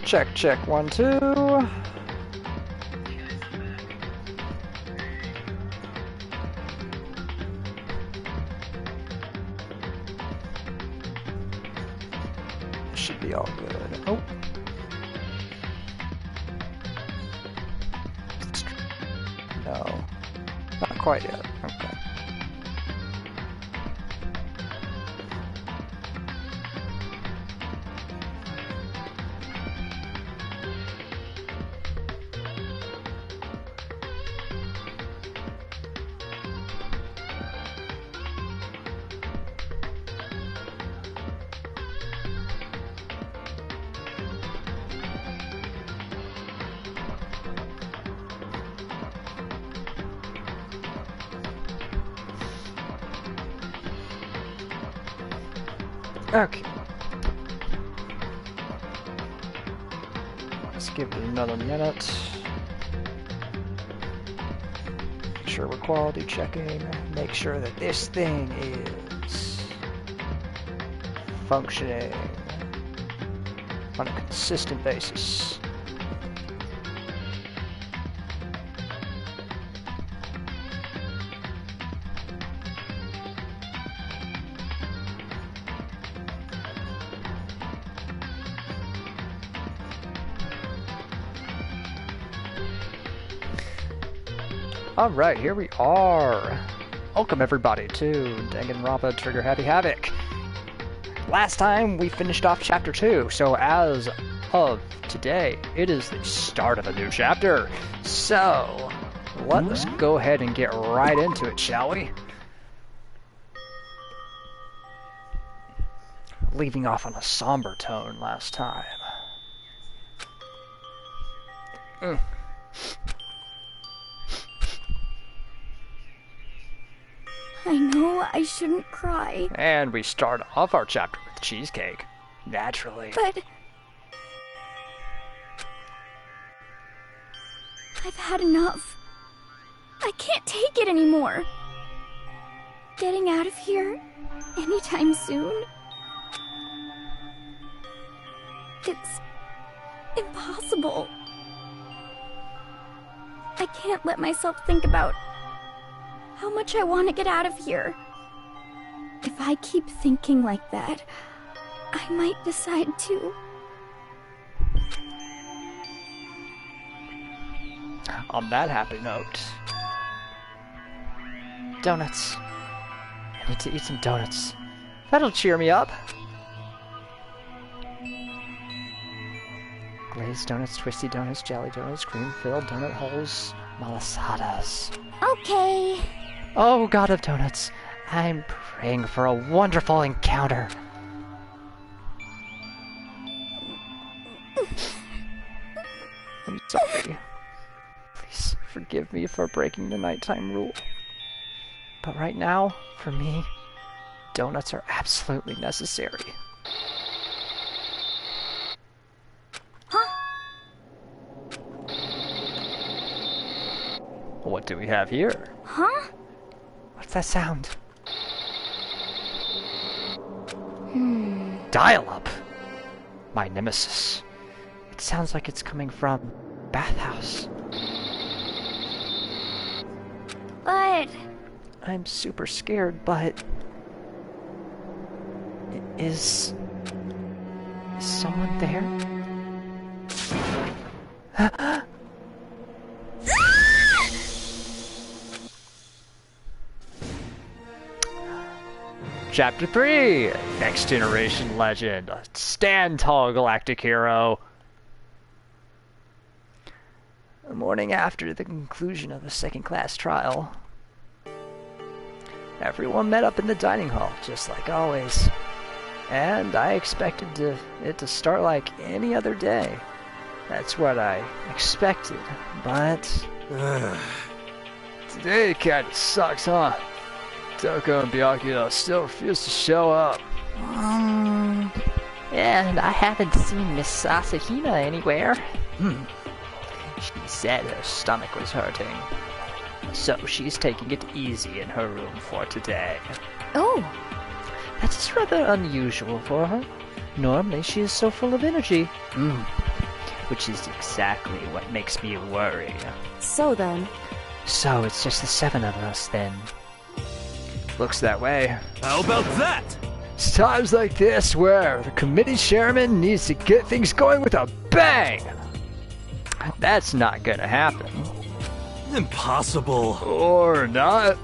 Check, check, 1, 2. Should be all good. Oh. No. Not quite yet. Okay. Okay. Let's give it another minute. Make sure we're quality checking. Make sure that this thing is functioning on a consistent basis. Alright, here we are. Welcome everybody to Danganronpa Trigger Happy Havoc. Last time we finished off chapter 2, so as of today, it is the start of a new chapter. So, let us go ahead and get right into it, shall we? Leaving off on a somber tone last time. I know I shouldn't cry. And we start off our chapter with cheesecake. Naturally. But I've had enough. I can't take it anymore. Getting out of here anytime soon? It's impossible. I can't let myself think about how much I want to get out of here. If I keep thinking like that, I might decide to. On that happy note, donuts. I need to eat some donuts. That'll cheer me up. Glazed donuts, twisty donuts, jelly donuts, cream-filled donut holes, malasadas. Okay. Oh, God of donuts, I'm praying for a wonderful encounter. I'm sorry. Please forgive me for breaking the nighttime rule. But right now, for me, donuts are absolutely necessary. Huh? What do we have here? Huh? What's that sound? Dial-up! My nemesis. It sounds like it's coming from bathhouse. But I'm super scared, but is someone there? Chapter 3, Next Generation Legend. Stand tall, galactic hero. The morning after the conclusion of the second-class trial, everyone met up in the dining hall, just like always. And I expected it to start like any other day. That's what I expected, but today kinda sucks, huh? Toko and Byakuya still refuse to show up. And I haven't seen Miss Sasahina anywhere. She said her stomach was hurting, so she's taking it easy in her room for today. oh, That is rather unusual for her. Normally she is so full of energy. which is exactly what makes me worry. So then... So it's just the 7 of us then. Looks that way. How about that? It's times like this where the committee chairman needs to get things going with a bang! That's not gonna happen. Impossible. Or not.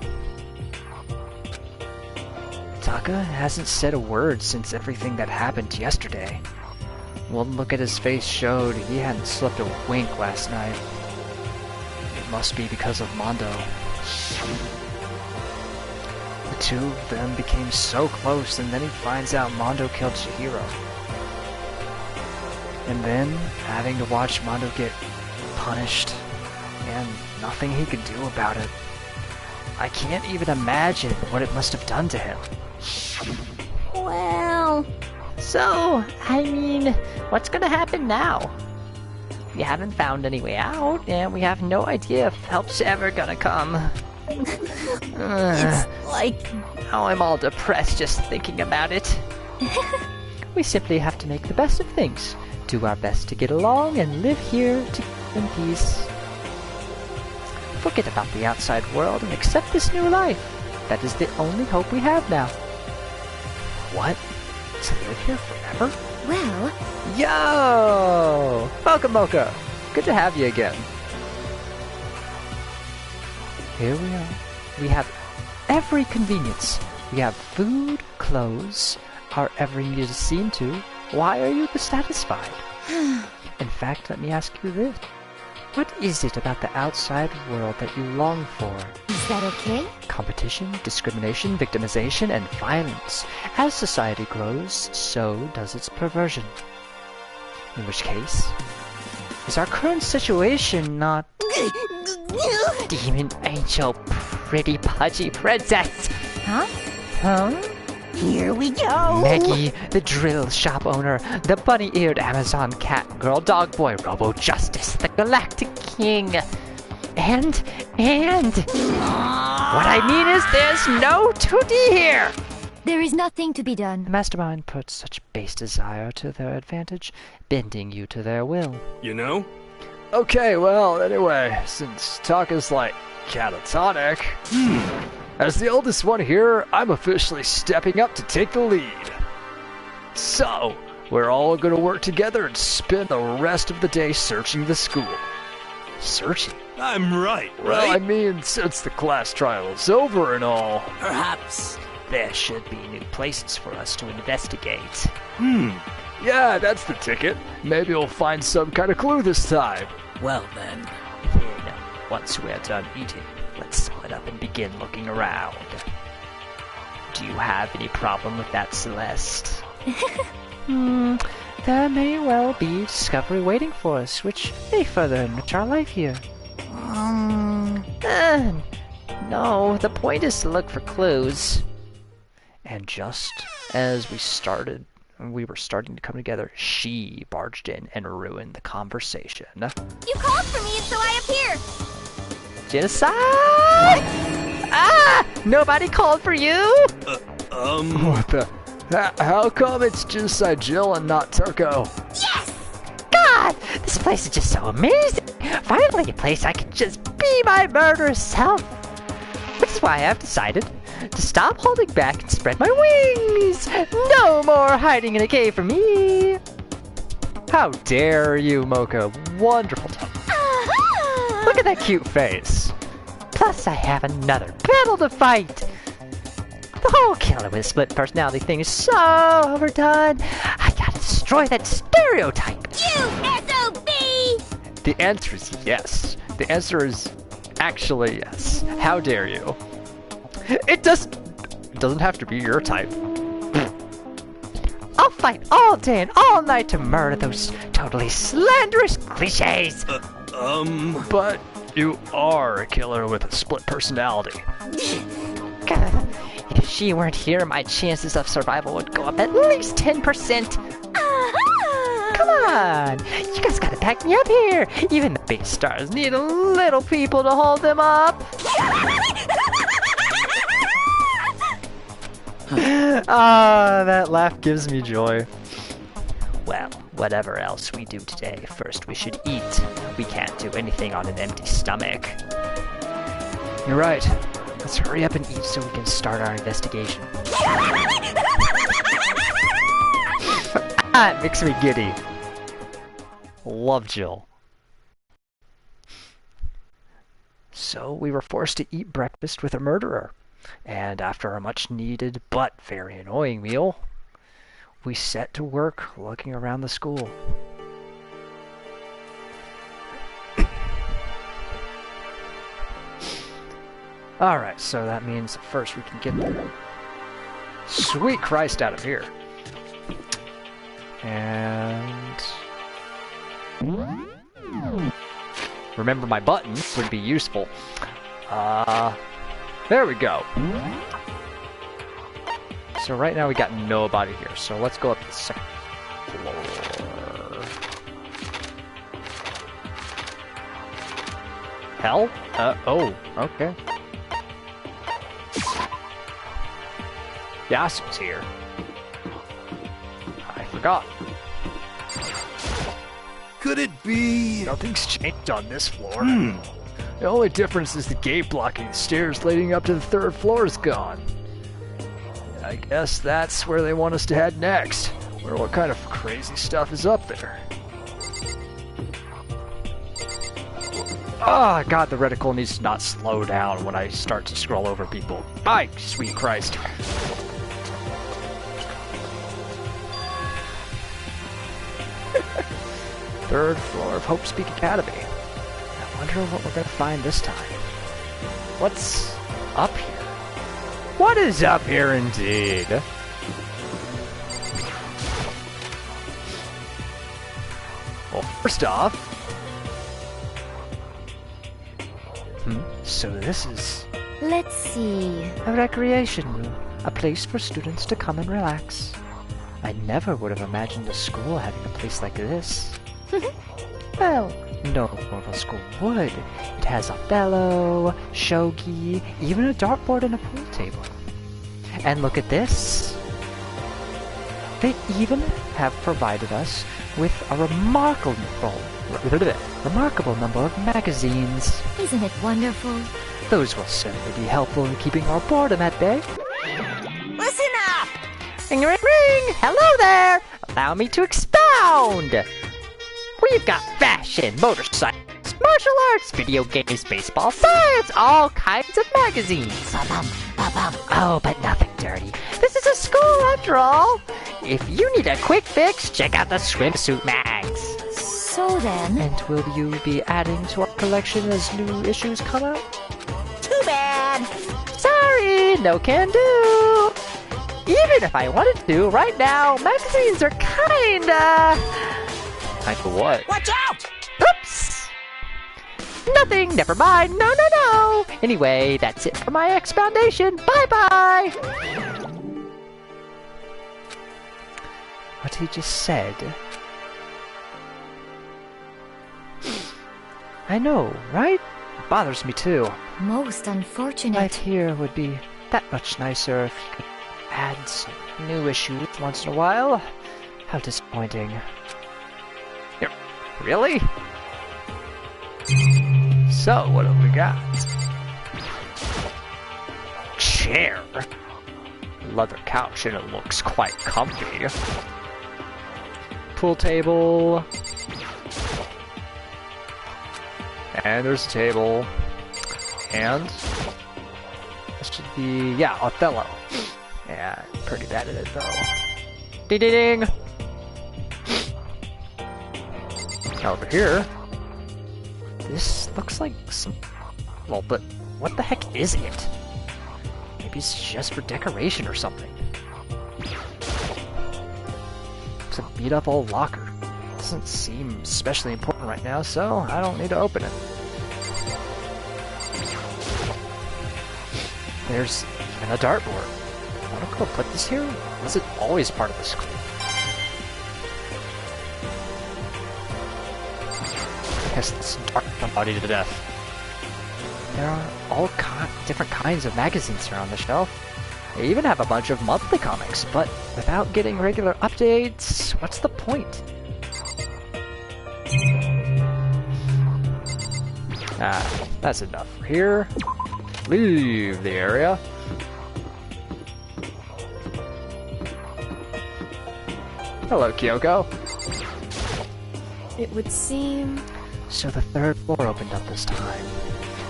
Taka hasn't said a word since everything that happened yesterday. One look at his face showed he hadn't slept a wink last night. It must be because of Mondo. The two of them became so close, and then he finds out Mondo killed Chihiro. And then, having to watch Mondo get punished, and nothing he could do about it. I can't even imagine what it must have done to him. Well... So, I mean, what's gonna happen now? We haven't found any way out, and we have no idea if help's ever gonna come. It's like... Now I'm all depressed just thinking about it. We simply have to make the best of things, do our best to get along, and live here in peace. Forget about the outside world and accept this new life. That is the only hope we have now. What? To live here forever? Well... Yo! Welcome, Mocha! Good to have you again. Here we are. We have every convenience. We have food, clothes, our every need is seen to. Why are you dissatisfied? In fact, let me ask you this. What is it about the outside world that you long for? Is that okay? Competition, discrimination, victimization, and violence. As society grows, so does its perversion. In which case, is our current situation not... Demon angel, pretty pudgy princess! Huh? Huh? Here we go! Maggie, the drill shop owner, the bunny-eared Amazon cat girl, dog boy, Robo Justice, the galactic king, and... What I mean is there's no 2D here! There is nothing to be done. The mastermind puts such base desire to their advantage, bending you to their will. You know? Okay, well, anyway, since talk is like catatonic, as the oldest one here, I'm officially stepping up to take the lead. So, we're all going to work together and spend the rest of the day searching the school. Searching? I'm right, Well, I right? mean, since the class trial is over and all, Perhaps there should be new places for us to investigate. yeah, that's the ticket. Maybe we'll find some kind of clue this time. Well then, once we're done eating, let's split up and begin looking around. Do you have any problem with that, Celeste? There may well be discovery waiting for us, which may further enrich our life here. No, the point is to look for clues. And just as we were starting to come together, she barged in and ruined the conversation. You called for me, and so I appear! Genocide! Ah! Nobody called for you? What the? How come it's Genocide Jill and not Turco? Yes! God! This place is just so amazing! Finally a place I can just be my murderous self! Which is why I've decided to stop holding back and spread my wings! No more hiding in a cave for me! How dare you, Mocha? Wonderful talk. Aha! Look at that cute face. Plus I have another battle to fight! The whole killer with split personality thing is so overdone! I gotta destroy that stereotype! You SOB! The answer is yes. The answer is actually yes. How dare you? It doesn't have to be your type. I'll fight all day and all night to murder those totally slanderous cliches! But you are a killer with a split personality. God, if she weren't here, my chances of survival would go up at least 10%. Aha! Come on! You guys gotta back me up here! Even the big stars need a little people to hold them up! Ah, that laugh gives me joy. Well, Whatever else we do today, first we should eat. We can't do anything on an empty stomach. You're right. Let's hurry up and eat so we can start our investigation. It makes me giddy. Love Jill. So we were forced to eat breakfast with a murderer. And after a much needed but very annoying meal, we set to work looking around the school. Alright, so that means first we can get the sweet Christ out of here. And remember my buttons would be useful. There we go. So right now we got nobody here, so let's go up to the second floor. Hell? Oh, okay. Yasu's here. I forgot. Could it be? Nothing's changed on this floor. The only difference is the gate blocking the stairs leading up to the third floor is gone. I guess that's where they want us to head next. Wonder what kind of crazy stuff is up there. Oh god, the reticle needs to not slow down when I start to scroll over people. Bye, sweet Christ. Third floor of Hope Speak Academy. I wonder what we're gonna find this time. What's up here? What is up here indeed? Well, first off... So this is... Let's see. A recreation room. A place for students to come and relax. I never would have imagined a school having a place like this. Well, no normal school would. It has Othello, shogi, even a dartboard and a pool table. And look at this. They even have provided us with a remarkable number of magazines. Isn't it wonderful? Those will certainly be helpful in keeping our boredom at bay. Listen up! Ring, ring, ring! Hello there! Allow me to expound! We've got fashion, motorcycles, martial arts, video games, baseball, science, all kinds of magazines. Oh, but nothing dirty. This is a school after all. If you need a quick fix, check out the swimsuit mags. So then... And will you be adding to our collection as new issues come out? Too bad! Sorry, no can do. Even if I wanted to, right now, magazines are kinda... Kinda what? Watch out! Oops! Nothing, never mind, no, no, no! Anyway, that's it for my expoundation. Bye-bye! What he just said... I know, right? It bothers me too. Most unfortunate. Life here would be that much nicer if you could add some new issues once in a while. How disappointing. Really? So, what have we got? Chair. Leather couch, and it looks quite comfy. Pool table. And there's a table. And this should be, yeah, Othello. Yeah, pretty bad at it though. Ding ding ding! Now over here, this looks like some... Well, but what the heck is it? Maybe it's just for decoration or something. It's a beat-up old locker. Doesn't seem especially important right now, so I don't need to open it. There's even a dartboard. I want to go put this here? Was it always part of the school? This dark somebody to death. There are all different kinds of magazines here on the shelf. They even have a bunch of monthly comics, but without getting regular updates, what's the point? Ah, that's enough for here. Leave the area. Hello, Kyoko. It would seem... So the third floor opened up this time.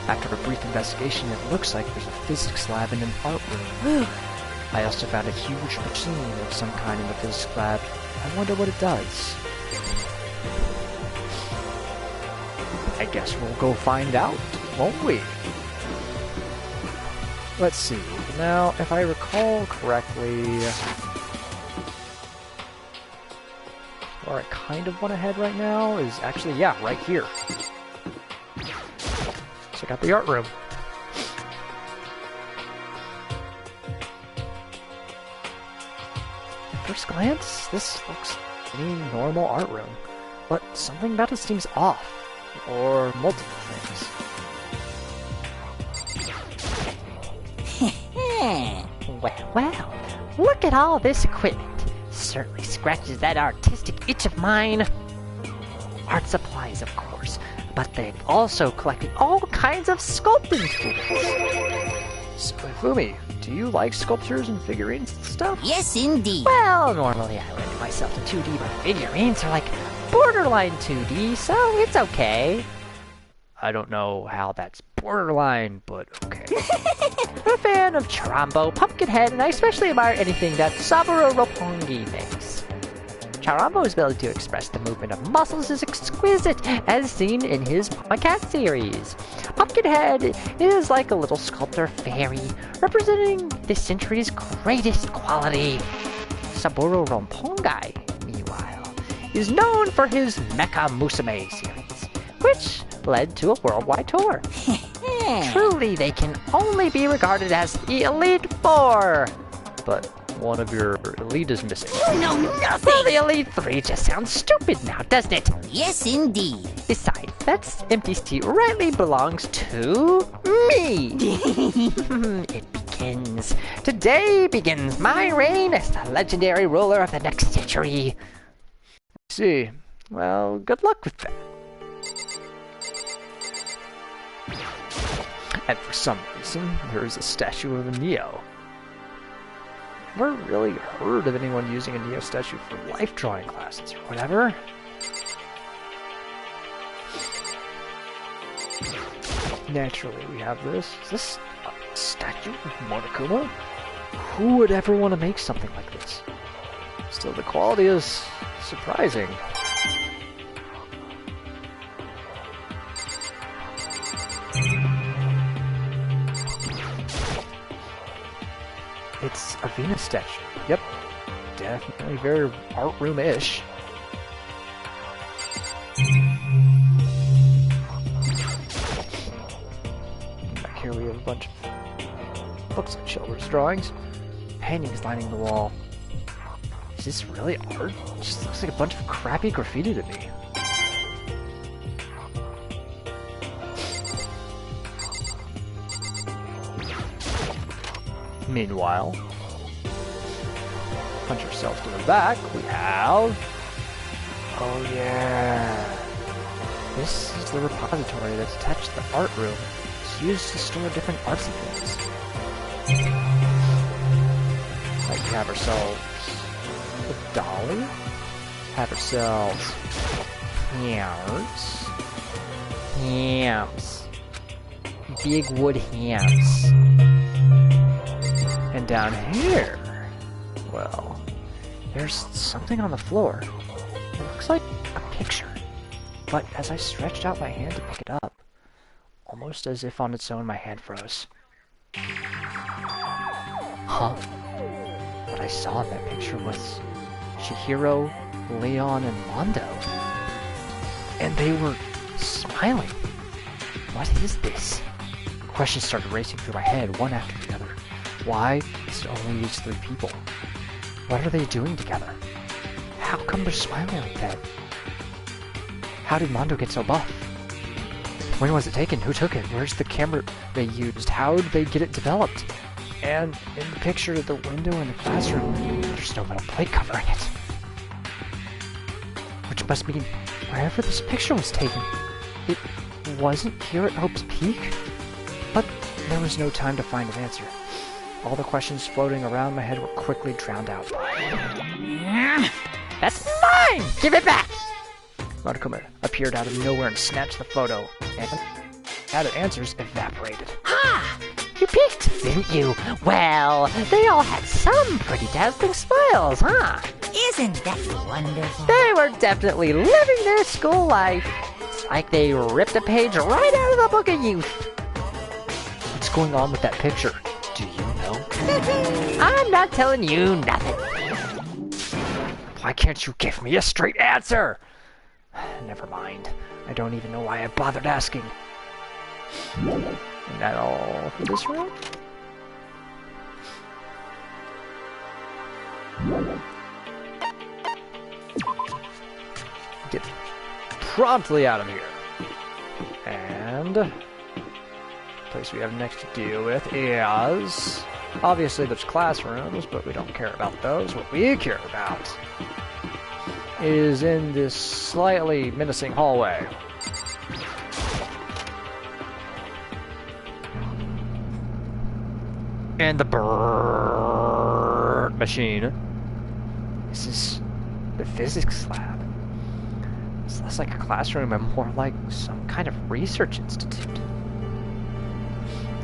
After a brief investigation, it looks like there's a physics lab and an art room. I also found a huge machine of some kind in the physics lab. I wonder what it does. I guess we'll go find out, won't we? Let's see. Now, if I recall correctly... where I kind of want to head right now is actually, yeah, right here. Check out the art room. At first glance, this looks like any normal art room, but something about it seems off, or multiple things. Well, look at all this equipment. Certainly scratches that artistic itch of mine. Art supplies, of course, but they've also collected all kinds of sculpting tools. So, Ifumi, do you like sculptures and figurines and stuff? Yes, indeed. Well, normally I limit myself to 2D, but figurines are like borderline 2D, so it's okay. I don't know how that's borderline, but okay. I'm a fan of Charambo, Pumpkinhead, and I especially admire anything that Saburo Roppongi makes. Charambo's ability to express the movement of muscles is exquisite, as seen in his Mama Cat series. Pumpkinhead is like a little sculptor fairy, representing this century's greatest quality. Saburo Roppongi, meanwhile, is known for his Mecha Musume series, which led to a worldwide tour. Truly, they can only be regarded as the Elite Four. But one of your elite is missing. No, nothing. Well, the Elite Three just sounds stupid now, doesn't it? Yes, indeed. Besides, that empty seat rightly belongs to me. It begins. Today begins my reign as the legendary ruler of the next century. See, well, good luck with that. And for some reason, there is a statue of a Neo. Never really heard of anyone using a Neo statue for life drawing classes or whatever. Naturally, we have this. Is this a statue of Monokuma? Who would ever want to make something like this? Still, the quality is surprising. It's a Venus statue. Yep. Definitely very art room-ish. Back here we have a bunch of looks like children's drawings. Paintings lining the wall. Is this really art? It just looks like a bunch of crappy graffiti to me. Meanwhile, punch ourselves to the back, we have... Oh yeah! This is the repository that's attached to the art room. It's used to store different artsy things. Like we have ourselves a dolly, have ourselves hams, big wood hams. And down here, well, there's something on the floor. It looks like a picture. But as I stretched out my hand to pick it up, almost as if on its own my hand froze. Huh? What I saw in that picture was Chihiro, Leon, and Mondo. And they were smiling. What is this? Questions started racing through my head, one after the other. Why is it only these three people? What are they doing together? How come they're smiling like that? How did Mondo get so buff? When was it taken? Who took it? Where's the camera they used? How did they get it developed? And in the picture, the window in the classroom, there's no metal plate covering it. Which must mean wherever this picture was taken, it wasn't here at Hope's Peak? But there was no time to find an answer. All the questions floating around my head were quickly drowned out. That's mine! Give it back! Monokuma appeared out of nowhere and snatched the photo, and added answers evaporated. Ha! You peeked, didn't you? Well, they all had some pretty dazzling smiles, huh? Isn't that wonderful? They were definitely living their school life. It's like they ripped a page right out of the Book of Youth. What's going on with that picture? Do you know? I'm not telling you nothing. Why can't you give me a straight answer? Never mind. I don't even know why I bothered asking. Isn't that all for this room? Get promptly out of here. And the place we have next to deal with is... Obviously there's classrooms, but we don't care about those. What we care about is in this slightly menacing hallway. And the bird machine. This is the physics lab. It's less like a classroom and more like some kind of research institute.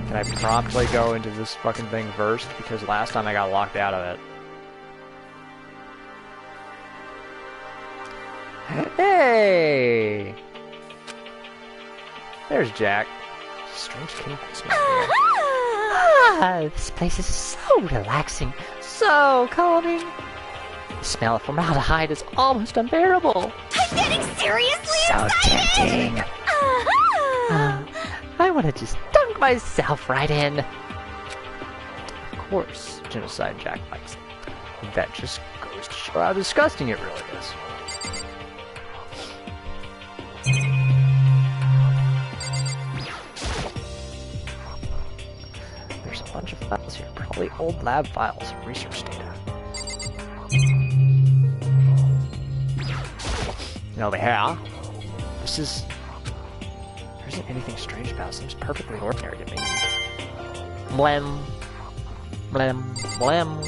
Can I promptly go into this fucking thing first? Because last time I got locked out of it. Hey! There's Jack. Strange chemical smell here. Ah, this place is so relaxing, so calming. The smell of formaldehyde is almost unbearable. I'm getting seriously So excited! tempting. I want to just dunk myself right in. Of course, Genocide Jack likes it. That just goes to show how disgusting it really is. There's a bunch of files here, probably old lab files and research data. And over here, this is... There isn't anything strange about it. It seems perfectly ordinary to me. Blam, blam, blam,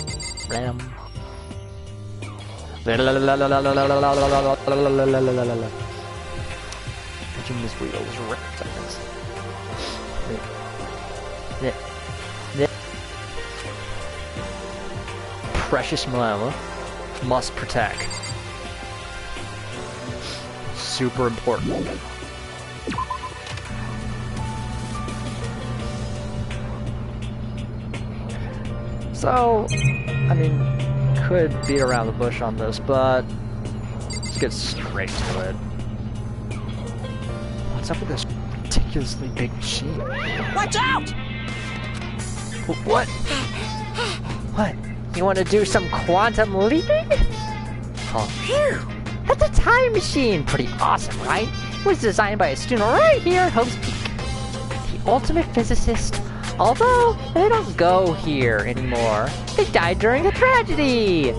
blam. Benjamin's wheels ripped up. Precious Malama must protect. Super important. So, I mean, could beat around the bush on this, but let's get straight to it. What's up with this ridiculously big machine? Watch out! What? What? You want to do some quantum leaping? Oh, That's a time machine. Pretty awesome, right? It was designed by a student right here at Hope's Peak. The ultimate physicist. Although, they don't go here anymore. They died during a tragedy. a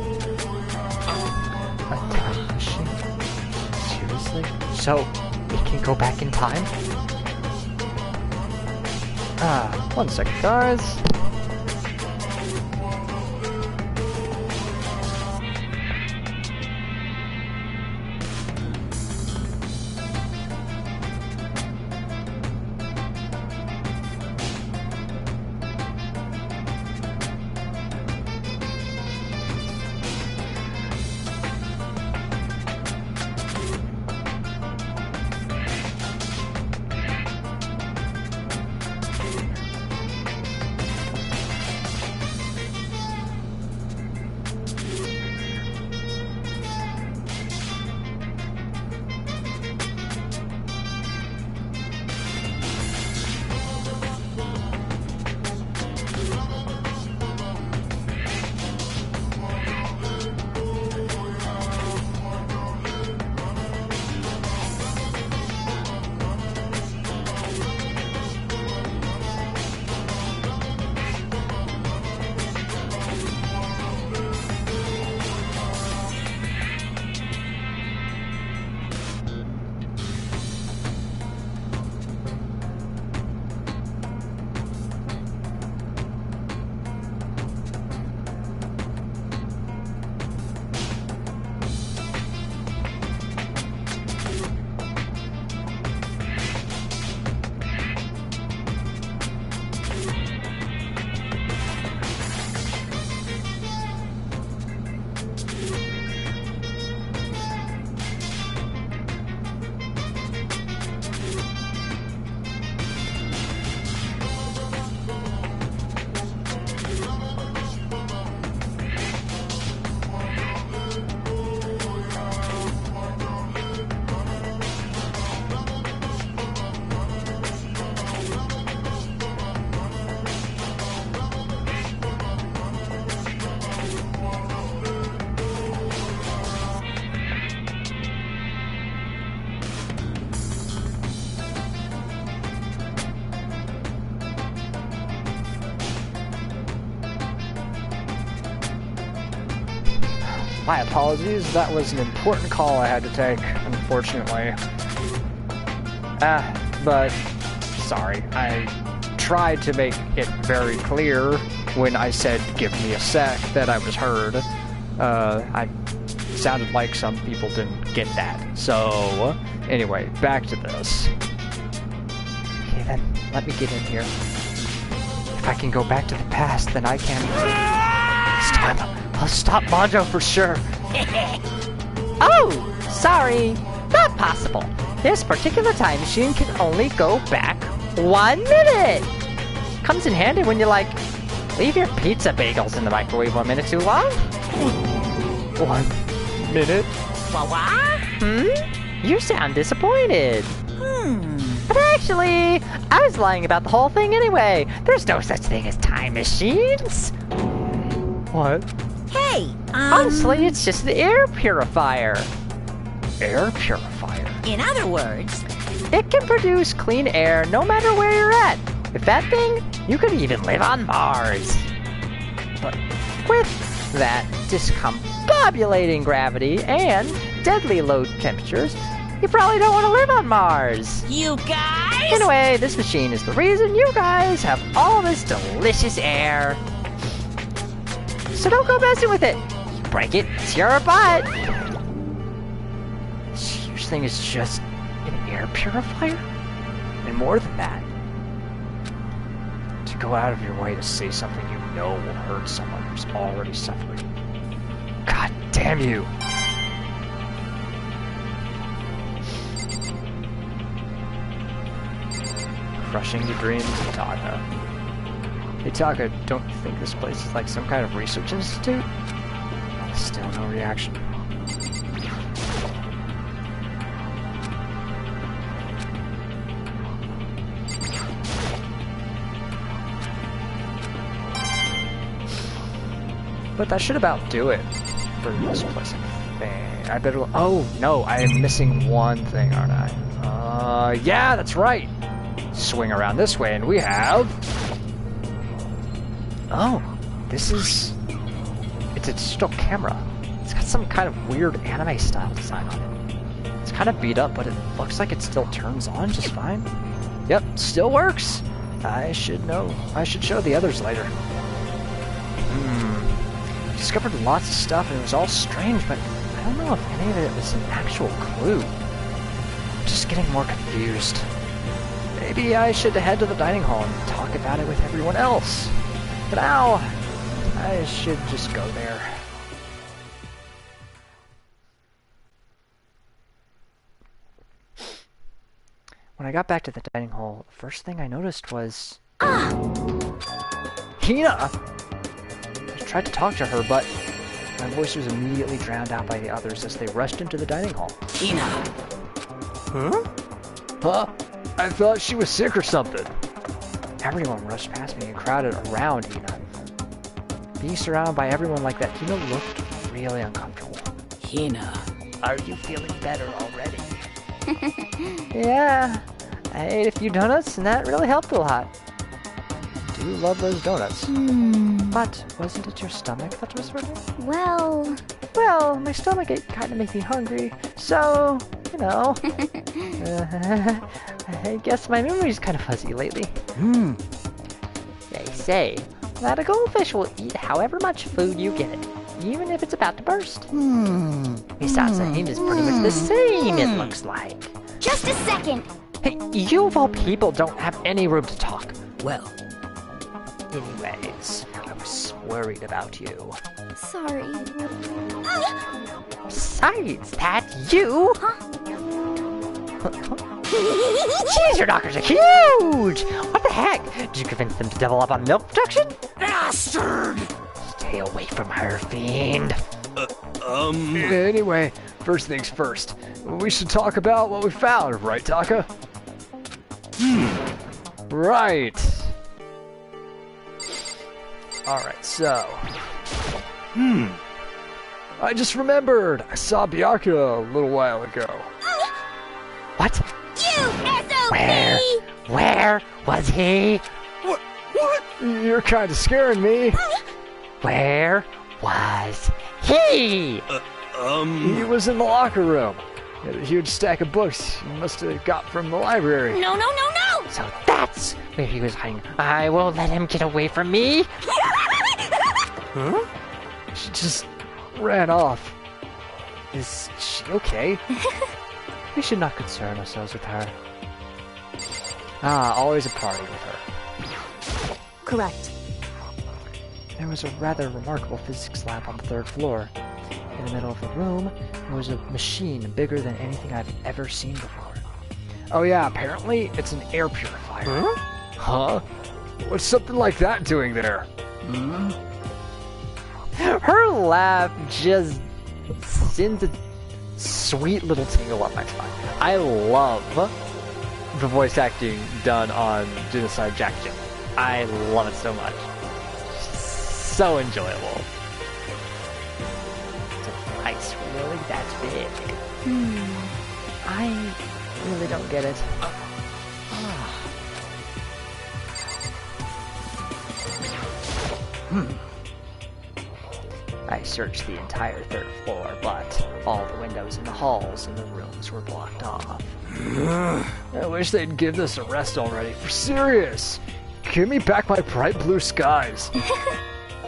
time machine? Seriously? So, It can go back in time? one second, guys. My apologies, that was an important call I had to take, unfortunately. But sorry, I tried to make it very clear when I said give me a sec that I was heard. I sounded like some people didn't get that. So, anyway, back to this. Okay then, let me get in here. If I can go back to the past, then I can... This time, I'll stop Mojo for sure. Oh, sorry. Not possible. This particular time machine can only go back 1 minute. Comes in handy when you like, leave your pizza bagels in the microwave 1 minute too long. 1 minute? You sound disappointed. But actually, I was lying about the whole thing anyway. There's no such thing as time machines. What? Hey, Honestly, it's just the air purifier. Air purifier? in other words, It can produce clean air no matter where you're at. If that thing, you could even live on Mars. But with that discombobulating gravity and deadly low temperatures, you probably don't want to live on Mars. you guys! Anyway, this machine is the reason you guys have all this delicious air. So don't go messing with it. Break it, it's your butt. This huge thing is just an air purifier? And more than that, to go out of your way to say something you know will hurt someone who's already suffering. God damn you! Crushing the dreams of Taka. Hey Taka, don't you think this place is like some kind of research institute? Still no reaction. But that should about do it for this place. I better. Oh no, I am missing one thing, aren't I? Yeah, that's right. Swing around this way, and we have. Oh, this is. It's a digital camera. It's got some kind of weird anime style design on it. It's kind of beat up, but it looks like it still turns on just fine. Yep, still works. I should know. I should show the others later. Discovered lots of stuff and it was all strange, but I don't know if any of it was an actual clue. I'm just getting more confused. Maybe I should head to the dining hall and talk about it with everyone else. But now, I should just go there. When I got back to the dining hall, the first thing I noticed was... Hina! I tried to talk to her, but my voice was immediately drowned out by the others as they rushed into the dining hall. Ina. Huh? Huh? I thought she was sick or something. Everyone rushed past me and crowded around Hina. Being surrounded by everyone like that, Hina looked really uncomfortable. Hina. Are you feeling better already? Yeah, I ate a few donuts and that really helped a lot. I do love those donuts. But wasn't it your stomach that was hurting? Well, My stomach ache kind of made me hungry, so, you know. I guess my memory's kind of fuzzy lately. They say that a goldfish will eat however much food you give it, even if it's about to burst. Misasa is pretty much the same, it looks like. just a second. Hey, you of all people don't have any room to talk. Well, Anyways, I was worried about you. Sorry. Besides that, you... Jeez, your knockers are huge! What the heck? Did you convince them to double up on milk production? bastard! Stay away from her, fiend. Anyway, first things first. We should talk about what we found, right, Taka? Right. Alright, so... I just remembered! I saw Bianca a little while ago. What? You SOB! Where was he? What? You're kind of scaring me. Where was He! He was in the locker room. He had a huge stack of books he must have got from the library. No, no, no, no! So that's where he was hiding. I won't let him get away from me. Huh? She just ran off. Is she okay? We should not concern ourselves with her. Ah, always a party with her. Correct. There was a rather remarkable physics lab on the 3rd floor. In the middle of the room, there was a machine bigger than anything I've ever seen before. Oh yeah, apparently it's an air purifier. Huh? What's something like that doing there? Her laugh just sends a sweet little tingle up my spine. I love the voice acting done on Genocide Jack Jim. I love it so much. So enjoyable. It's a nice really that big. I really don't get it. I searched the entire 3rd floor, but all the windows in the halls and the rooms were blocked off. I wish they'd give this a rest already. For serious! Give me back my bright blue skies.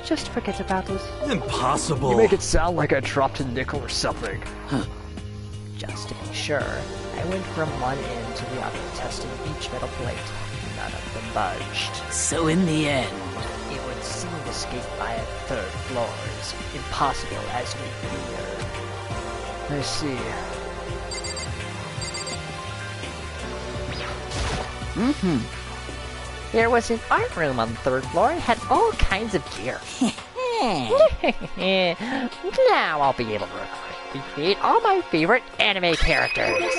Just forget about it. Impossible. You make it sound like I dropped a nickel or something. Just to be sure, I went from one end to the other, testing each metal plate. None of them budged. So in the end, It would seem escape via 3rd floors, impossible as we feared. I see. there was an art room on the 3rd floor and had all kinds of gear. Now I'll be able to recreate all my favorite anime characters.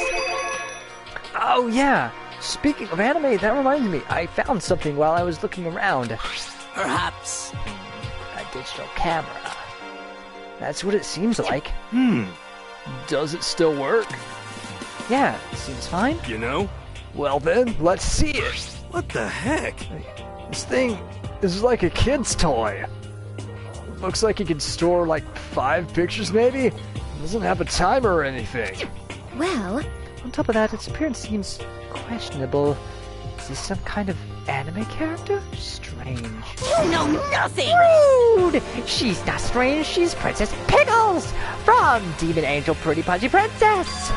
Oh yeah! Speaking of anime, that reminds me, I found something while I was looking around. Perhaps. A digital camera. That's what it seems like. Does it still work? Yeah, seems fine. You know? Well then, let's see it. What the heck? This thing is like a kid's toy. Looks like you can store like 5 pictures maybe? It doesn't have a timer or anything. Well, On top of that, its appearance seems questionable. Is this some kind of anime character? Strange. You know nothing! Rude! She's not strange, she's Princess Pickles! From Demon Angel Pretty Punchy Princess!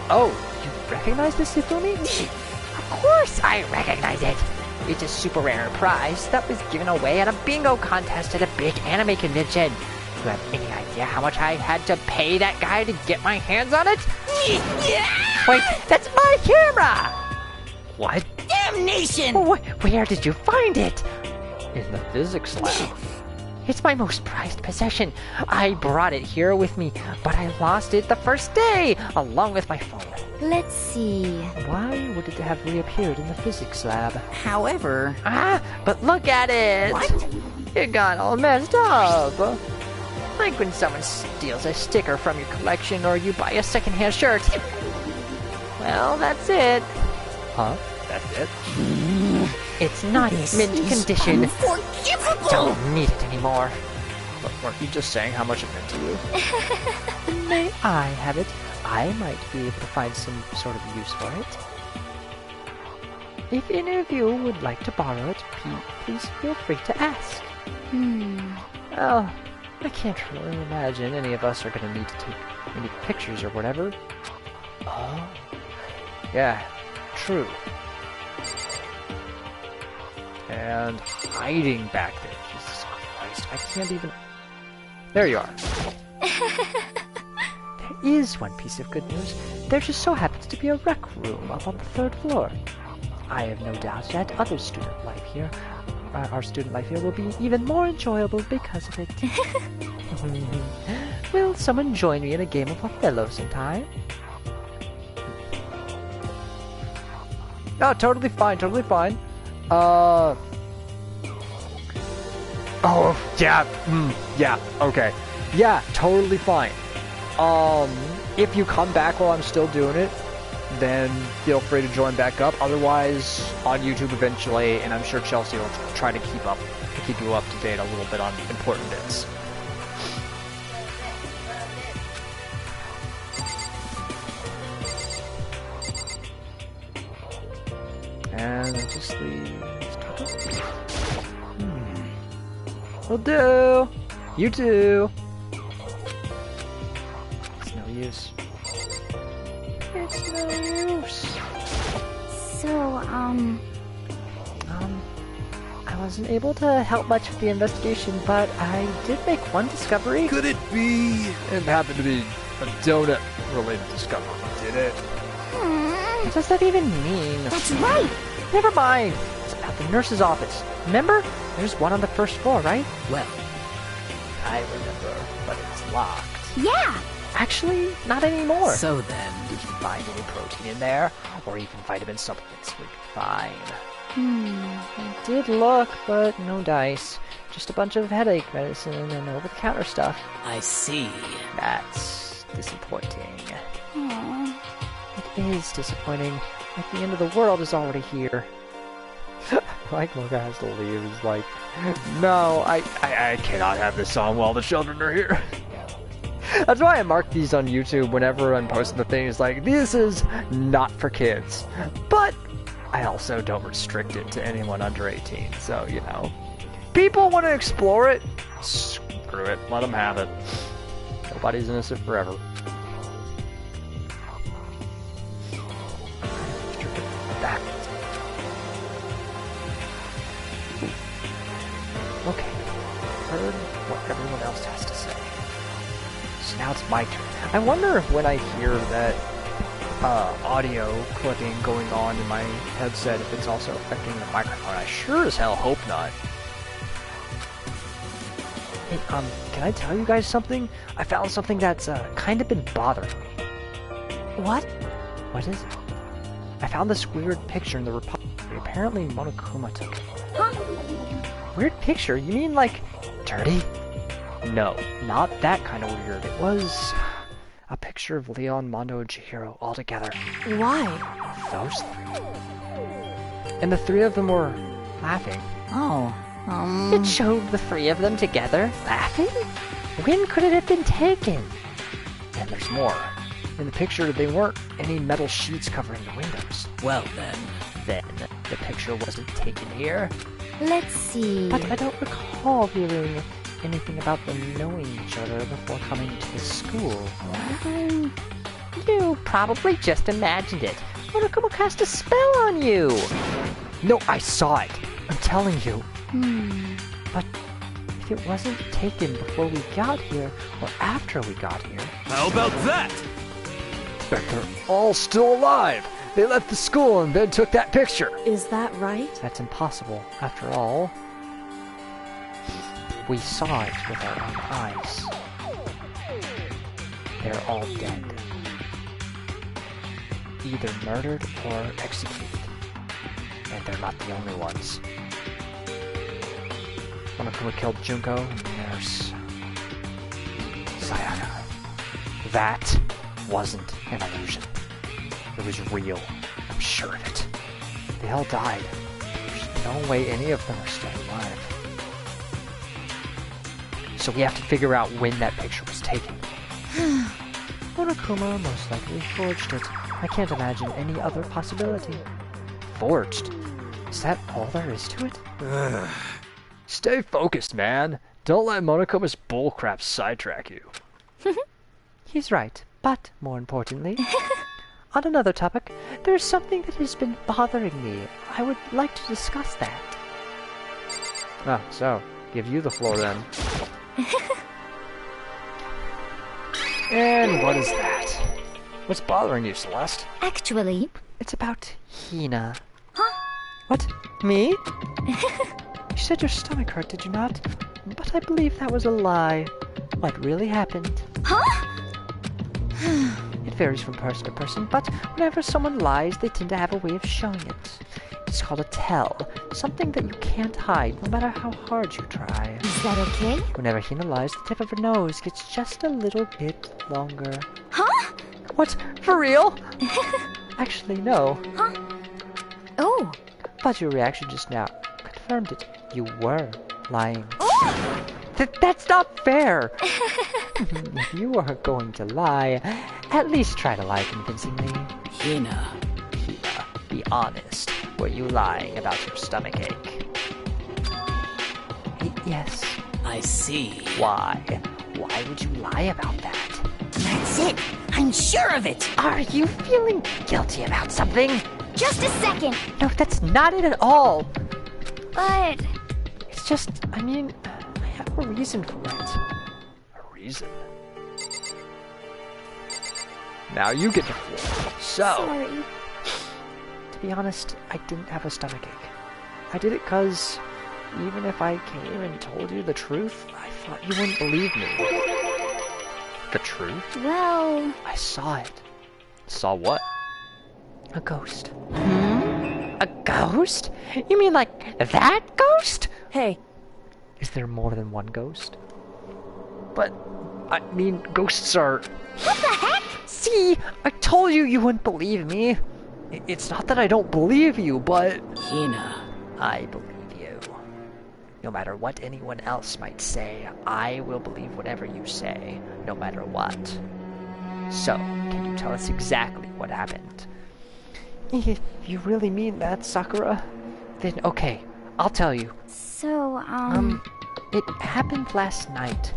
Oh, you recognize this Hifumi? Of course I recognize it. It's a super rare prize that was given away at a bingo contest at a big anime convention. Do you have any idea how much I had to pay that guy to get my hands on it? Wait, that's my camera! What? Damnation! Where did you find it? In the physics lab. It's my most prized possession. I brought it here with me, but I lost it the first day, along with my phone. let's see. Why would it have reappeared in the physics lab? However... but look at it! What? It got all messed up. Like when someone steals a sticker from your collection or you buy a secondhand shirt. Well, that's it. Huh? That's it? It's not mint condition. Unforgivable! Don't need it anymore. But weren't you just saying how much it meant to you? May I have it? I might be able to find some sort of use for it. If any of you would like to borrow it, please feel free to ask. Well, I can't really imagine any of us are going to need to take any pictures or whatever. Oh. Yeah, true. And hiding back there. Jesus Christ, I can't even... There you are. There is one piece of good news. There just so happens to be a rec room up on the 3rd floor. I have no doubt that our student life here will be even more enjoyable because of it. Will someone join me in a game of Othello sometime? No, totally fine, totally fine. Oh, yeah, yeah, okay. Yeah, totally fine. If you come back while I'm still doing it, then feel free to join back up. Otherwise, on YouTube eventually, and I'm sure Chelsea will try to keep you up to date a little bit on important bits. And I just leave... Will do! You too! It's no use. It's no use! So, I wasn't able to help much with the investigation, but I did make one discovery. Could it be? It happened to be a donut-related discovery, did it? What does that even mean? that's right! Never mind! It's about the nurse's office. Remember? There's one on the first floor, right? Well, I remember, but it's locked. Yeah! Actually, not anymore. So then, Did you find any protein in there? Or even vitamin supplements would be fine. I did look, but no dice. Just a bunch of headache medicine and over-the-counter stuff. I see. That's disappointing. Aww. It is disappointing. Like the end of the world is already here. Like Mocha has to leave. He's like, no, I cannot have this on while the children are here. That's why I mark these on YouTube whenever I'm posting the things like, this is not for kids. But I also don't restrict it to anyone under 18, so, you know. People want to explore it? Screw it, let them have it. Nobody's innocent forever. That. Okay, heard what everyone else has to say. So now it's my turn. I wonder if when I hear that audio clipping going on in my headset, if it's also affecting the microphone. I sure as hell hope not. Hey, can I tell you guys something? I found something that's kind of been bothering me. What? What is it? I found this weird picture in the repository. Apparently Monokuma took it. Weird picture? You mean like dirty? No, not that kind of weird. It was a picture of Leon, Mondo, and Chihiro all together. Why? Those three. And the three of them were laughing. Oh. It showed the three of them together, laughing? When could it have been taken? And there's more. In the picture, there weren't any metal sheets covering the windows. Well then. Then, the picture wasn't taken here. Let's see. But I don't recall hearing anything about them knowing each other before coming to the school. You probably just imagined it. Monokuma cast a spell on you! No, I saw it. I'm telling you. But if it wasn't taken before we got here, or after we got here... How about that? But they're all still alive. They left the school and then took that picture. Is that right? That's impossible. After all, we saw it with our own eyes. They're all dead. Either murdered or executed. And they're not the only ones. Monokuma killed Junko and the nurse. Sayaka. That wasn't an illusion. It was real. I'm sure of it. They all died. There's no way any of them are still alive. So we have to figure out when that picture was taken. Monokuma most likely forged it. I can't imagine any other possibility. Forged? Is that all there is to it? Stay focused, man. Don't let Monokuma's bullcrap sidetrack you. He's right, but more importantly, on another topic, there is something that has been bothering me. I would like to discuss that. Ah, so, give you the floor then. And what is that? What's bothering you, Celeste? Actually, It's about Hina. huh? What? Me? You said your stomach hurt, did you not? But I believe that was a lie. What really happened? Huh? It varies from person to person, but whenever someone lies, they tend to have a way of showing it. It's called a tell, something that you can't hide, no matter how hard you try. Is that okay? Whenever Hina lies, the tip of her nose gets just a little bit longer. Huh? What? For real? Actually, no. Huh? Oh. But your reaction just now confirmed it. You were lying. Oh! That's not fair! If you are going to lie, at least try to lie convincingly. Hina. Be honest. were you lying about your stomach ache? Yes. I see. Why? Why would you lie about that? That's it. I'm sure of it. Are you feeling guilty about something? Just a second. No, that's not it at all. But It's just, I mean, I have a reason for it. A reason. Now you get to floor. So, sorry. To be honest, I didn't have a stomachache. I did it because even if I came and told you the truth, I thought you wouldn't believe me. the truth? Well, I saw it. Saw what? A ghost. A ghost? You mean like that ghost? Hey, Is there more than one ghost? But, I mean, ghosts are... what the heck? See, I told you you wouldn't believe me. It's not that I don't believe you, but... Hina. I believe you. No matter what anyone else might say, I will believe whatever you say, no matter what. So, can you tell us exactly what happened? If you really mean that, Sakura, then okay, I'll tell you. So, It happened last night.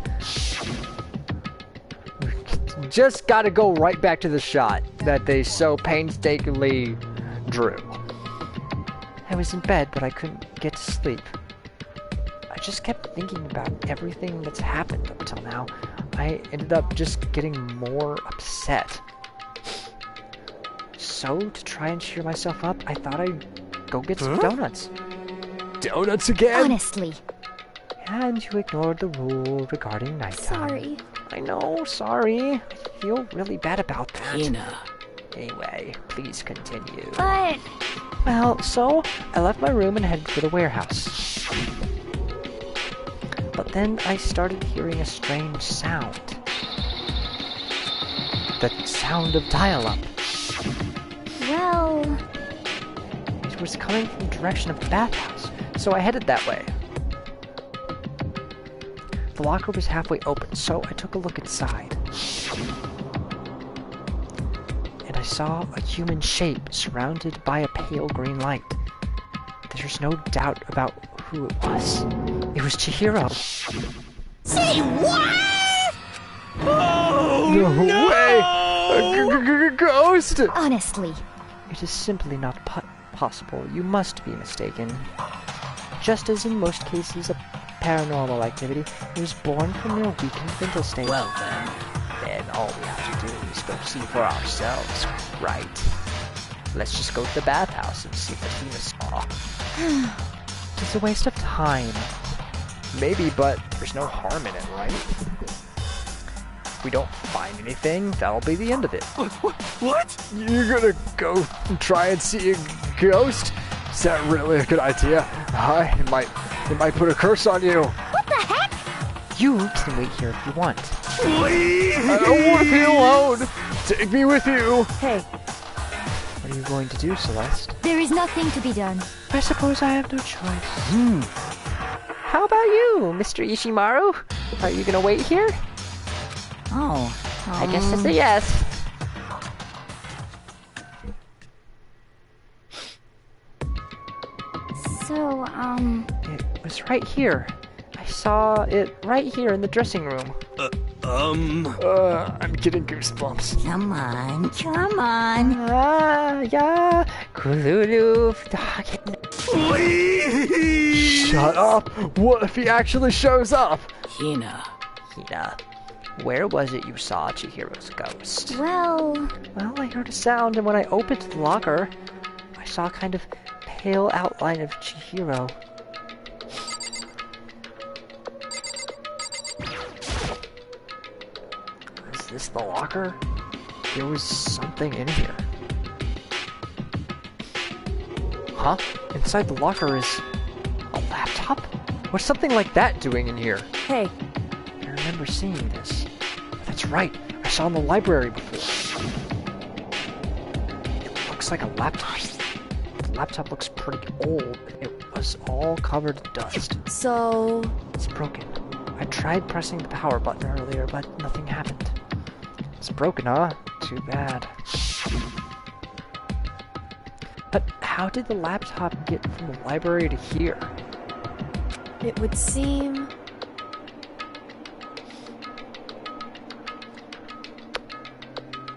Just gotta go right back to the shot that they so painstakingly drew. I was in bed, but I couldn't get to sleep. I just kept thinking about everything that's happened up till now. I ended up just getting more upset. So, to try and cheer myself up, I thought I'd go get some donuts. Donuts again? honestly, And you ignored the rule regarding nighttime. sorry. I know, sorry. I feel really bad about that. Hina. Anyway, please continue. But Well, so I left my room and headed for the warehouse. But then I started hearing a strange sound. The sound of dial-up. well, It was coming from the direction of the bathhouse, so I headed that way. The locker was halfway open, so I took a look inside. And I saw a human shape surrounded by a pale green light. There's no doubt about who it was. It was Chihiro. Say what? No way! A ghost! honestly, It is simply not possible. You must be mistaken. Just as in most cases of paranormal activity, it was born from your weakened mental state. Well then. Then all we have to do is go see for ourselves, right? Let's just go to the bathhouse and see what Hina saw. It's a waste of time. Maybe, but there's no harm in it, right? If we don't find anything, that'll be the end of it. What? You're gonna go and try and see a ghost? Is that really a good idea? It might put a curse on you. what the heck? You can wait here if you want. Please! I don't want to be alone. Take me with you. Hey, What are you going to do, Celeste? There is nothing to be done. I suppose I have no choice. How about you, Mr. Ishimaru? Are you gonna wait here? oh. I guess it's a yes. So, It was right here. I saw it right here in the dressing room. I'm getting goosebumps. Come on, come on. Ah, yeah. Kululu. Please! Shut up. What if he actually shows up? Hina. Hina, where was it you saw Chihiro's ghost? well, Well, I heard a sound, and when I opened the locker, I saw a kind of pale outline of Chihiro. Is this the locker? There was something in here. Huh? Inside the locker is a laptop? What's something like that doing in here? Hey, I remember seeing this. That's right. I saw in the library before. It looks like a laptop. The laptop looks pretty old. It was all covered in dust. so... It's broken. I tried pressing the power button earlier, but nothing happened. It's broken, huh? Too bad. But how did the laptop get from the library to here? It would seem...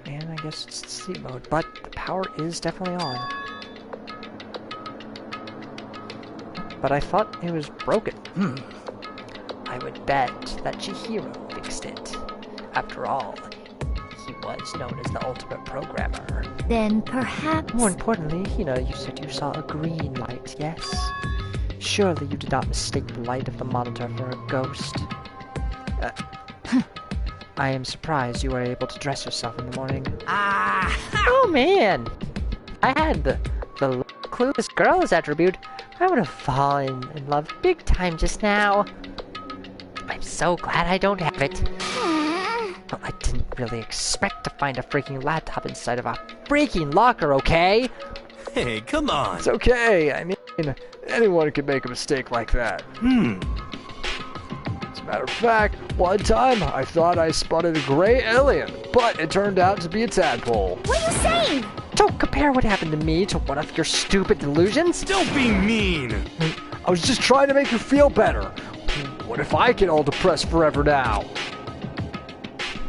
And I guess it's sleep mode, but the power is definitely on. But I thought it was broken. I would bet that Chihiro fixed it. After all, he was known as the ultimate programmer. Then perhaps... More importantly, you said you saw a green light, yes? Surely you did not mistake the light of the monitor for a ghost. I am surprised you were able to dress yourself in the morning. Oh man! I had the clueless girls attribute. I would have fallen in love big time just now. I'm so glad I don't have it. Well, I didn't really expect to find a freaking laptop inside of a freaking locker, okay? Hey, come on. It's okay. I mean, anyone could make a mistake like that. As a matter of fact, one time I thought I spotted a gray alien, but it turned out to be a tadpole. What are you saying? Don't compare what happened to me to one of your stupid delusions. Don't be mean. I was just trying to make you feel better. What if I get all depressed forever now?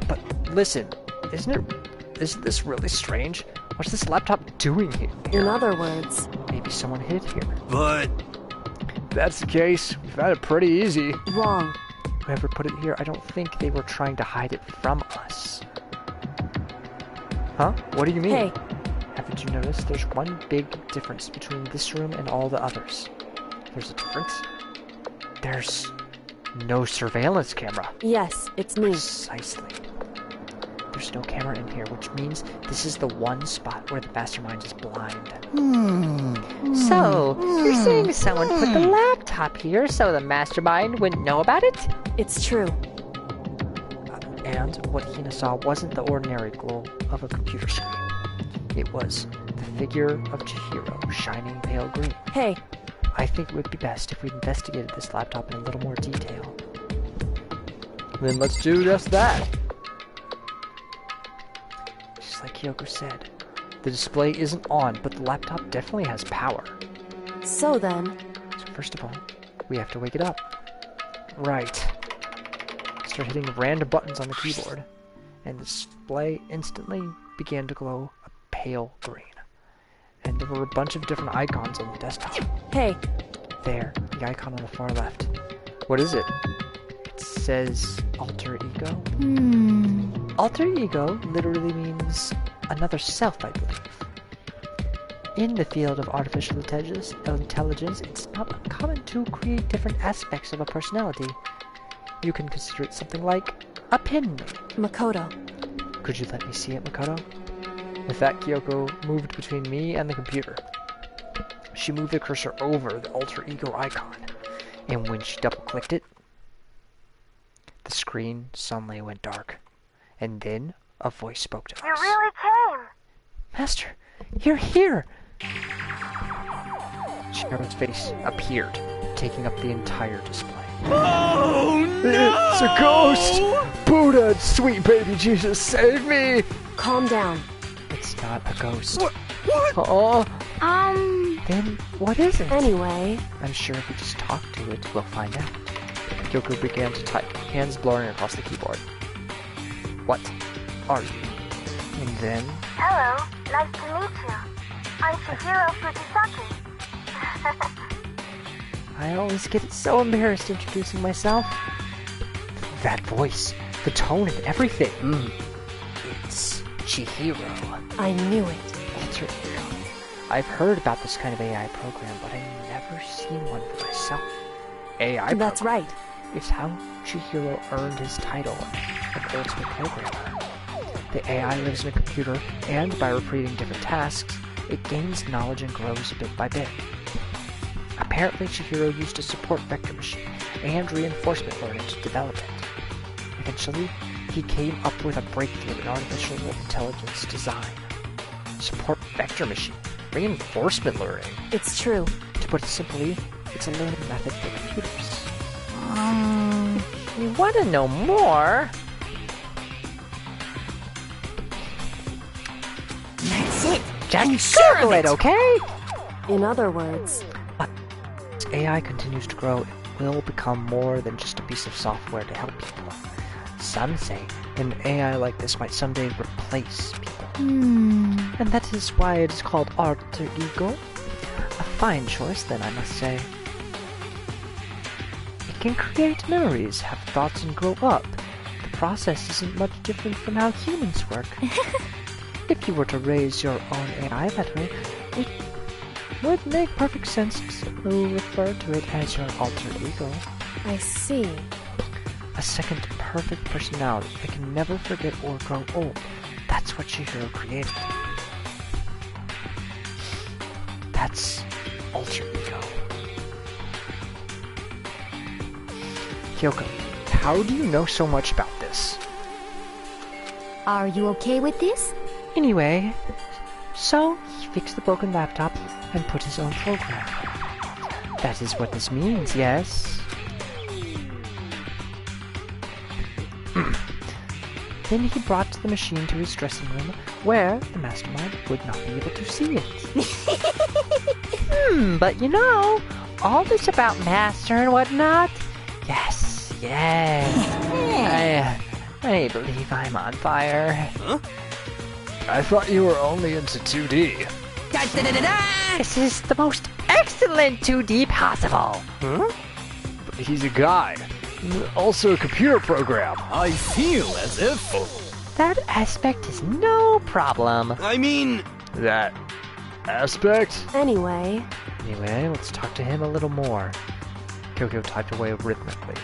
But listen, isn't this really strange? What's this laptop doing here? In other words... Maybe someone hid it here. But... If that's the case, we've had it pretty easy. Wrong. Whoever put it here, I don't think they were trying to hide it from us. Huh? What do you mean? Hey. Haven't you noticed there's one big difference between this room and all the others? There's a difference? There's no surveillance camera. Yes, it's me. Precisely. There's no camera in here, which means this is the one spot where the mastermind is blind. So, you're saying someone put the laptop here so the mastermind wouldn't know about it? It's true. And what Hina saw wasn't the ordinary glow of a computer screen. It was the figure of Chihiro shining pale green. Hey. I think it would be best if we investigated this laptop in a little more detail. Then let's do just that. Just like Kyoko said, the display isn't on, but the laptop definitely has power. So then... So first of all, we have to wake it up. Right. Start hitting random buttons on the keyboard, and the display instantly began to glow a pale green. And there were a bunch of different icons on the desktop. Hey. There, the icon on the far left. What is it? It says alter ego. Alter ego literally means another self, I believe. In the field of artificial intelligence, it's not uncommon to create different aspects of a personality. You can consider it something like a pen name. Makoto. Could you let me see it, Makoto? With that, Kyoko moved between me and the computer. She moved the cursor over the alter ego icon, and when she double-clicked it, the screen suddenly went dark. And then a voice spoke to us. You really came! Master, you're here! Chihiro's face appeared, taking up the entire display. Oh, no! It's a ghost! Buddha, sweet baby Jesus, save me! Calm down. It's not a ghost. What? Oh, Then what is it? Anyway... I'm sure if we just talk to it, we'll find out. Kyoko began to type, hands blurring across the keyboard. What are you? And then... Hello, nice to meet you. I'm Chihiro Fujisaki. I always get so embarrassed introducing myself. That voice, the tone and everything. It's Chihiro. I knew it. Alter ego. I've heard about this kind of AI program, but I've never seen one for myself. AI That's program. right. It's how Chihiro earned his title of ultimate programmer. The AI lives in a computer, and by repeating different tasks, it gains knowledge and grows bit by bit. Apparently, Chihiro used a support vector machine and reinforcement learning to develop it. Eventually, he came up with a breakthrough in artificial intelligence design. Support vector machine, reinforcement learning. It's true. To put it simply, it's a learning method for computers. You want to know more? That's it. Just Google it, okay? In other words, As AI continues to grow, it will become more than just a piece of software to help people. Some say an AI like this might someday replace people. And that is why it is called alter ego. A fine choice, then, I must say. It can create memories, have thoughts, and grow up. The process isn't much different from how humans work. If you were to raise your own AI that way, it would make perfect sense to refer to it as your alter ego. I see. A second perfect personality that can never forget or grow old. That's what Chihiro created. That's alter ego. Kyoko, how do you know so much about this? Are you okay with this? Anyway, so he fixed the broken laptop and put his own program. That is what this means, yes? Then he brought the machine to his dressing room, where the mastermind would not be able to see it. But you know, all this about master and whatnot? Yes. I believe I'm on fire. Huh? I thought you were only into 2D. This is the most excellent 2D possible. Huh? But he's a guy. Also a computer program. I feel as if... That aspect is no problem. I mean... That aspect? Anyway, Anyway, let's talk to him a little more. Kyoko typed away rhythmically.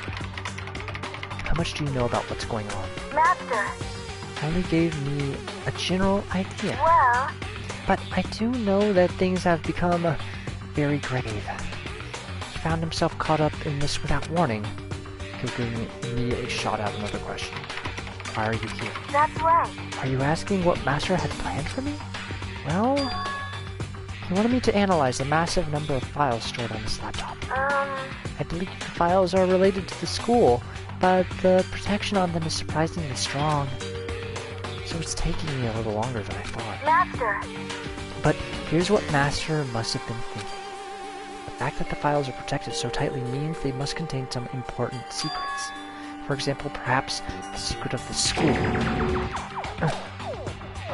How much do you know about what's going on? Master, Only gave me a general idea. well, But I do know that things have become very grave. He found himself caught up in this without warning. Kyoko immediately shot out another question. Why are you here? that's right. Are you asking what Master had planned for me? Well, he wanted me to analyze the massive number of files stored on this laptop. I believe the files are related to the school, but the protection on them is surprisingly strong. So it's taking me a little longer than I thought. Master, But here's what Master must have been thinking. The fact that the files are protected so tightly means they must contain some important secrets. For example, perhaps the secret of the school. While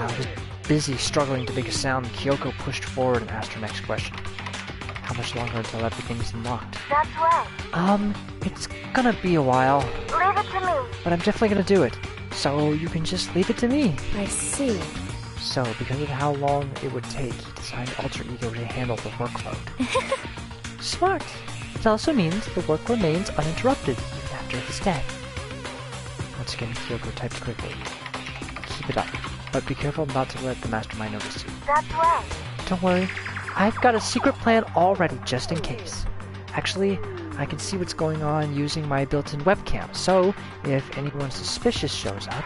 I was busy struggling to make a sound, Kyoko pushed forward and asked her next question. How much longer until everything's unlocked? that's right. It's gonna be a while, Leave it to me. but I'm definitely gonna do it. So you can just leave it to me. I see. So, because of how long it would take, he designed Alter Ego to handle the workload. Smart! It also means the work remains uninterrupted even after his death. Once again, Kyoko typed quickly. Keep it up, but be careful not to let the mastermind notice you. That's right. Don't worry, I've got a secret plan already just in case. Actually, I can see what's going on using my built-in webcam, so if anyone suspicious shows up,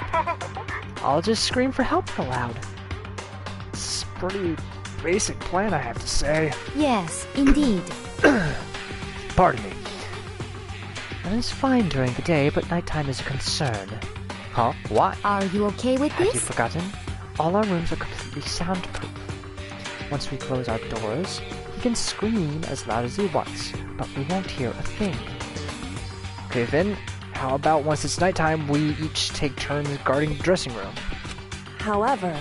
I'll just scream for help aloud. It's a pretty basic plan, I have to say. Yes, indeed. Pardon me. That is fine during the day, but nighttime is a concern. Huh? Why? Are you okay with Have you this? forgotten? All our rooms are completely soundproof. Once we close our doors, he can scream as loud as he wants, but we won't hear a thing. Okay then, how about once it's nighttime, we each take turns guarding the dressing room? However,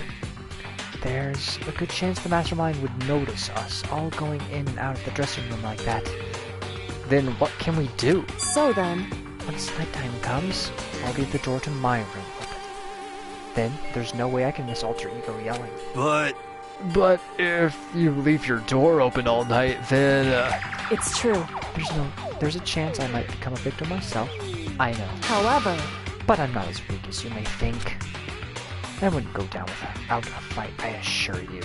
There's a good chance the mastermind would notice us all going in and out of the dressing room like that. Then what can we do? so then, Once nighttime comes, I'll leave the door to my room open. Then there's no way I can miss Alter Ego yelling. But... But if you leave your door open all night, then it's true. there's a chance I might become a victim myself. I know, However, but I'm not as weak as you may think. I wouldn't go down without a fight, I assure you.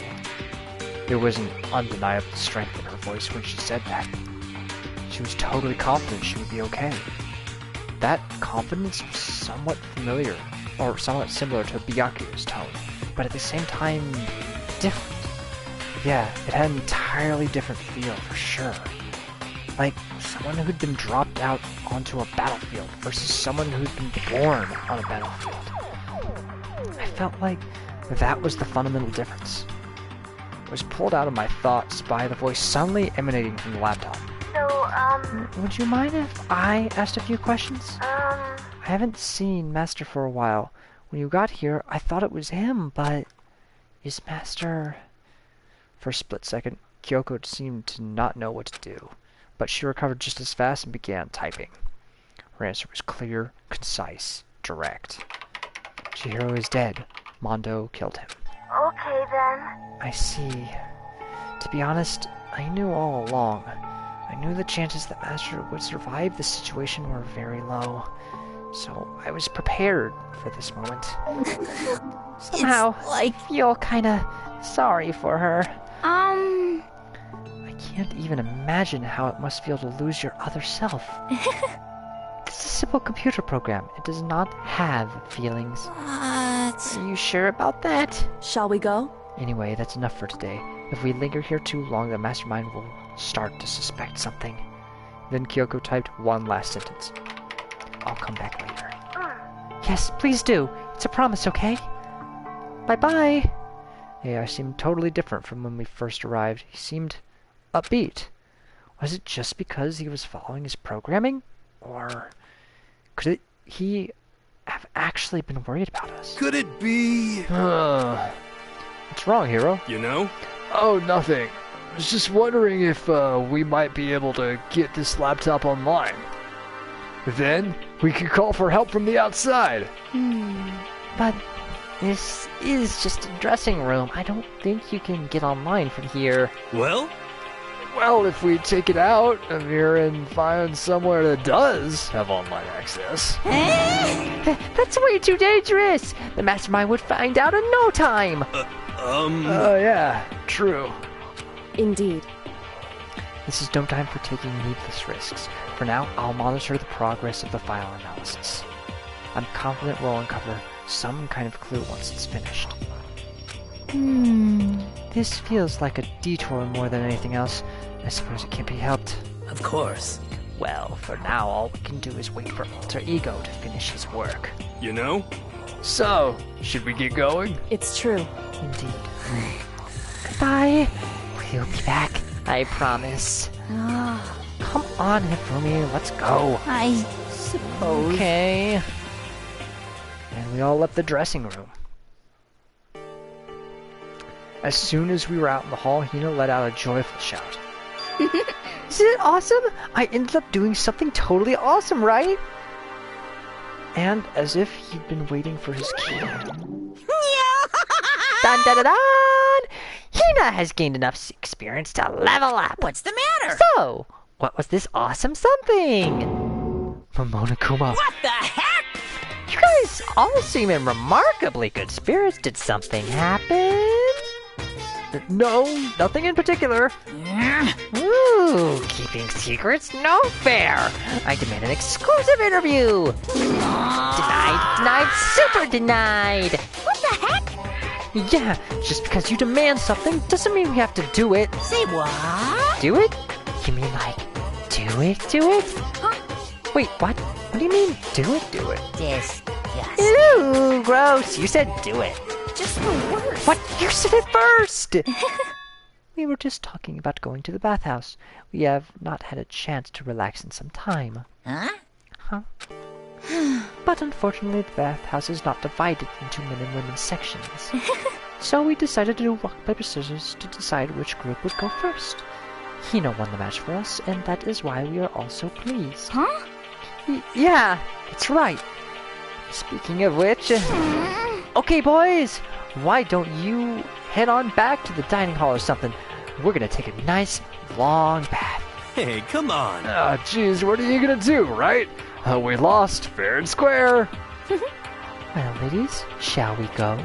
There was an undeniable strength in her voice when she said that. She was totally confident she would be okay. That confidence was somewhat familiar, or somewhat similar to Byakuya's tone, but at the same time, different. Yeah, it had an entirely different feel for sure. Like someone who'd been dropped out onto a battlefield versus someone who'd been born on a battlefield. I felt like that was the fundamental difference. I was pulled out of my thoughts by the voice suddenly emanating from the laptop. So, Would you mind if I asked a few questions? I haven't seen Master for a while. When you got here, I thought it was him, but... Is Master... For a split second, Kyoko seemed to not know what to do, but she recovered just as fast and began typing. Her answer was clear, concise, direct. Chihiro is dead. Mondo killed him. okay then. I see. To be honest, I knew all along. I knew the chances that Master would survive this situation were very low. So I was prepared for this moment. Somehow, I feel kinda sorry for her. I can't even imagine how it must feel to lose your other self. This is a simple computer program. It does not have feelings. What? Are you sure about that? Shall we go? Anyway, that's enough for today. If we linger here too long, the mastermind will start to suspect something. Then Kyoko typed one last sentence. I'll come back later. Yes, please do. It's a promise, okay? Bye-bye. AI seemed totally different from when we first arrived. He seemed upbeat. Was it just because he was following his programming? Or could he have actually been worried about us? Could it be... What's wrong, Hero? You know? Oh, nothing. I was just wondering if we might be able to get this laptop online. Then we could call for help from the outside. But this is just a dressing room. I don't think you can get online from here. Well? Well, if we take it out of here and find somewhere that does have online access. That's way too dangerous! The mastermind would find out in no time! Oh, yeah, true. Indeed. This is no time for taking needless risks. For now, I'll monitor the progress of the file analysis. I'm confident we'll uncover some kind of clue once it's finished. This feels like a detour more than anything else. I suppose it can't be helped. Of course. Well, for now, all we can do is wait for Alter Ego to finish his work. You know? So, should we get going? It's true. Indeed. Goodbye. We'll be back, I promise. Come on, Hifumi, let's go. I suppose. Okay. And we all left the dressing room. As soon as we were out in the hall, Hina let out a joyful shout. Isn't it awesome? I ended up doing something totally awesome, right? And as if he'd been waiting for his key. Dun dun dun dun! Hina has gained enough experience to level up. What's the matter? So, what was this awesome something? Momonokuma. What the heck? You guys all seem in remarkably good spirits. Did something happen? No, nothing in particular. Ooh, keeping secrets? No fair! I demand an exclusive interview! Denied, super denied! What the heck? Yeah, just because you demand something doesn't mean we have to do it. Say what? Do it? You mean like, do it? Huh? Wait, what? What do you mean, do it? Do it. Yes. Ew, gross. You said do it. Just the worst. What? You said it first! We were just talking about going to the bathhouse. We have not had a chance to relax in some time. Huh? But unfortunately, the bathhouse is not divided into men and women's sections. So we decided to do rock, paper, scissors to decide which group would go first. Hina won the match for us, and that is why we are all so pleased. Huh? Yeah, that's right. Speaking of which... Okay, boys! Why don't you head on back to the dining hall or something? We're gonna take a nice, long bath. Hey, come on. Ah, jeez, what are you gonna do, right? We lost fair and square. Well, ladies, shall we go?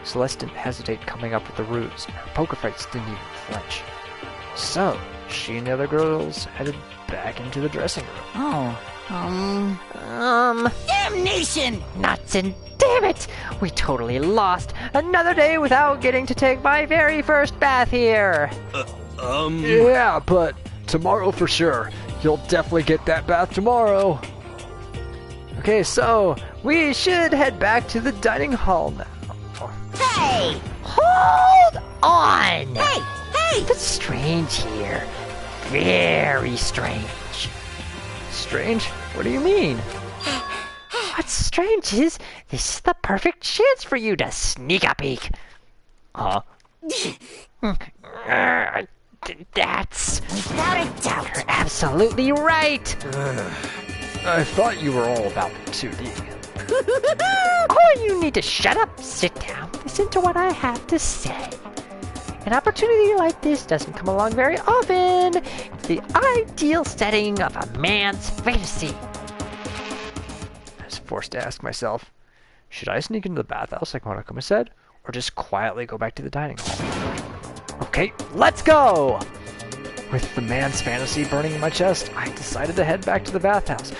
Celeste didn't hesitate coming up with the ruse. Her poker face didn't even flinch. So, she and the other girls headed back into the dressing room. Damnation! Nuts and damn it! We totally lost another day without getting to take my very first bath here. Yeah, but tomorrow for sure. You'll definitely get that bath tomorrow. Okay, so we should head back to the dining hall now. Hey! Hold on! Hey! Hey! It's strange here. Very strange. Strange? What do you mean? What's strange is this is the perfect chance for you to sneak a peek. Huh? That's... Without a doubt. You're absolutely right. I thought you were all about 2D. Oh, you need to shut up, sit down, listen to what I have to say. An opportunity like this doesn't come along very often. It's the ideal setting of a man's fantasy. I was forced to ask myself, should I sneak into the bathhouse like Monokuma said, or just quietly go back to the dining hall? Okay, let's go! With the man's fantasy burning in my chest, I decided to head back to the bathhouse.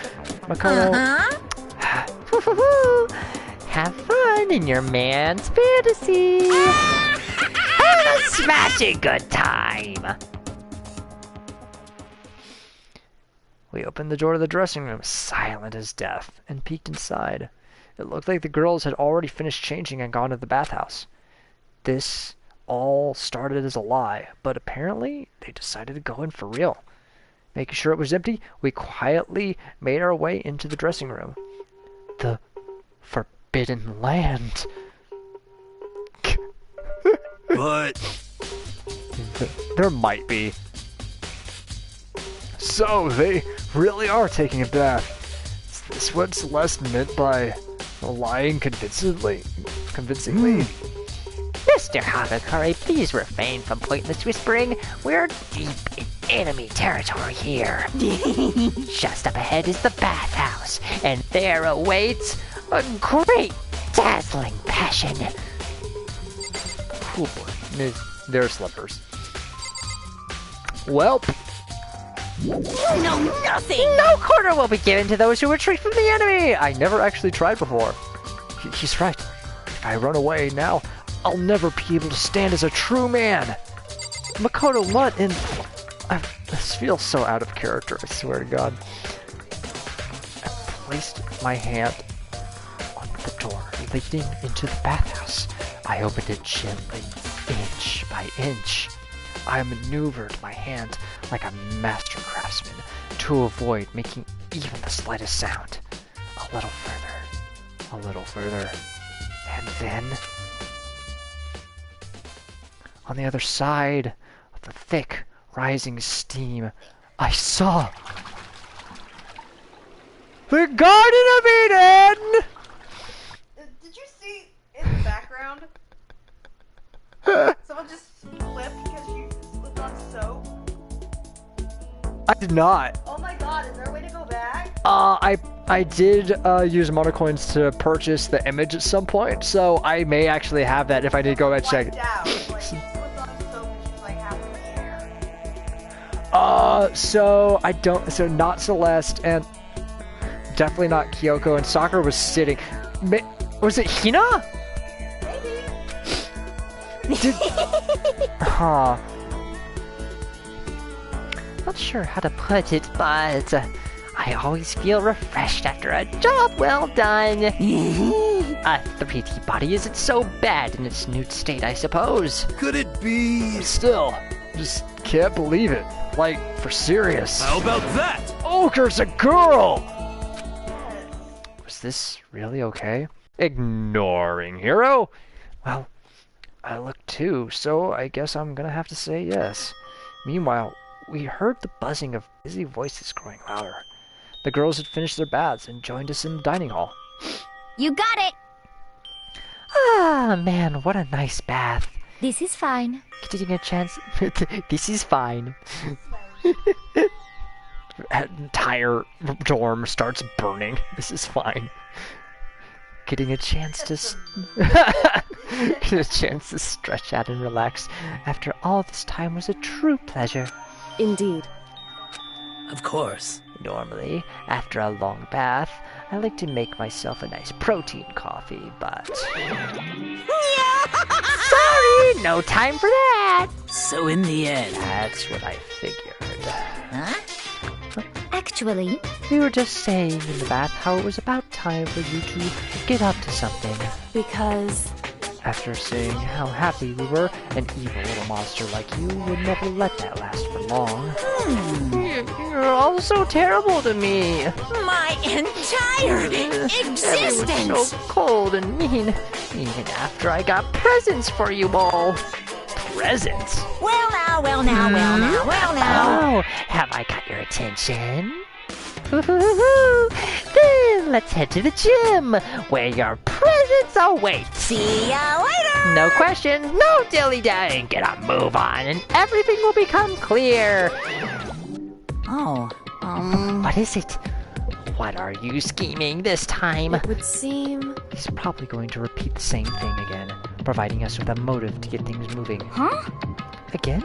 Makoto... Have fun in your man's fantasy. Have a smashing good time. We opened the door to the dressing room, silent as death, and peeked inside. It looked like the girls had already finished changing and gone to the bathhouse. This all started as a lie, but apparently they decided to go in for real. Making sure it was empty, we quietly made our way into the dressing room. The Forbidden Land. But There might be. So, they really are taking a bath. Is this what Celeste meant by lying convincingly? Mr. Habakari, please refrain from pointless whispering. We're deep in enemy territory here. Just up ahead is the bathhouse, and there awaits a great, dazzling passion. Oh boy, they're slippers. Welp. No, nothing! No quarter will be given to those who retreat from the enemy. I never actually tried before. He's right. If I run away now, I'll never be able to stand as a true man. Makoto, what in... This feels so out of character, I swear to God. I placed my hand on the door leading into the bathhouse. I opened it gently, inch by inch. I maneuvered my hand like a master craftsman to avoid making even the slightest sound. A little further, and then... on the other side of the thick, rising steam, I saw... the Garden of Eden! Did you see in the background? Someone just slipped because she slipped on soap? I did not. Oh my god, is there a way to go back? I did use monocoins to purchase the image at some point, so I may actually have that if I did go and check it. Out. Like, she slipped on soap and she's like half in the air. So I don't, so not Celeste, and definitely not Kyoko, and Sakura was sitting. Was it Hina? Maybe. Huh. Not sure how to put it, but I always feel refreshed after a job well done. A 3D body isn't so bad in its nude state, I suppose. could it be? Still, just can't believe it. Like, for serious. How about that? Ogre's a girl! Was this really okay? Ignoring Hero? Well, I looked too, so I guess I'm gonna have to say yes. Meanwhile, we heard the buzzing of busy voices growing louder. The girls had finished their baths and joined us in the dining hall. You got it! Ah, man, what a nice bath. This is fine. Getting a chance... This is fine. Entire dorm starts burning. This is fine. Getting a chance to get a chance to stretch out and relax after all this time was a true pleasure. Indeed. Of course. Normally, after a long bath, I like to make myself a nice protein coffee, but... Sorry, no time for that! So in the end... That's what I figured. Huh? Actually, We were just saying in the bath how it was about time for you to get up to something. Because After seeing how happy we were, an evil little monster like you would never let that last for long. You're all so terrible to me. My entire existence! Everyone's so cold and mean, even after I got presents for you all. Presents? Well now, well now, well now, well now. Oh, have I got your attention? Then let's head to the gym, where your presents await. See ya later! No questions, no dilly-dallying. Get a move on, and everything will become clear. Oh, What is it? What are you scheming this time? It would seem... He's probably going to repeat the same thing again, providing us with a motive to get things moving. Huh? Again?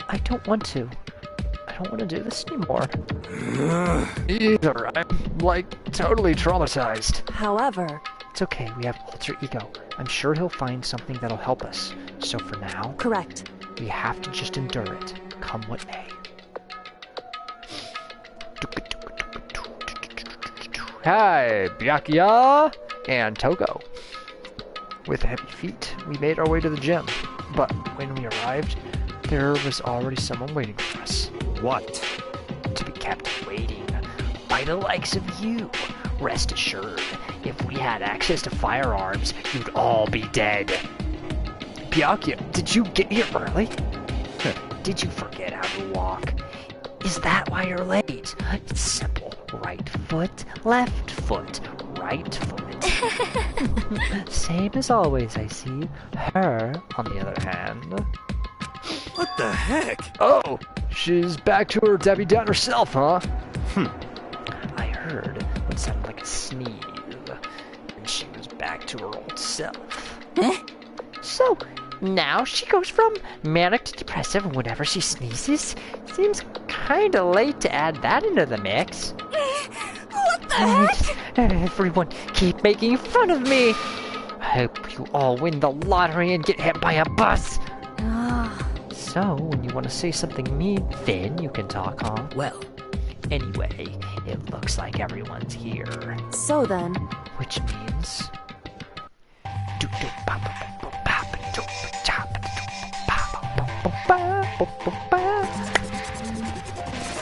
I don't want to. I don't want to do this anymore. Either. I'm, like, totally traumatized. However, It's okay, we have alter ego. I'm sure he'll find something that'll help us. So for now, correct. we have to just endure it, come what may. Hi, Byakuya and Togo. With heavy feet, we made our way to the gym. But when we arrived, there was already someone waiting for us. What? To be kept waiting by the likes of you. Rest assured, if we had access to firearms, you'd all be dead. Byakuya, did you get here early? Did you forget how to walk? Is that why you're late? It's simple. Right foot, left foot, right foot. Same as always, I see. Her, on the other hand... What the heck? Oh, she's back to her Debbie Downer self, huh? I heard what sounded like a sneeze, and she was back to her old self. So, now she goes from manic to depressive whenever she sneezes? Seems kinda late to add that into the mix. What the heck? Everyone keep making fun of me. I hope you all win the lottery and get hit by a bus. So, when you want to say something mean, then you can talk, huh? Well, Anyway, it looks like everyone's here. So then, Which means...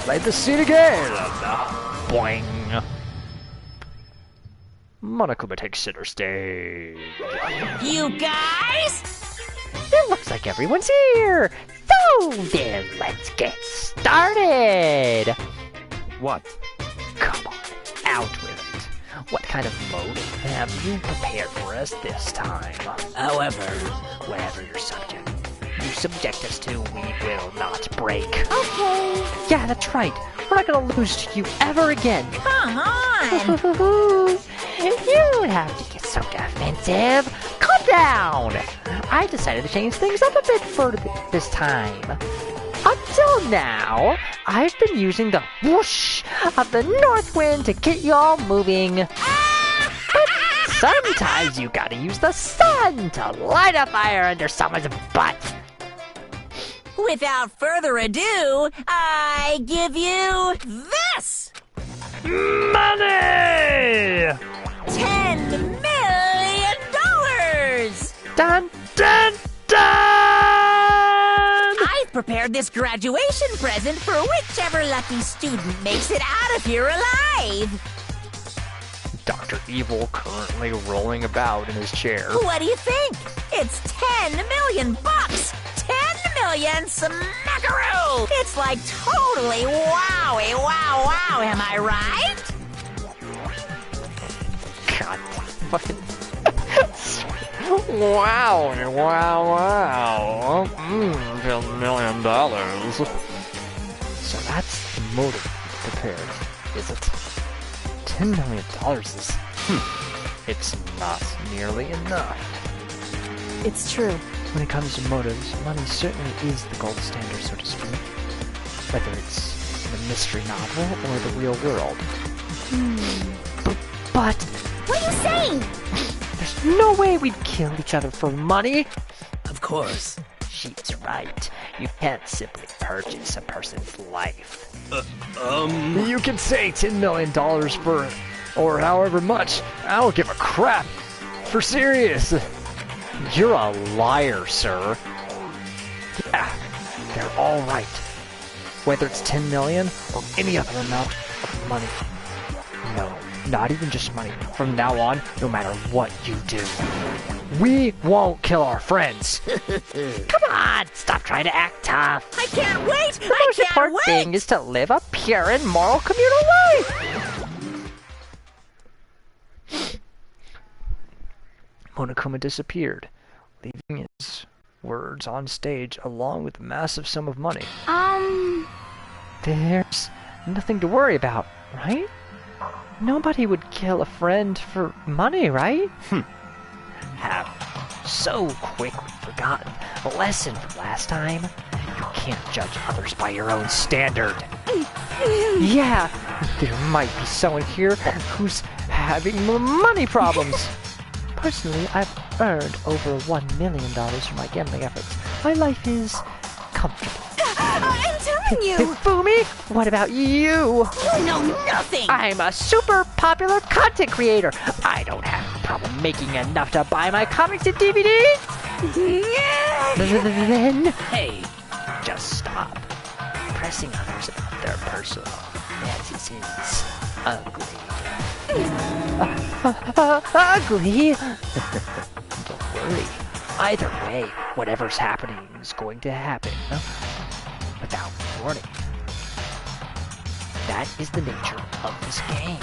Play the scene again! Boing! Monokuma takes center stage. you guys? It looks like everyone's here. So then, let's get started. What? Come on, out with it. What kind of motive have you prepared for us this time? However, Whatever your subject, you subject us to, we will not break. Okay. Yeah, that's right. We're not gonna lose to you ever again. come on! You don't have to get so defensive. Calm down. I decided to change things up a bit for this time. Up till now, I've been using the whoosh of the north wind to get y'all moving. But sometimes you gotta use the sun to light a fire under someone's butt. Without further ado, I give you this! Money! $10 million! Dun, Dun, dun! I've prepared this graduation present for whichever lucky student makes it out of here alive. Dr. Evil currently rolling about in his chair. What do you think? It's $10 million bucks! 10 million smackaroo! It's like totally wowie wow wow, am I right? God, fucking... wow, wow. $10 million. So that's the motive you've prepared, is it? $10 million is... It's not nearly enough. it's true. When it comes to motives, money certainly is the gold standard, so to speak. Whether it's in a mystery novel or the real world. but What are you saying? there's no way we'd kill each other for money. Of course. She's right. You can't simply purchase a person's life. You can say $10 million for, or however much. I don't give a crap. For serious. You're a liar, sir. Yeah, they're all right. Whether it's 10 million or any other amount of money. No, not even just money. From now on, no matter what you do, we won't kill our friends. Come on, stop trying to act tough. I can't wait! The I most can't important wait! thing is to live a pure and moral communal life. Monokuma disappeared, leaving his words on stage along with a massive sum of money. There's nothing to worry about, right? Nobody would kill a friend for money, right? Have so quickly forgotten a lesson from last time. You can't judge others by your own standard. Yeah, there might be someone here who's having money problems. Personally, I've earned over $1 million from my gambling efforts. My life is comfortable. I'm telling you! Fumi, what about you? You know nothing! I'm a super popular content creator. I don't have a problem making enough to buy my comics and DVDs. Then, hey, just stop. Pressing others about their personal fantasies. Ugly. Ugly? Don't worry. Either way, whatever's happening is going to happen without warning. That is the nature of this game.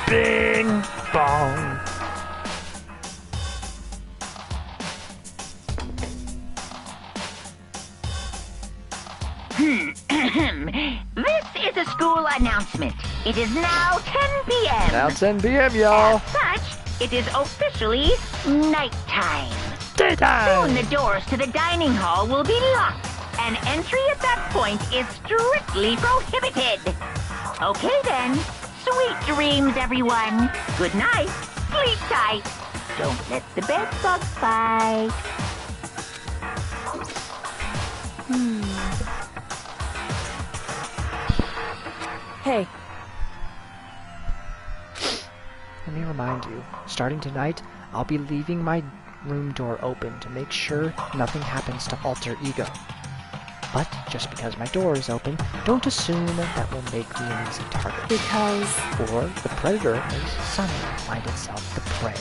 Bing bong. This is a school announcement. It is now 10 p.m. Now 10 p.m., y'all. As such, it is officially nighttime. Daytime. Soon the doors to the dining hall will be locked, and entry at that point is strictly prohibited. Okay then. Sweet dreams, everyone. Good night. Sleep tight. Don't let the bed bugs bite. Hey, Let me remind you, starting tonight, I'll be leaving my room door open to make sure nothing happens to Alter Ego. But just because my door is open, don't assume that will make me an easy target. because Or the predator may suddenly find itself the prey.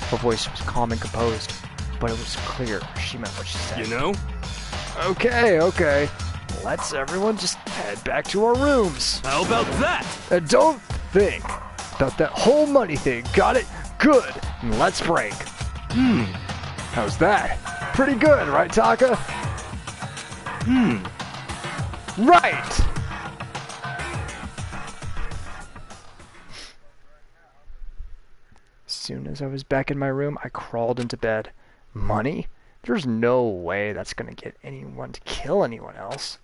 Her voice was calm and composed, but it was clear she meant what she said. You know? Okay. Let's everyone just head back to our rooms. How about that? And don't think about that whole money thing. Got it? Good. And let's break. How's that? Pretty good, right, Taka? Right! As soon as I was back in my room, I crawled into bed. Money? There's no way that's gonna get anyone to kill anyone else.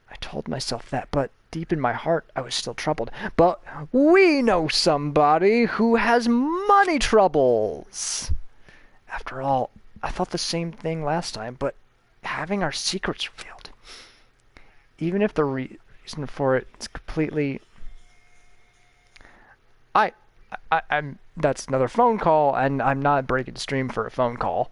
I told myself that, but deep in my heart, I was still troubled. But we know somebody who has money troubles! After all, I thought the same thing last time, but having our secrets revealed, even if the reason for it is completely... I'm that's another phone call, and I'm not breaking stream for a phone call.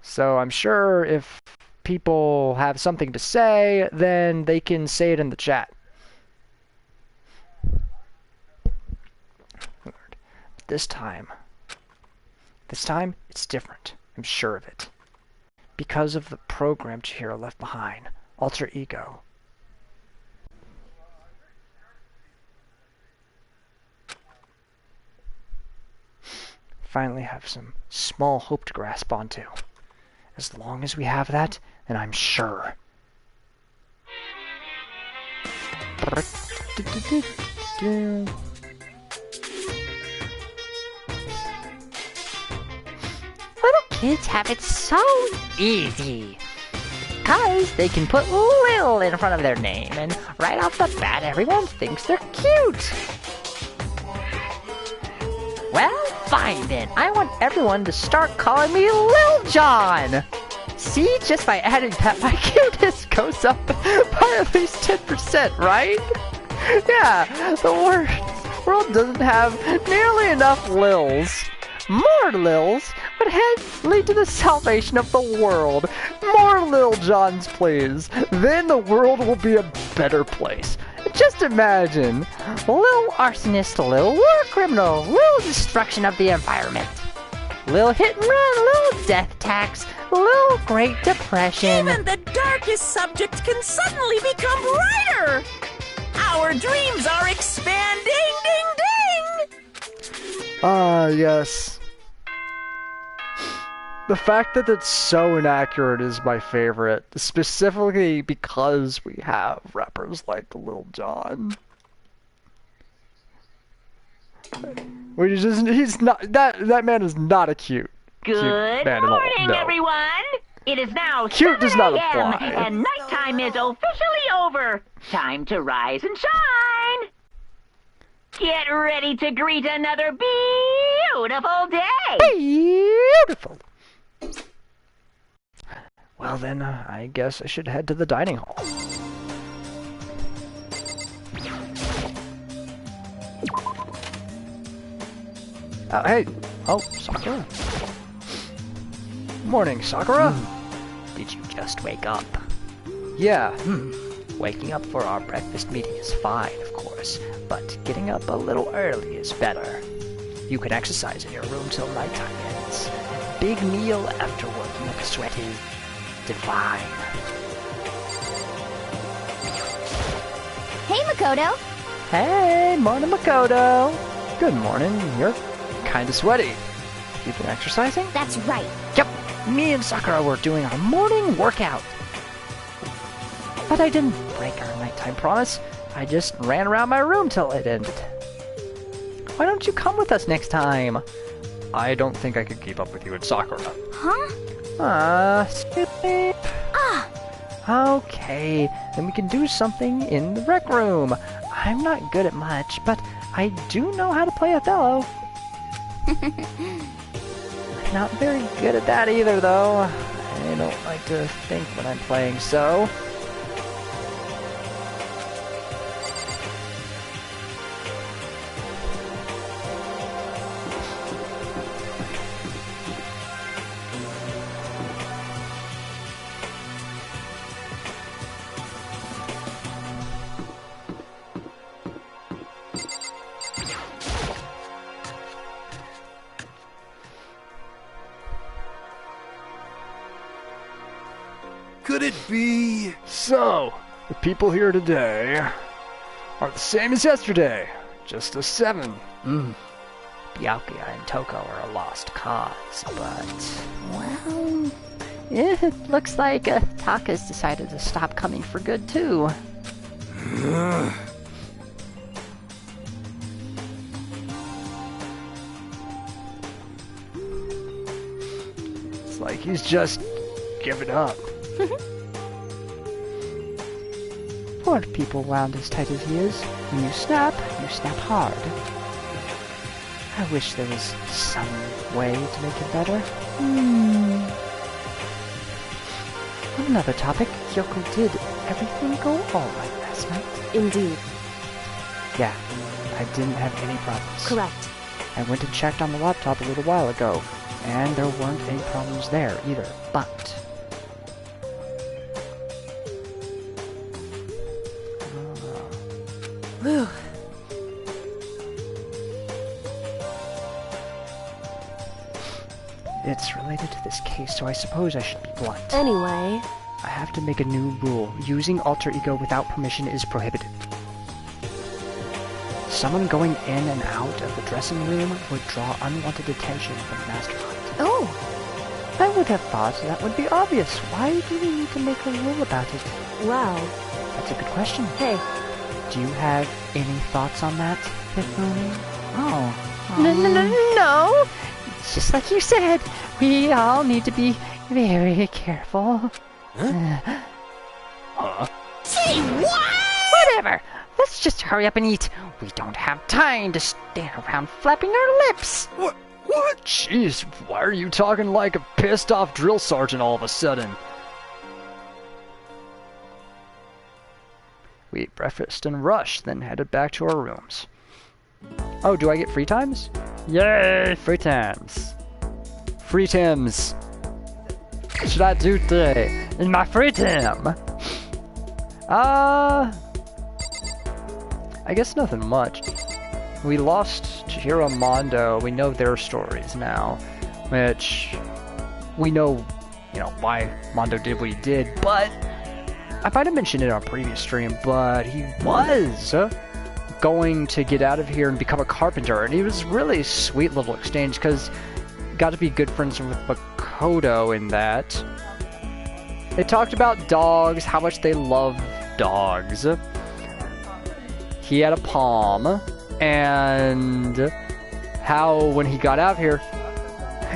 So I'm sure if people have something to say, then they can say it in the chat. This time, it's different. I'm sure of it. Because of the program Chihiro left behind, Alter Ego. Finally have some small hope to grasp onto. As long as we have that, then I'm sure. Little kids have it so easy. Cause they can put Lil in front of their name, and right off the bat, everyone thinks they're cute. Well, fine then. I want everyone to start calling me Lil John. See, just by adding that, my cuteness goes up by at least 10%, right? Yeah, the world doesn't have nearly enough Lils. More Lils would lead to the salvation of the world. More Lil Johns, please. Then the world will be a better place. Just imagine. Lil arsonist, Lil war criminal, Lil destruction of the environment. Lil hit and run, Lil death tax, Lil Great Depression. Even the darkest subject can suddenly become brighter. Our dreams are expanding, ding ding! Ah, yes. The fact that it's so inaccurate is my favorite, specifically because we have rappers like Lil Jon. He's not, that man is not a cute Good man at all. morning, No. everyone. It is now Cute 7 does not a.m. apply. and nighttime is officially over. Time to rise and shine. Get ready to greet another beautiful day. Beautiful. Well then, I guess I should head to the dining hall. Hey. Oh, Sakura. Morning, Sakura. Did you just wake up? Yeah. Waking up for our breakfast meeting is fine, of course, but getting up a little early is better. You can exercise in your room till nighttime ends. Big meal after working like a sweat is divine. Hey, Makoto. Hey, morning, Makoto. Good morning. You're kinda sweaty. You been exercising? That's right. Yep, me and Sakura were doing our morning workout. But I didn't break our nighttime promise. I just ran around my room till it ended. Why don't you come with us next time? I don't think I could keep up with you and Sakura. Huh? Stupid. Okay, then we can do something in the rec room. I'm not good at much, but I do know how to play Othello. I'm not very good at that either, though. I don't like to think when I'm playing, so... Could it be? So, the people here today are the same as yesterday, just a 7. Byakuya and Toko are a lost cause, but... Well... It looks like Taka's decided to stop coming for good, too. It's like he's just given up. Poor people wound as tight as he is. When you snap hard. I wish there was some way to make it better. On another topic, Kyoko, did everything go alright last night? Indeed. Yeah, I didn't have any problems. Correct. I went and checked on the laptop a little while ago, and there weren't any problems there either, but... Whew. It's related to this case, so I suppose I should be blunt. Anyway, I have to make a new rule. Using alter ego without permission is prohibited. Someone going in and out of the dressing room would draw unwanted attention from the mastermind. Oh, I would have thought that would be obvious. Why do we need to make a rule about it? wow. That's a good question. Hey, Do you have any thoughts on that, Hifumi? Oh. No! It's just like you said. We all need to be very careful. Say what? Whatever! Let's just hurry up and eat. We don't have time to stand around flapping our lips. What? Jeez, why are you talking like a pissed off drill sergeant all of a sudden? We ate breakfast in a rush, then headed back to our rooms. Oh, do I get free times? Yay, free times. Free times. What should I do today in my free time? I guess nothing much. We lost Chihiro and Mondo. We know their stories now, which we know, you know, why Mondo did what he did, but I might have mentioned it on a previous stream, but he was going to get out of here and become a carpenter, and it was really a sweet little exchange because got to be good friends with Makoto in that. They talked about dogs, how much they love dogs. He had a palm, and how when he got out of here,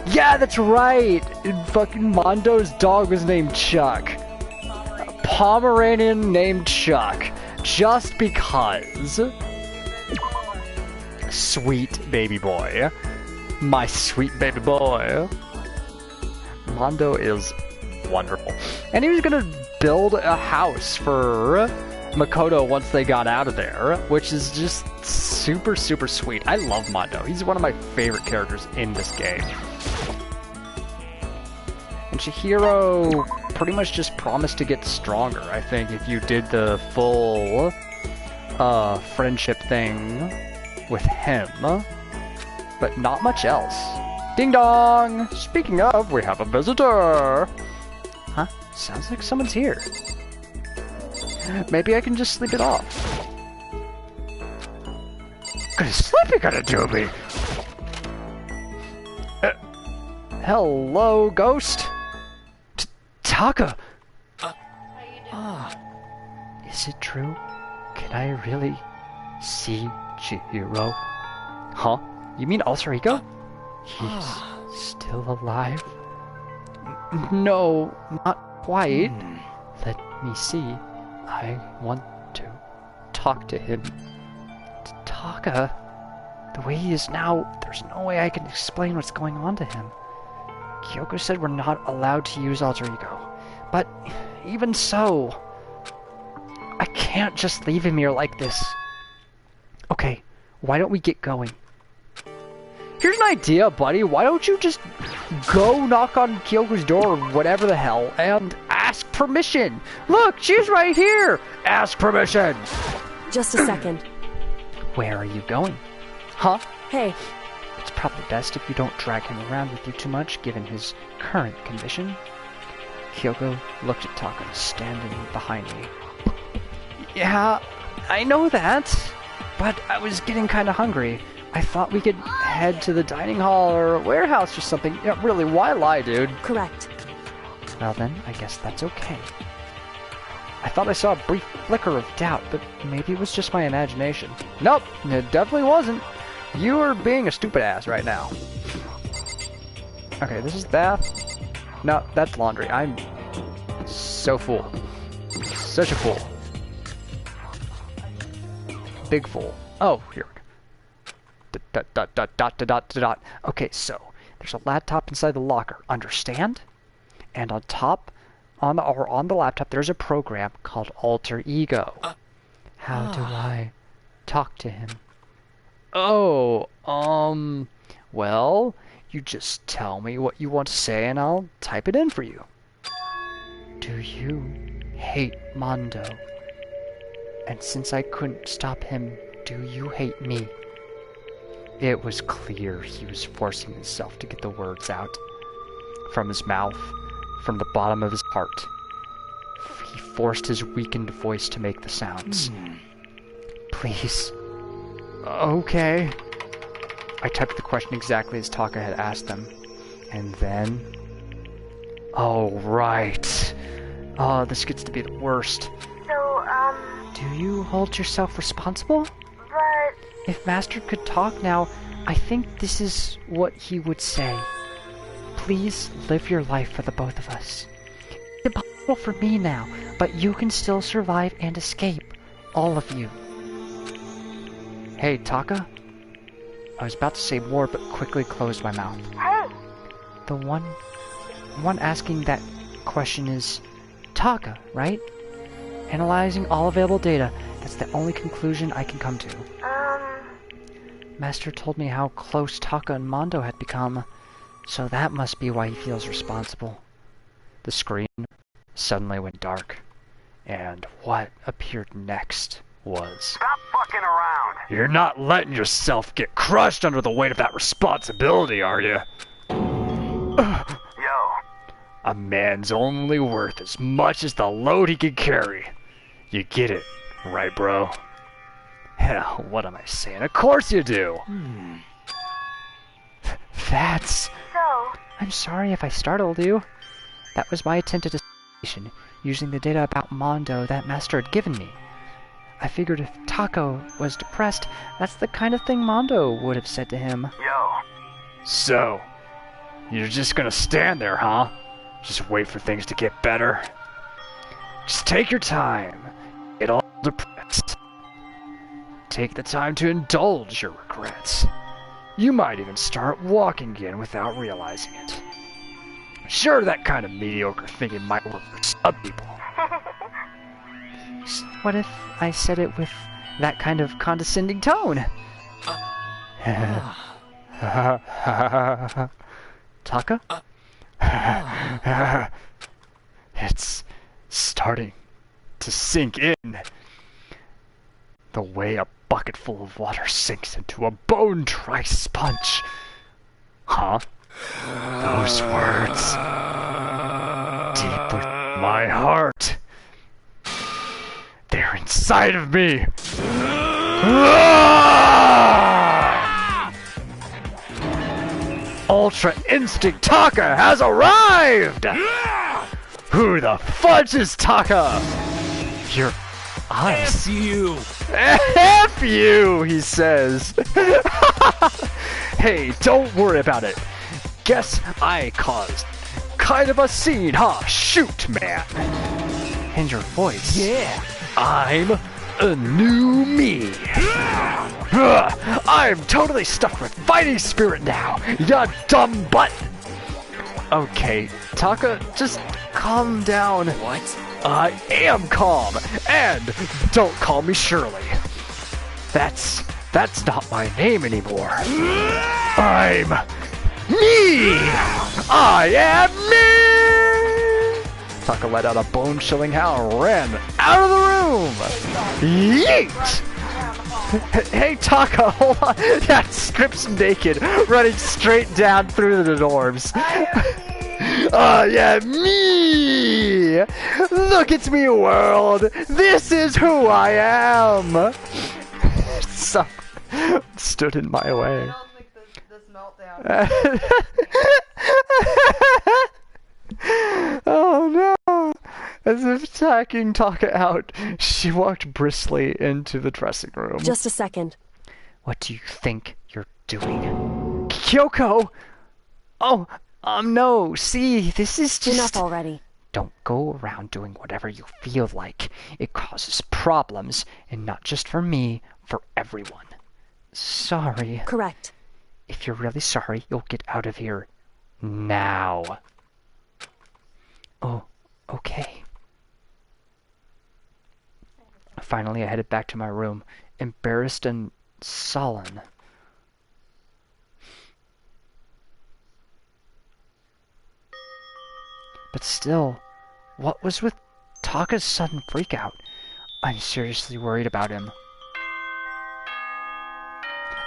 yeah, that's right, fucking Mondo's dog was named Chuck. A Pomeranian named Chuck, just because. Sweet baby boy. My sweet baby boy. Mondo is wonderful. And he was gonna build a house for Makoto once they got out of there, which is just super, super sweet. I love Mondo. He's one of my favorite characters in this game. And Chihiro pretty much just promised to get stronger, I think, if you did the full friendship thing with him. But not much else. Ding dong! Speaking of, we have a visitor! Huh? Sounds like someone's here. Maybe I can just sleep it off. What kind of sleep you gonna do me? Hello, ghost? Taka! Is it true? Can I really see Chihiro? Huh? You mean alter ego? He's still alive? No, not quite. Let me see. I want to talk to him. Taka? The way he is now, there's no way I can explain what's going on to him. Kyoko said we're not allowed to use alter ego. But even so, I can't just leave him here like this. Okay, why don't we get going? Here's an idea, buddy. Why don't you just go knock on Kyoko's door or whatever the hell and ask permission? Look, she's right here. Ask permission. Just a second. Where are you going? Huh? Hey. It's probably best if you don't drag him around with you too much, given his current condition. Kyoko looked at Taka standing behind me. Yeah, I know that, but I was getting kind of hungry. I thought we could head to the dining hall or warehouse or something. Yeah, really, why lie, dude? Correct. Well then, I guess that's okay. I thought I saw a brief flicker of doubt, but maybe it was just my imagination. Nope, it definitely wasn't. You are being a stupid ass right now. Okay, this is bath. No, that's laundry. I'm so full. Such a fool. Big fool. Oh, here we go. Dot. Okay, so there's a laptop inside the locker. Understand? And on top, on the laptop, there's a program called Alter Ego. How do I talk to him? Oh, well, you just tell me what you want to say and I'll type it in for you. Do you hate Mondo? And since I couldn't stop him, do you hate me? It was clear he was forcing himself to get the words out. From his mouth, from the bottom of his heart. He forced his weakened voice to make the sounds. Please. Okay. I typed the question exactly as Taka had asked them. And then... Oh, right. Oh, this gets to be the worst. So, Do you hold yourself responsible? but... If Master could talk now, I think this is what he would say. Please live your life for the both of us. It's impossible for me now, but you can still survive and escape. All of you. Hey, Taka? I was about to say more, but quickly closed my mouth. Hey! The one asking that question is Taka, right? Analyzing all available data, that's the only conclusion I can come to. Master told me how close Taka and Mondo had become, so that must be why he feels responsible. The screen suddenly went dark, and what appeared next was... Stop fucking around! You're not letting yourself get crushed under the weight of that responsibility, are you? Yo. A man's only worth as much as the load he can carry. You get it, right, bro? Hell, what am I saying? Of course you do! That's... So, I'm sorry if I startled you. That was my attempt at association, using the data about Mondo that Master had given me. I figured if Taco was depressed, that's the kind of thing Mondo would have said to him. Yo. So, you're just gonna stand there, huh? Just wait for things to get better? Just take your time. Get all depressed. Take the time to indulge your regrets. You might even start walking again without realizing it. Sure, that kind of mediocre thinking might work for some people. What if I said it with that kind of condescending tone? Taka? It's starting to sink in. The way a bucket full of water sinks into a bone-dry sponge. Huh? Those words. Deep within my heart. They're inside of me. Ultra Instinct Taka has arrived! Who the fudge is Taka? Your eyes. F you! F you, he says. Hey, don't worry about it. Guess I caused kind of a scene, huh? Shoot, man. And your voice. Yeah. I'm a new me. I'm totally stuck with fighting spirit now, ya dumb butt. Okay, Taka, just calm down. What? I am calm, and don't call me Shirley. That's not my name anymore. I'm me! I am me! Taka let out a bone-chilling howl and ran out of the room. Yeet! Hey, Taka, hold on. That strips naked, running straight down through the dorms. Yeah, me! Look at me, world! This is who I am! Some stood in my way. This meltdown. Oh no! As if tacking Taka out, she walked briskly into the dressing room. Just a second. What do you think you're doing? Kyoko! Oh, no, see, this is just... Enough already. Don't go around doing whatever you feel like. It causes problems, and not just for me, for everyone. Sorry. Correct. If you're really sorry, you'll get out of here now. Oh, okay. Finally, I headed back to my room, embarrassed and sullen. But still, what was with Taka's sudden freakout? I'm seriously worried about him.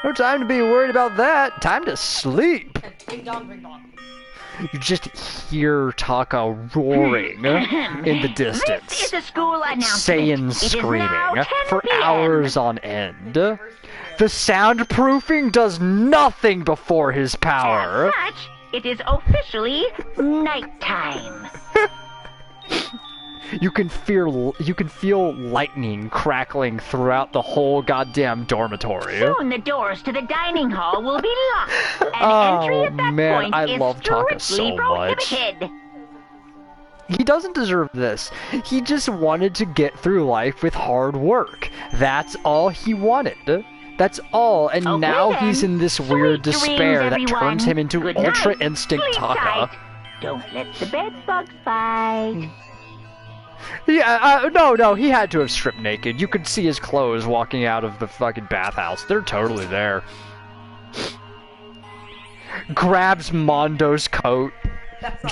No time to be worried about that. Time to sleep. Ding dong, ring dong. You just hear Taka roaring in the distance. This is a school announcement. Saiyan It is screaming now 10 for p.m. hours on end. The soundproofing does nothing before his power. As such, it is officially nighttime. You can feel lightning crackling throughout the whole goddamn dormitory. Soon the doors to the dining hall will be locked, and entry at that man, point I is love Taka so strictly much. prohibited. He doesn't deserve this. He just wanted to get through life with hard work. That's all he wanted. That's all, and Okay, now then. he's in this weird Sweet despair dreams, that everyone. turns him into Good Ultra night. Instinct Sleep Taka. tight. Don't let the bed bugs bite. Yeah, no, he had to have stripped naked. You could see his clothes walking out of the fucking bathhouse. They're totally there. grabs Mondo's coat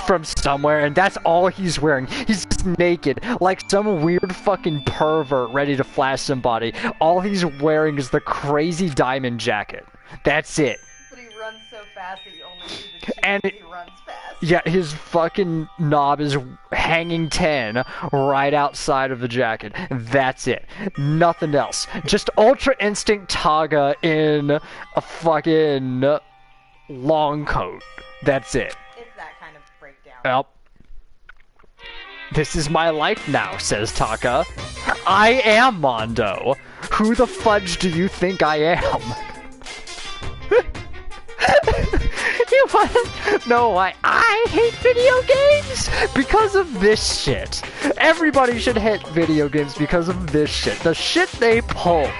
from somewhere, and that's all he's wearing. He's just naked, like some weird fucking pervert ready to flash somebody. All he's wearing is the crazy diamond jacket. That's it. But he runs so fast that you only see the cheeks And as he runs fast. yeah, his fucking knob is hanging 10 right outside of the jacket. That's it. Nothing else. Just Ultra Instinct Taga in a fucking long coat. That's it. It's that kind of breakdown. Well, this is my life now, says Taka. I am Mondo. Who the fudge do you think I am? You wanna know why I hate video games? Because of this shit. Everybody should hate video games because of this shit. The shit they pull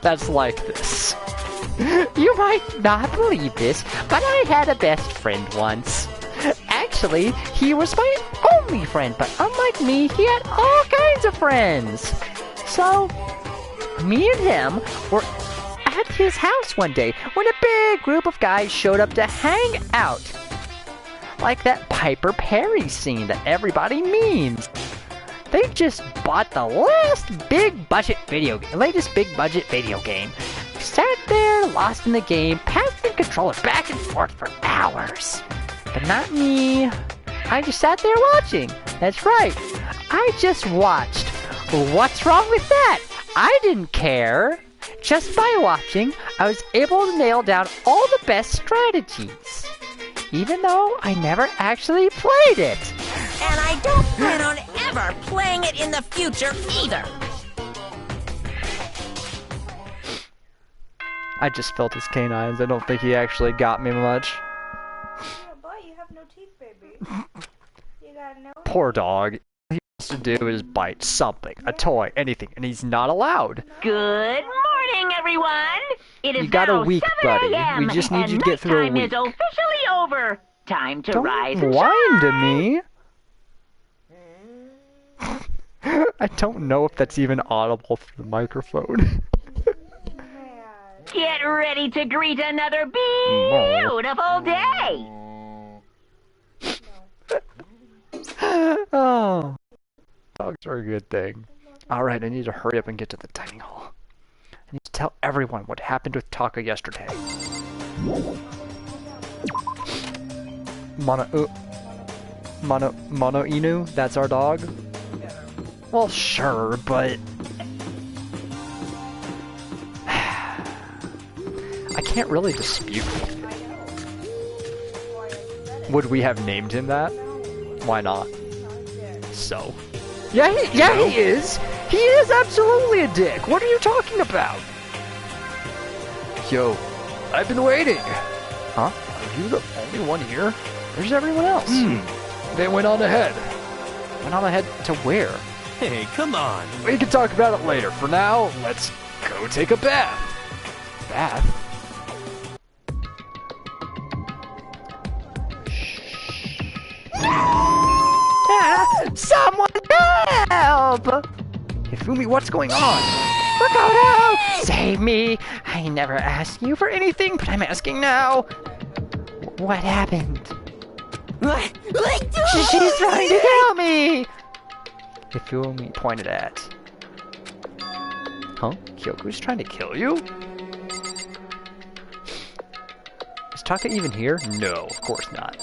that's like this. You might not believe this, but I had a best friend once. Actually, he was my only friend, but unlike me, he had all kinds of friends. So, me and him were at his house one day when a big group of guys showed up to hang out. Like that Piper Perry scene that everybody memes. They just bought the latest big budget video game. Sat there, lost in the game, passing controllers back and forth for hours. But not me. I just sat there watching. That's right. I just watched. What's wrong with that? I didn't care. Just by watching, I was able to nail down all the best strategies. Even though I never actually played it. And I don't plan on ever playing it in the future either. I just felt his canines. I don't think he actually got me much. Yeah, but you have no teeth, baby. You got no Poor dog. All he wants to do is bite something, a toy, anything, and he's not allowed. Good morning, everyone. It is You got a now week, 7 buddy. a.m., We just need and you to get through a nighttime week. is officially over. Time to Don't rise and whine to shine. me. I don't know if that's even audible through the microphone. Get ready to greet another beautiful day. Oh, dogs are a good thing. Alright, I need to hurry up and get to the dining hall. I need to tell everyone what happened with Taka yesterday. Mono Inu? That's our dog? Well, sure, but... I can't really dispute it. Would we have named him that? Why not? So. Yeah, he is! He is absolutely a dick! What are you talking about? Yo, I've been waiting! Huh? Are you the only one here? Where's everyone else? They went on ahead. Went on ahead to where? Hey, come on. We can talk about it later. For now, let's go take a bath. Bath? Someone help! Hifumi, what's going on? Makoto! Save me! I never asked you for anything, but I'm asking now. What happened? She's trying to kill me! Hifumi pointed at. Huh? Kyoku's trying to kill you? Is Taka even here? No, of course not.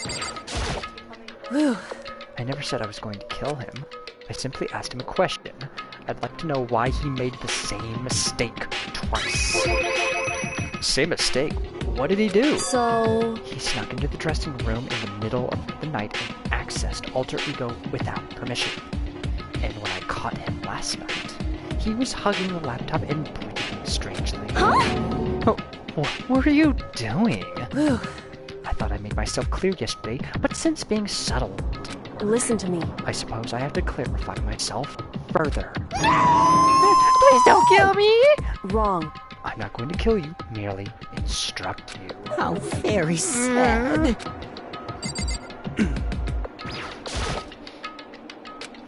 I never said I was going to kill him. I simply asked him a question. I'd like to know why he made the same mistake twice. Same mistake? What did he do? So... He snuck into the dressing room in the middle of the night and accessed Alter Ego without permission. And when I caught him last night, he was hugging the laptop and breathing strangely. Huh? Oh, what are you doing? I thought I made myself clear yesterday, but since being subtle... Listen to me. I suppose I have to clarify myself further. Please don't kill me! Wrong. I'm not going to kill you, merely instruct you. How very sad.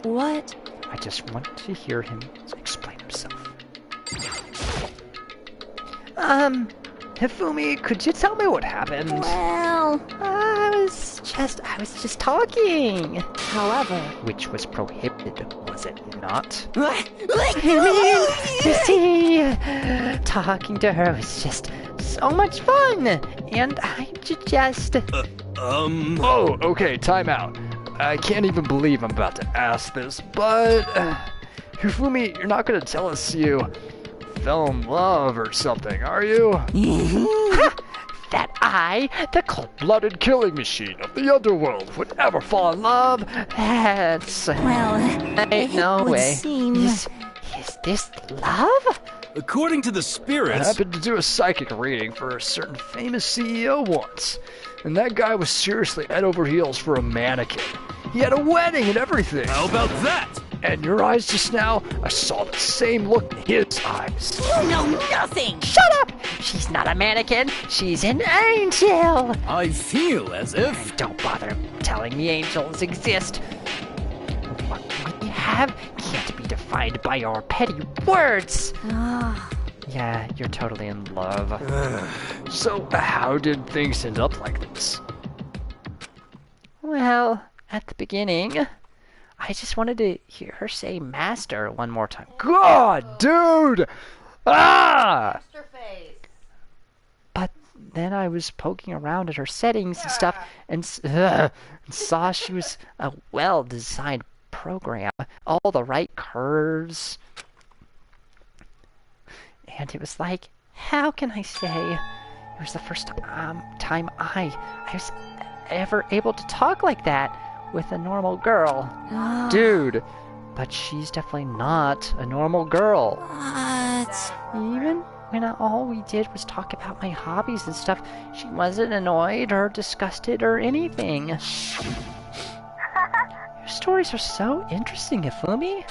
What? I just want to hear him explain himself. Hifumi, could you tell me what happened? Well, now? I was just talking. However, Which was prohibited, was it not? Oh, You see, talking to her was just so much fun, and I just... Oh, okay, time out. I can't even believe I'm about to ask this, but... Hifumi, you're not gonna tell us you fell in love or something, are you? That I, the Cold-blooded killing machine of the underworld, would ever fall in love? that's... Well, Ain't no would way. seem- Is this love? According to the I spirits, happened to do a psychic reading for a certain famous CEO once, and that guy was seriously head over heels for a mannequin. He had a wedding and everything. how about that? And your eyes just now, I saw the same look in his eyes. you know nothing. Shut up! She's not a mannequin. She's an angel. I feel as if... Don't bother telling me angels exist. What we have can't be defined by your petty words. Ah, Yeah, you're totally in love. So, how did things end up like this? Well, at the beginning, I just wanted to hear her say master one more time. God, dude! Ah! But then I was poking around at her settings and stuff and saw she was a well-designed program. All the right curves. And it was like, how can I say it was the first time I was ever able to talk like that with a normal girl. ah. Dude, But she's definitely not a normal girl. What? Even when all we did was talk about my hobbies and stuff, she wasn't annoyed or disgusted or anything. Your stories are so interesting, Ifumi.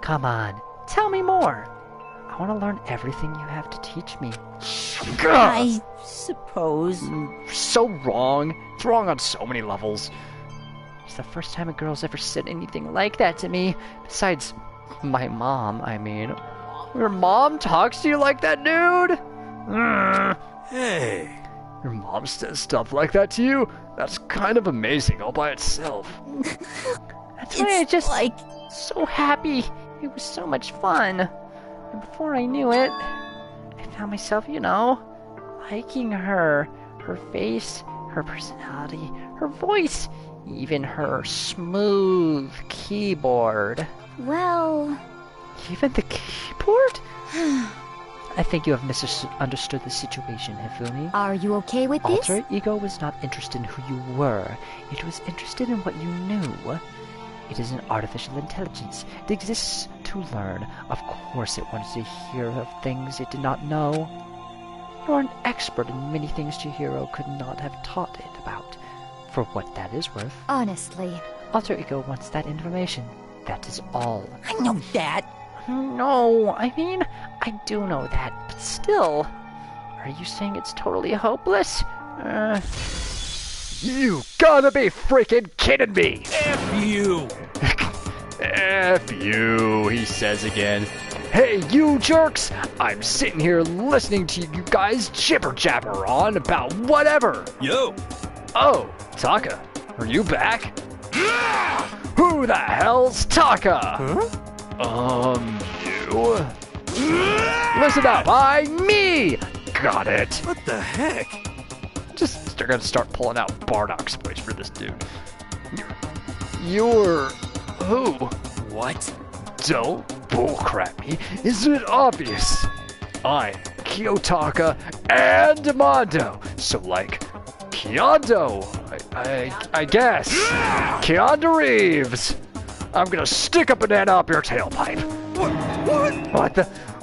Come on, tell me more. I want to learn everything you have to teach me. I suppose. so wrong. It's wrong on so many levels. It's the first time a girl's ever said anything like that to me. Besides, my mom, I mean. Your mom talks to you like that, dude? Hey, Your mom says stuff like that to you? That's kind of amazing all by itself. That's why I It's just like so happy. It was so much fun. And before I knew it, I found myself, liking her. Her face, her personality, her voice, even her smooth keyboard. Well, Even the keyboard? I think you have misunderstood the situation, Hifumi. are you okay with this? Alter ego was not interested in who you were. It was interested in what you knew. It is an artificial intelligence. It exists to learn. Of course it wanted to hear of things it did not know. You are an expert in many things Chihiro could not have taught it about. For what that is worth. Honestly. Alter ego wants that information. That is all. I know that. No, I mean, I do know that, but still. Are you saying it's totally hopeless? You gotta be freaking kidding me! F you! F you, he says again. Hey, you jerks! I'm sitting here listening to you guys jibber-jabber on about whatever. Yo! Oh, Taka, are you back? Who the hell's Taka? You? Listen up, me! Got it. What the heck? They're gonna start pulling out Bardock's voice for this dude. You're... who? What? Don't bullcrap me. Isn't it obvious? I'm Kiyotaka and Mondo. So like, Kyondo, I guess. Keonda Reeves. I'm gonna stick a banana up your tailpipe. What?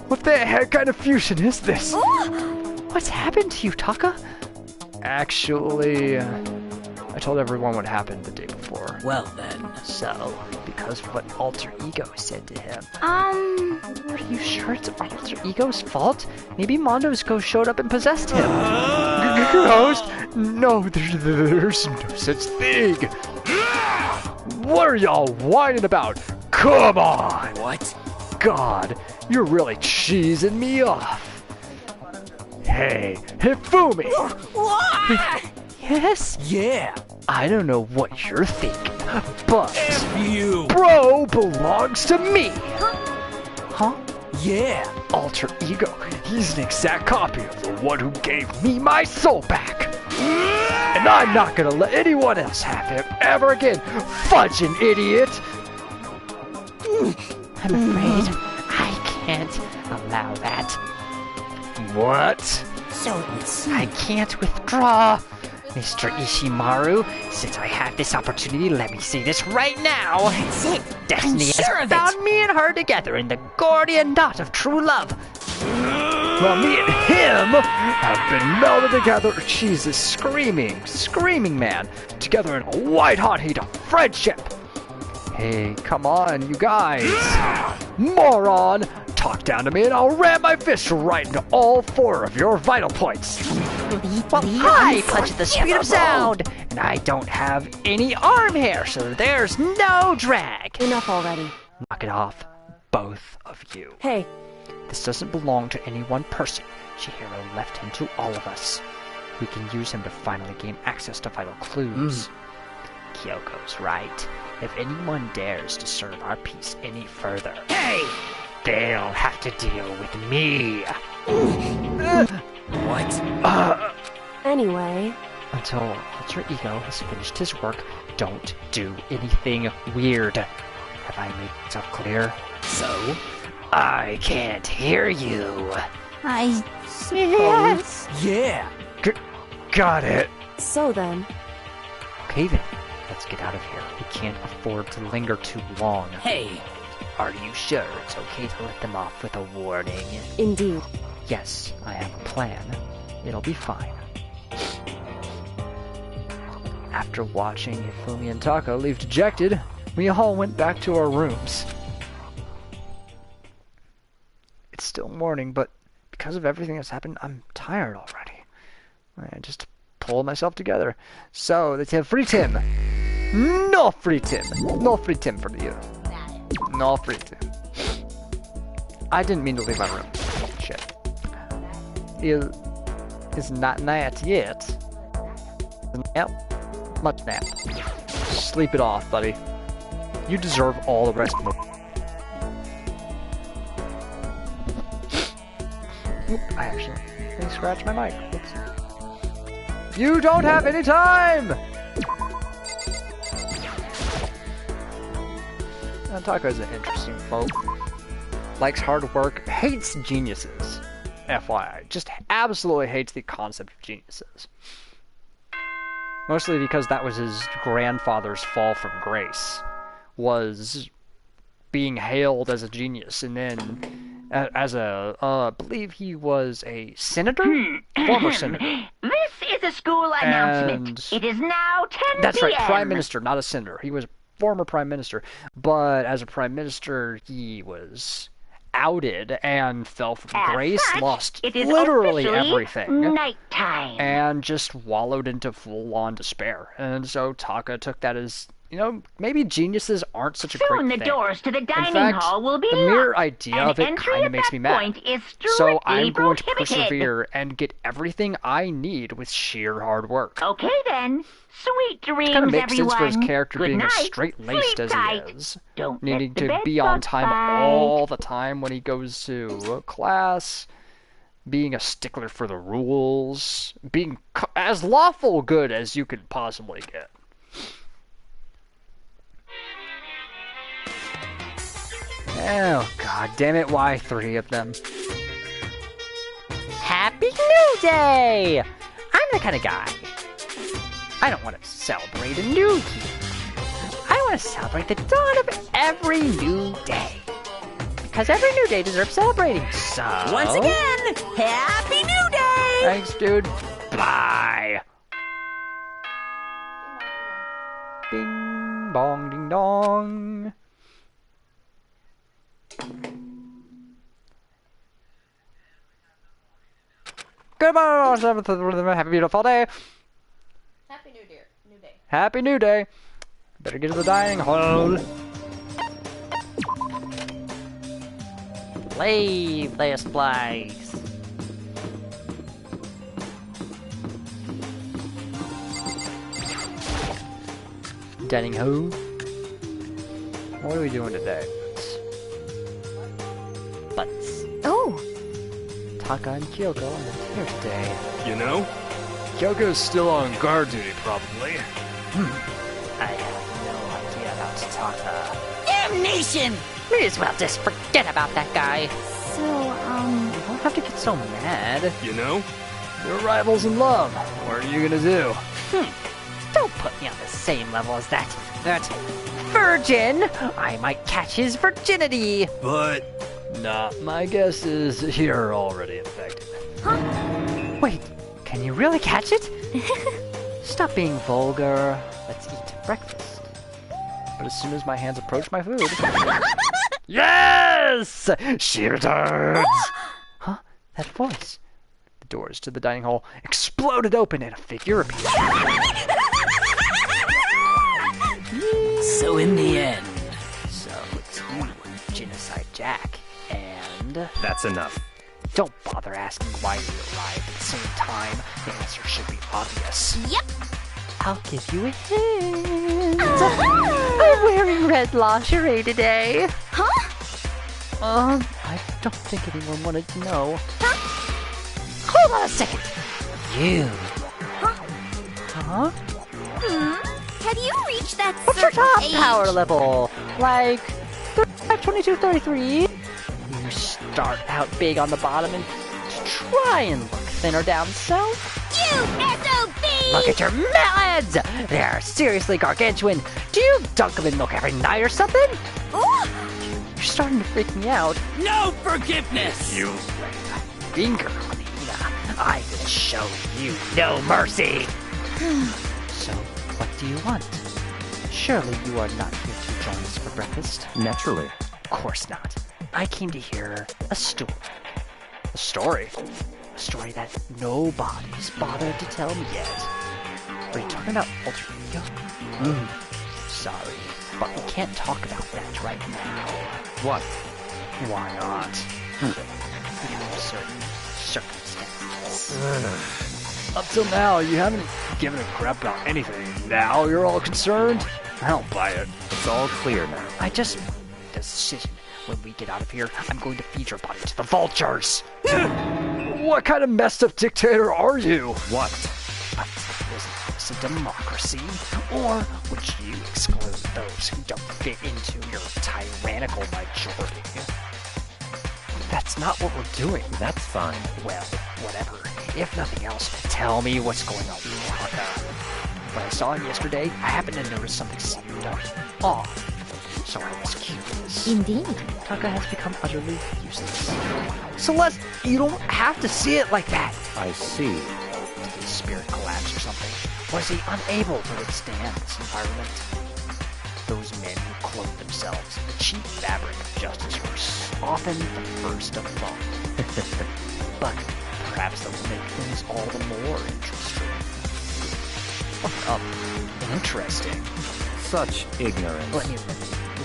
What the heck kind of fusion is this? What's happened to you, Taka? Actually, I told everyone what happened the day before. Well then. So, because of what Alter Ego said to him. Are you sure it's Alter Ego's fault? Maybe Mondo's ghost showed up and possessed him. Ghost? No, there's no such thing. What are y'all whining about? Come on! What? God, you're really cheesing me off. Hey, Hifumi! Yes? Yeah. I don't know what you're thinking, but F you. bro belongs to me. Huh? Yeah. Alter ego. He's an exact copy of the one who gave me my soul back. And I'm not gonna let anyone else have him ever again. Fudging idiot. I'm afraid I can't allow that. What? So I can't withdraw. Mr. Ishimaru, since I have this opportunity, let me say this right now. That's it. Destiny I'm sure has of it. bound me and her together in the Gordian knot of true love. Well, me and him have been melded together. Jesus, screaming man. Together in a white hot heat of friendship. Hey, come on, you guys. Moron! Talk down to me and I'll ram my fist right into all 4 of your vital points. Well, I punch at the speed of sound, and I don't have any arm hair, so there's no drag. Enough already. Knock it off, both of you. Hey, This doesn't belong to any one person. Chihiro left him to all of us. We can use him to finally gain access to vital clues. Kyoko's right. If anyone dares to serve our peace any further, Hey. they'll have to deal with me. What? anyway, Until Alter Ego has finished his work, don't do anything weird. Have I made myself clear? So? I can't hear you. I suppose. Yeah. Got it. so then, Okay then, let's get out of here. We can't afford to linger too long. Hey. Are you sure it's okay to let them off with a warning? indeed. Yes, I have a plan. It'll be fine. After watching Ifumi and Taka leave dejected, we all went back to our rooms. It's still morning, but because of everything that's happened, I'm tired already. I just pulled myself together. So, let's have free Tim. No free Tim. No free Tim for you. No free Tim. I didn't mean to leave my room. Shit. It's not night yet. Nap? Much nap. Sleep it off, buddy. You deserve all the rest of it. Oop, I actually scratched my mic. Oops. You don't have any time! Tako's an interesting folk. Likes hard work, hates geniuses. FYI, just absolutely hates the concept of geniuses. Mostly because that was his grandfather's fall from grace, was being hailed as a genius, and then as a, I believe he was a senator? Former senator. This is a school announcement. It is now 10 That's right, p.m. prime minister, not a senator. He was a former prime minister, but as a prime minister, he was outed and fell from As grace, such, lost it is literally officially everything, nighttime. and just wallowed into full-on despair. And so Taka took that as, you know, maybe geniuses aren't such a Soon great the thing. doors to the In dining fact, hall will be the mere locked, idea and of it entry kind at of makes that me mad. point is So I'm strictly going to prohibited. persevere and get everything I need with sheer hard work. Okay then. Sweet dreams, Kind of makes everyone. sense for his character Good being night. as straight-laced Sleep as tight. he is. Don't Needing let the to bed be on bugs time bite. all the time when he goes to class, being a stickler for the rules, being as lawful good as you could possibly get. Oh, god damn it, why 3 of them? Happy New Day! I'm the kind of guy. I don't want to celebrate a new year. I want to celebrate the dawn of every new day. Because every new day deserves celebrating. So... Once again, Happy New Day! Thanks, dude. Bye. Ding bong, ding dong. Good morning, have a beautiful day. Happy New Day. Happy New Day. Better get to the dining hall. Leave this place. Dining ho. What are we doing today? Butts. Oh, Taka and Kyoko are not here today. You know? Kyoko's still on guard duty, probably. I have no idea about Taka. Damnation! May as well just forget about that guy. so, You don't have to get so mad. You know? They're rivals in love. What are you gonna do? Don't put me on the same level as that virgin. I might catch his virginity. But... Nah, my guess is you're already infected. Wait, can you really catch it? Stop being vulgar. Let's eat breakfast. But as soon as my hands approach my food... Yes! She returns! Huh? That voice. The doors to the dining hall exploded open and a figure appeared. So in the end, So it's you, Genocide Jack, and... That's enough. Don't bother asking why you arrived at the same time. The answer should be obvious. yep. I'll give you a hint. I'm wearing red lingerie today. Huh? I don't think anyone wanted to know. Hold on a second. You. Huh? Have you reached that What's your certain top age? power level? Like 35, 22, 33? You start out big on the bottom and try and look thinner down south. You SOB! Look at your melons! They're seriously gargantuan. Do you dunk them in milk every night or something? Ooh! You're starting to freak me out. no forgiveness! You Finger on Hina. I will show you no mercy. So, what do you want? Surely you are not here to join us for breakfast. Naturally. Of course not. I came to hear a story. A story? A story that nobody's bothered to tell me yet. Are you talking about alter ego? Sorry, but we can't talk about that right now. What? Why not? Because of certain circumstances. Up till now, you haven't given a crap about anything. Now you're all concerned? I don't buy it. It's all clear now. I just made a decision. When we get out of here, I'm going to feed your body to the vultures. What kind of messed up dictator are you? What? But isn't this a democracy? Or would you exclude those who don't fit into your tyrannical majority? That's not what we're doing. That's fine. Well, whatever. If nothing else, tell me what's going on with Taka. When I saw him yesterday, I happened to notice something seemed off. So I was curious. Indeed. Taka has become utterly useless. Celeste, you don't have to see it like that. I see. Did his spirit collapse or something? Was he unable to withstand this environment? Those men who clothe themselves in the cheap fabric of justice were often the first to fall. But perhaps that will make things all the more interesting. Interesting. Such ignorance. Let me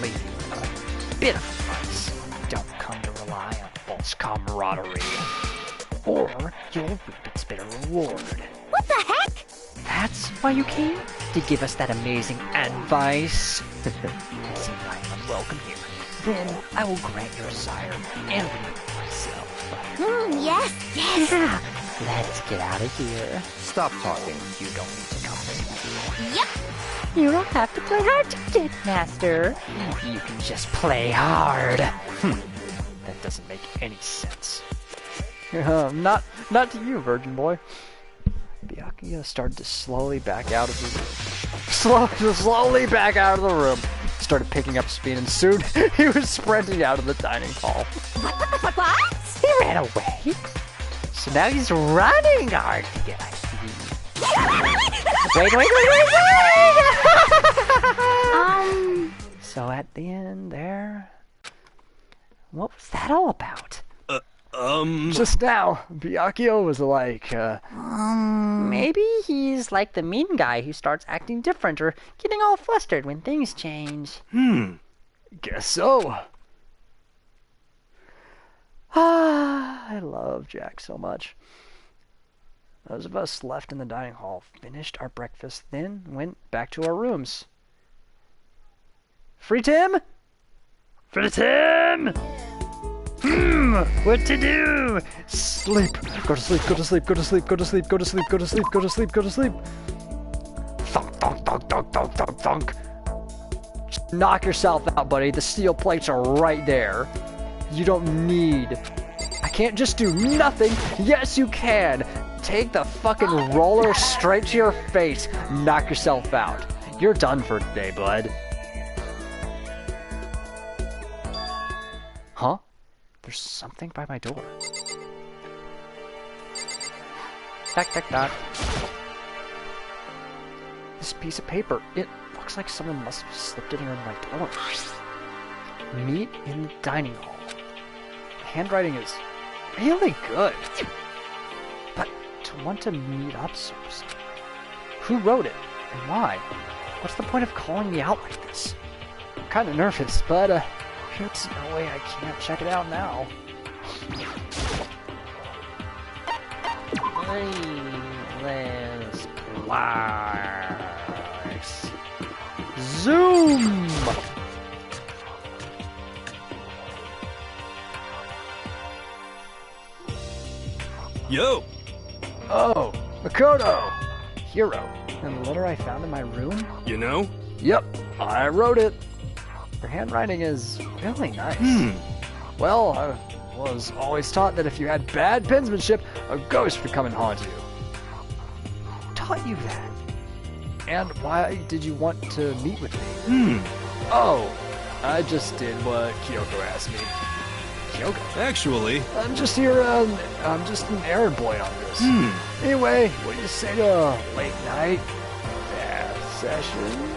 leave you with a bit of advice. Don't come to rely on false camaraderie, or you'll reap its bitter reward. What the heck? That's why you came? To give us that amazing advice? It seems I am unwelcome here. Then I will grant your desire and remove myself. Yes, yes. Yeah, let's get out of here. Stop talking. You don't need to come with me. Yep. You don't have to play hard to get, Master. You can just play hard. That doesn't make any sense. Not to you, virgin boy. Byakuya started to slowly back out of the room. Slowly back out of the room. Started picking up speed, and soon he was sprinting out of the dining hall. What? He ran away. So now he's running hard to get, I see. Wait. So at the end there, what was that all about? Just now, Byakuya was like, Maybe he's like the mean guy who starts acting different or getting all flustered when things change. guess so. I love Jack so much. Those of us left in the dining hall finished our breakfast, then went back to our rooms. Free Tim? Free Tim! What to do? Sleep. Go to sleep, go to sleep, go to sleep, go to sleep, go to sleep, go to sleep, go to sleep, go to sleep. Thunk, thunk, thunk, thunk, thunk, thunk, thunk. Knock yourself out, buddy. The steel plates are right there. You don't need... I can't just do nothing. Yes, you can. Take the fucking roller straight to your face. Knock yourself out. You're done for today, bud. Huh? There's something by my door. Knock, knock, knock. This piece of paper, it looks like someone must have slipped it in my door. Meet in the dining hall. The handwriting is really good. But to want to meet up so soon. Who wrote it? And why? What's the point of calling me out like this? I'm kind of nervous, but there's no way I can't check it out now. Let's relax. Zoom! Yo! Oh, Makoto! Hero. And the letter I found in my room? You know? Yep, I wrote it. Your handwriting is really nice. Well, I was always taught that if you had bad penmanship, a ghost would come and haunt you. Who taught you that? And why did you want to meet with me? Oh, I just did what Kyoko asked me. Kyoko? Actually... I'm just here, I'm just an errand boy on this. Anyway, what do you say to a late night bath session?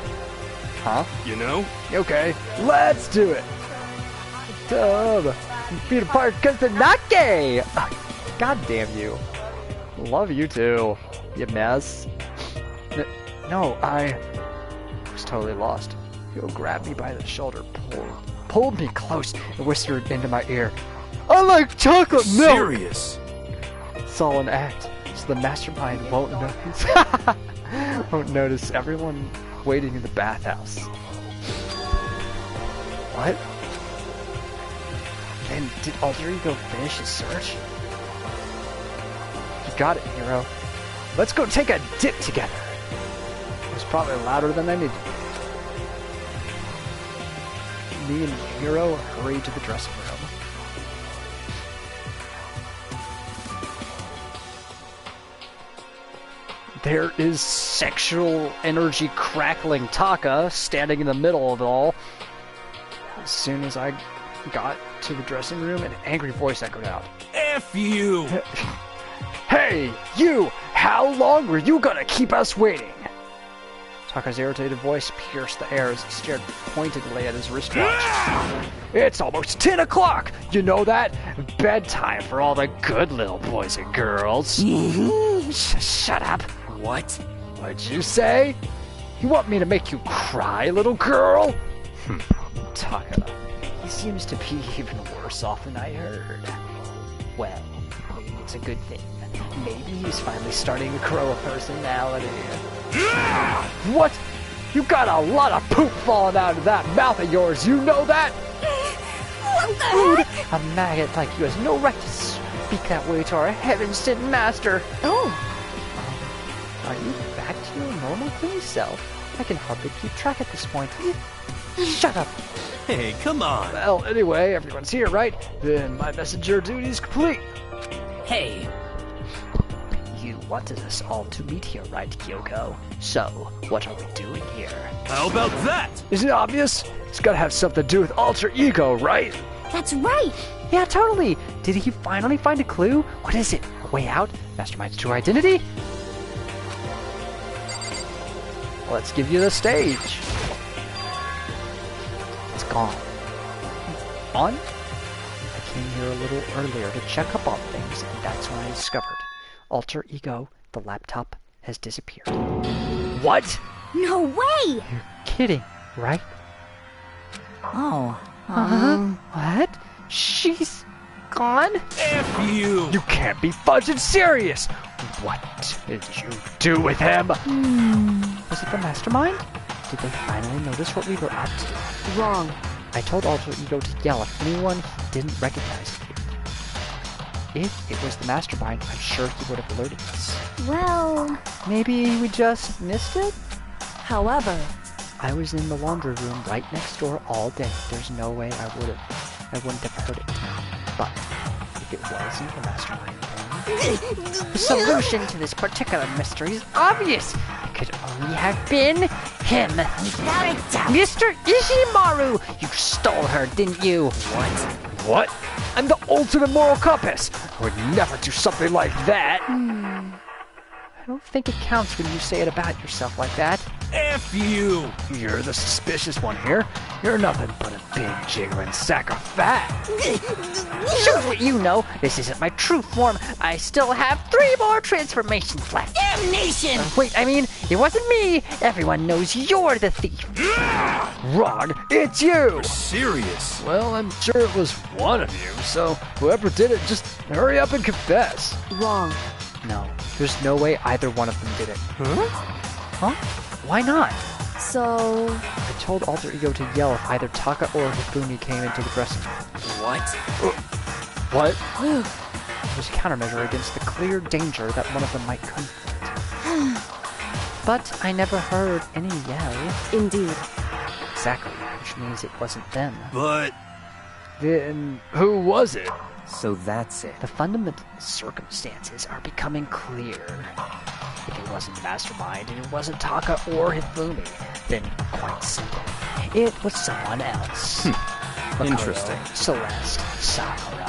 Huh? You know? Okay, let's do it! Tub! Feet apart because they're not gay! God damn you. Love you too, you mess. No, I was totally lost. He'll grab me by the shoulder, pulled me close, and whispered into my ear, I like chocolate milk! Serious? It's all an act, so the mastermind won't notice. Won't notice everyone waiting in the bathhouse. What? And did Alter Ego finish his search? You got it, Hero. Let's go take a dip together. It was probably louder than I needed. Me and Hero hurried to the dressing room. There is sexual energy crackling Taka standing in the middle of it all. As soon as I got to the dressing room, an angry voice echoed out. F you! Hey, you! How long were you gonna keep us waiting? Taka's irritated voice pierced the air as he stared pointedly at his wristwatch. It's almost 10 o'clock! You know that? Bedtime for all the good little boys and girls. Shut up. What? What'd you say? You want me to make you cry, little girl? Taka, he seems to be even worse off than I heard. Well, maybe it's a good thing. Maybe he's finally starting to grow a personality. What? You got a lot of poop falling out of that mouth of yours, you know that? What the heck? A maggot like you has no right to speak that way to our heaven-sent master. Oh. Are you back to your normal clean self? I can hardly keep track at this point. Shut up. Hey, come on. Well, anyway, everyone's here, right? Then my messenger duty is complete. Hey. You wanted us all to meet here, right, Kyoko? So, what are we doing here? How about that? Isn't it obvious? It's gotta have something to do with Alter Ego, right? That's right. Yeah, totally. Did he finally find a clue? What is it? A way out? Mastermind's true identity? Let's give you the stage. It's gone. On? I came here a little earlier to check up on things, and that's when I discovered Alter Ego, the laptop, has disappeared. What? No way! You're kidding, right? Oh. What? She's gone? F you! You can't be fudging serious! What did you do with him? Was it the mastermind? did they finally notice what we were up to? Wrong. I told Alter Ego to yell if anyone he didn't recognize appeared. If it was the mastermind, I'm sure he would have alerted us. Well, Maybe we just missed it? However, I was in the laundry room right next door all day. There's no way I wouldn't have heard it. But if it wasn't the mastermind, then The solution to this particular mystery is obvious. It could only have been him. Without a doubt. Mr. Ishimaru! You stole her, didn't you? What? I'm the ultimate moral compass. I would never do something like that. I don't think it counts when you say it about yourself like that. F you! You're the suspicious one here. You're nothing but a big jiggling sack of fat. Shoot what you know. This isn't my true form. I still have 3 more transformations left. Damnation! Wait, I mean, it wasn't me. Everyone knows you're the thief. Wrong. It's you! Serious? Well, I'm sure it was one of you, so whoever did it, just hurry up and confess. wrong. No, there's no way either one of them did it. Huh? Why not? So, I told Alter Ego to yell if either Taka or Hifumi came into the dressing room. What? What? It was a countermeasure against the clear danger that one of them might come for it. But I never heard any yell. indeed. Exactly, which means it wasn't them. But... Then who was it? So that's it. The fundamental circumstances are becoming clear. If it wasn't the mastermind and it wasn't Taka or Hifumi, then quite simple. It was someone else. Makoto, Interesting. Celeste, Sakura,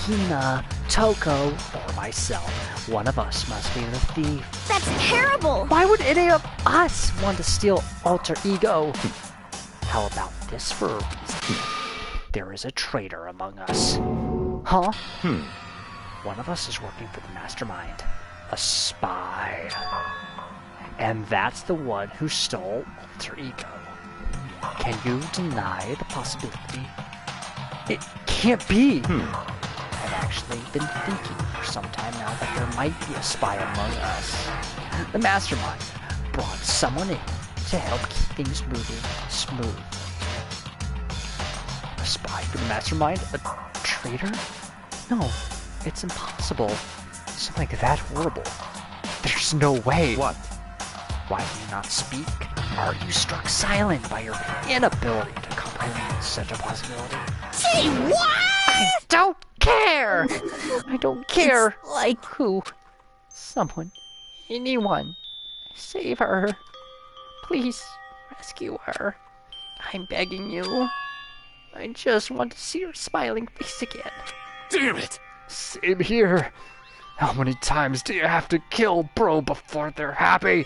Hina, Toko, or myself. One of us must be the thief. that's terrible. Why would any of us want to steal Alter Ego? How about this for a reason? There is a traitor among us. Huh? One of us is working for the mastermind. A spy. And that's the one who stole Alter Ego. Can you deny the possibility? It can't be! I've actually been thinking for some time now that there might be a spy among us. The mastermind brought someone in to help keep things moving smoothly. A spy for the mastermind? A traitor? No, it's impossible. Something that horrible. There's no way. What? Why do you not speak? Are you struck silent by your inability to comprehend such a possibility? Gee, what? I don't care. I don't care. Like Who? Someone. Anyone. Save her. Please, rescue her. I'm begging you. I just want to see her smiling face again. Damn it! Same here. How many times do you have to kill bro before they're happy?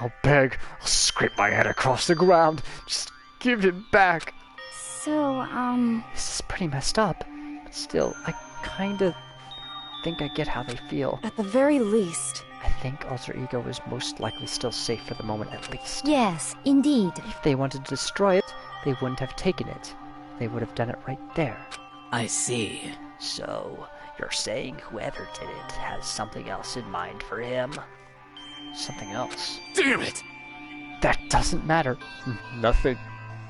I'll beg. I'll scrape my head across the ground. Just give him back. So, This is pretty messed up, but still, I kinda think I get how they feel. At the very least. I think Alter Ego is most likely still safe for the moment at least. yes, indeed. If they wanted to destroy it, they wouldn't have taken it. They would have done it right there. I see. So, you're saying whoever did it has something else in mind for him? Something else? Damn it! That doesn't matter. Nothing.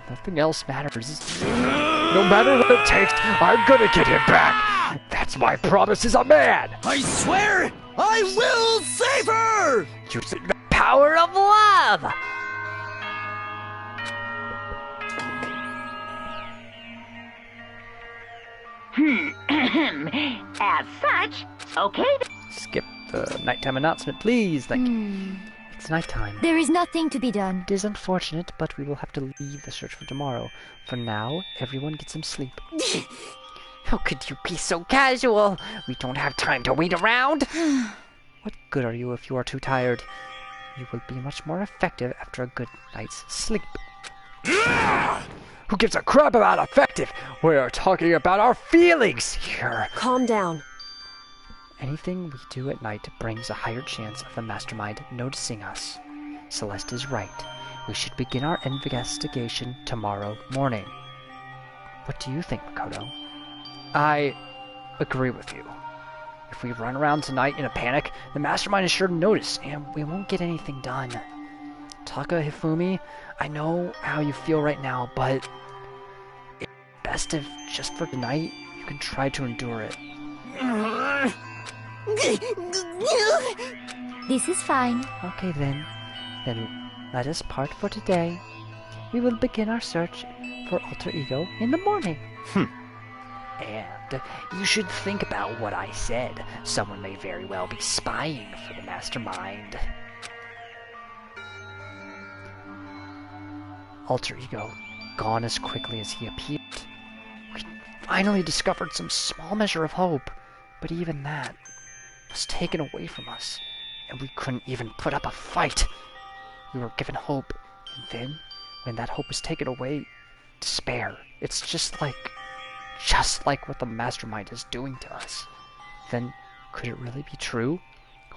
Nothing else matters. No matter what it takes, I'm gonna get him back. That's my promise as a man. I swear I will save her! Using the power of love. As such, okay. Skip the nighttime announcement, please. Thank you. It's nighttime. There is nothing to be done. It is unfortunate, but we will have to leave the search for tomorrow. For now, everyone get some sleep. How could you be so casual? We don't have time to wait around. What good are you if you are too tired? You will be much more effective after a good night's sleep. Who gives a crap about effective? We are talking about our feelings here. Calm down. Anything we do at night brings a higher chance of the mastermind noticing us. Celeste is right. We should begin our investigation tomorrow morning. What do you think, Makoto? I agree with you. If we run around tonight in a panic, the mastermind is sure to notice, and we won't get anything done. Taka, Hifumi, I know how you feel right now, but it's best if, just for tonight, you can try to endure it. This is fine. Okay then. Then let us part for today. We will begin our search for Alter Ego in the morning. And you should think about what I said. Someone may very well be spying for the mastermind. Alter Ego, gone as quickly as he appeared. We finally discovered some small measure of hope, but even that was taken away from us, and we couldn't even put up a fight. We were given hope, and then, when that hope was taken away, despair. It's just like what the mastermind is doing to us. Then, could it really be true?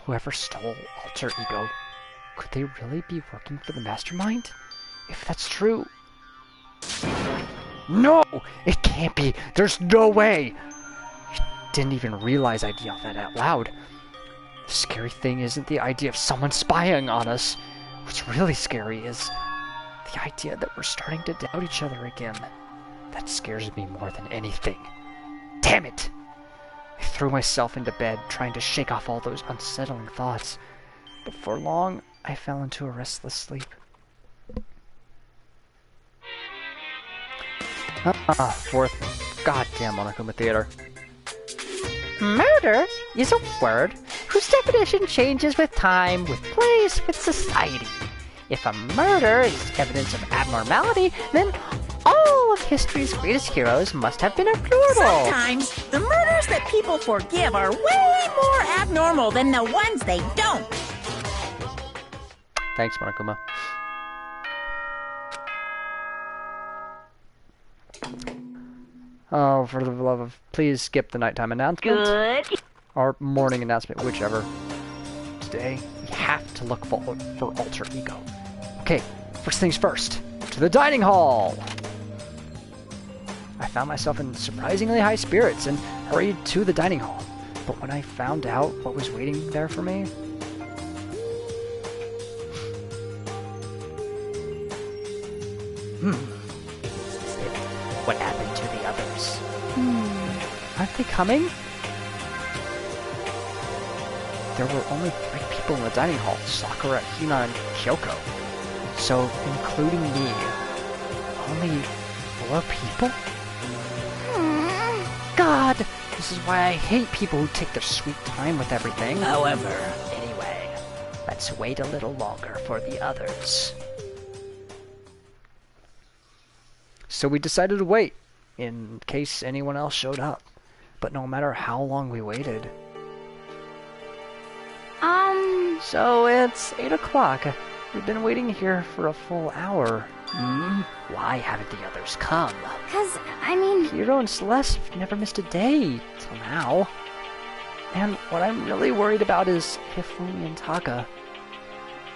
Whoever stole Alter Ego, could they really be working for the mastermind? If that's true... No! It can't be! There's no way! I didn't even realize I'd yelled that out loud. The scary thing isn't the idea of someone spying on us. What's really scary is the idea that we're starting to doubt each other again. That scares me more than anything. Damn it! I threw myself into bed, trying to shake off all those unsettling thoughts. Before long, I fell into a restless sleep. Fourth goddamn Monokuma Theater. Murder is a word whose definition changes with time, with place, with society. If a murder is evidence of abnormality, then all of history's greatest heroes must have been a plural. Sometimes the murders that people forgive are way more abnormal than the ones they don't. Thanks, Monokuma. Oh, for the love of... Please skip the nighttime announcement. Good. Or morning announcement, whichever. Today, we have to look for Alter Ego. Okay, first things first. To the dining hall! I found myself in surprisingly high spirits and hurried to the dining hall. But when I found out what was waiting there for me... What happened to the others? Aren't they coming? There were only 3 people in the dining hall, Sakura, Hina, and Kyoko. So, including me, only 4 people? God, this is why I hate people who take their sweet time with everything. Anyway, let's wait a little longer for the others. So we decided to wait, in case anyone else showed up. But no matter how long we waited... So it's 8 o'clock. We've been waiting here for a full hour. Why haven't the others come? 'Cause, I mean... Hiro and Celeste have never missed a day, till now. And what I'm really worried about is Hifumi and Taka.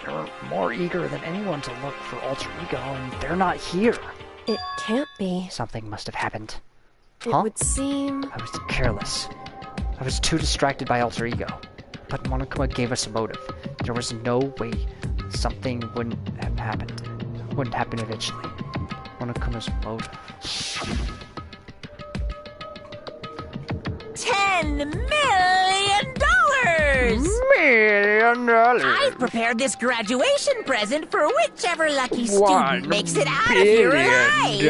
They're more eager than anyone to look for Alter Ego, and they're not here. It can't be. Something must have happened. It would seem... I was careless. I was too distracted by Alter Ego. But Monokuma gave us a motive. There was no way something wouldn't have happened. Wouldn't happen eventually. Monokuma's motive. $10 million! I've prepared this graduation present for whichever lucky student makes it out of here alive.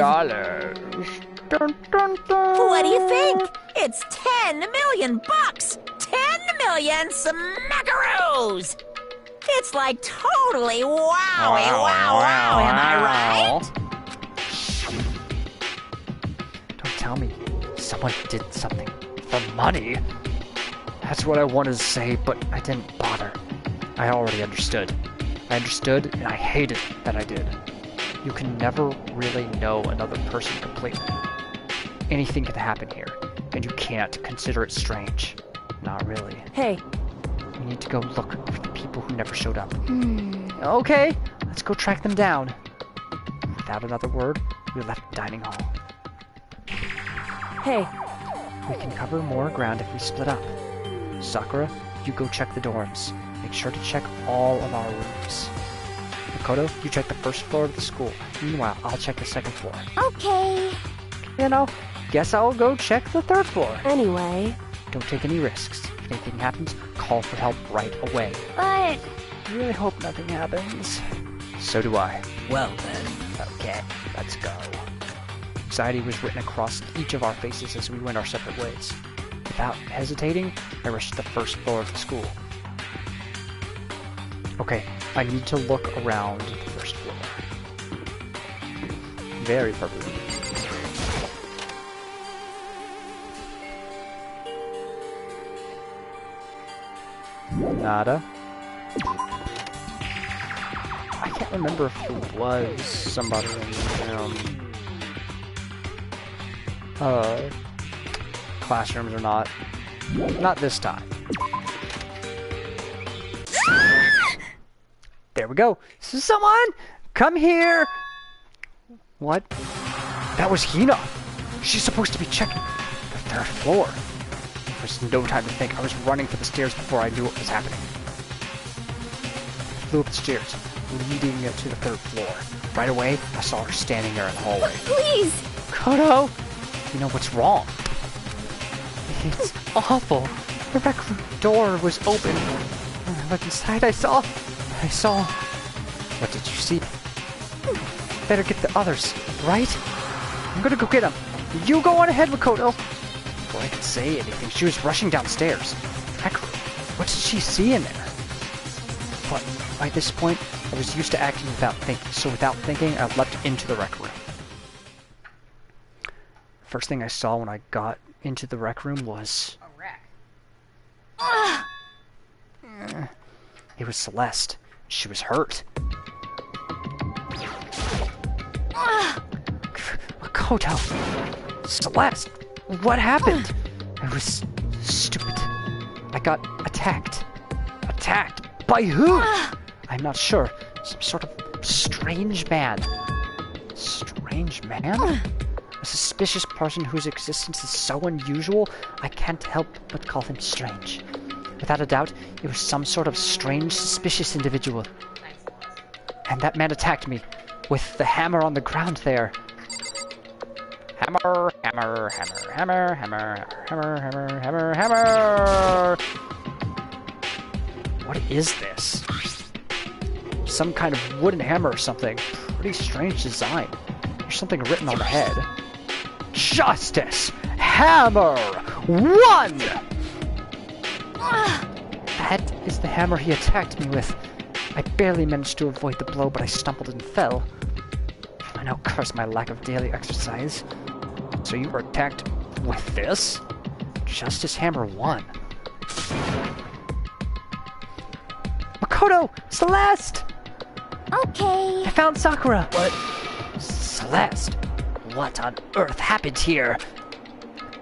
Dun, dun, dun. What do you think? It's $10 million bucks. 10 million smackaroos. It's like totally wowie, wow. Am I right? Don't tell me someone did something for money. That's what I wanted to say, but I didn't bother. I already understood. I understood, and I hated that I did. You can never really know another person completely. Anything can happen here, and you can't consider it strange. Not really. Hey. We need to go look for the people who never showed up. Okay, let's go track them down. Without another word, we left the dining hall. Hey. We can cover more ground if we split up. Sakura, you go check the dorms. Make sure to check all of our rooms. Makoto, you check the first floor of the school. Meanwhile, I'll check the second floor. Okay. Guess I'll go check the third floor. Anyway. Don't take any risks. If anything happens, call for help right away. But... I really hope nothing happens. So do I. Well then. Okay, let's go. Anxiety was written across each of our faces as we went our separate ways. Without hesitating, I rushed to the first floor of the school. Okay, I need to look around the first floor. Very purposely. Nada. I can't remember if there was somebody in classrooms or not. Not this time. There we go. Someone, come here. What? That was Hina. She's supposed to be checking the third floor. There was no time to think. I was running for the stairs before I knew what was happening. I flew up the stairs, leading to the third floor. Right away, I saw her standing there in the hallway. Please! Koto! You know what's wrong? It's awful. The rec room door was open. When I looked inside, I saw... What did you see? Better get the others, right? I'm gonna go get them. You go on ahead, Makoto. Before I could say anything, she was rushing downstairs. Rec room. What did she see in there? But by this point, I was used to acting without thinking, so without thinking, I leapt into the rec room. First thing I saw when I got into the rec room was... a wreck. It was Celeste. She was hurt. Makoto! Celeste! What happened? I was stupid. I got attacked. Attacked? By who? I'm not sure. Some sort of strange man. Strange man? A suspicious person whose existence is so unusual, I can't help but call him strange. Without a doubt, it was some sort of strange, suspicious individual. And that man attacked me, with the hammer on the ground there. Hammer, hammer, hammer, hammer, hammer, hammer, hammer, hammer, hammer! What is this? Some kind of wooden hammer or something. Pretty strange design. There's something written on the head. Justice! Hammer! 1! That is the hammer he attacked me with. I barely managed to avoid the blow, but I stumbled and fell. I now curse my lack of daily exercise. So you were attacked with this? Justice Hammer 1. Makoto! Celeste! Okay. I found Sakura! What? Celeste! What on earth happened here?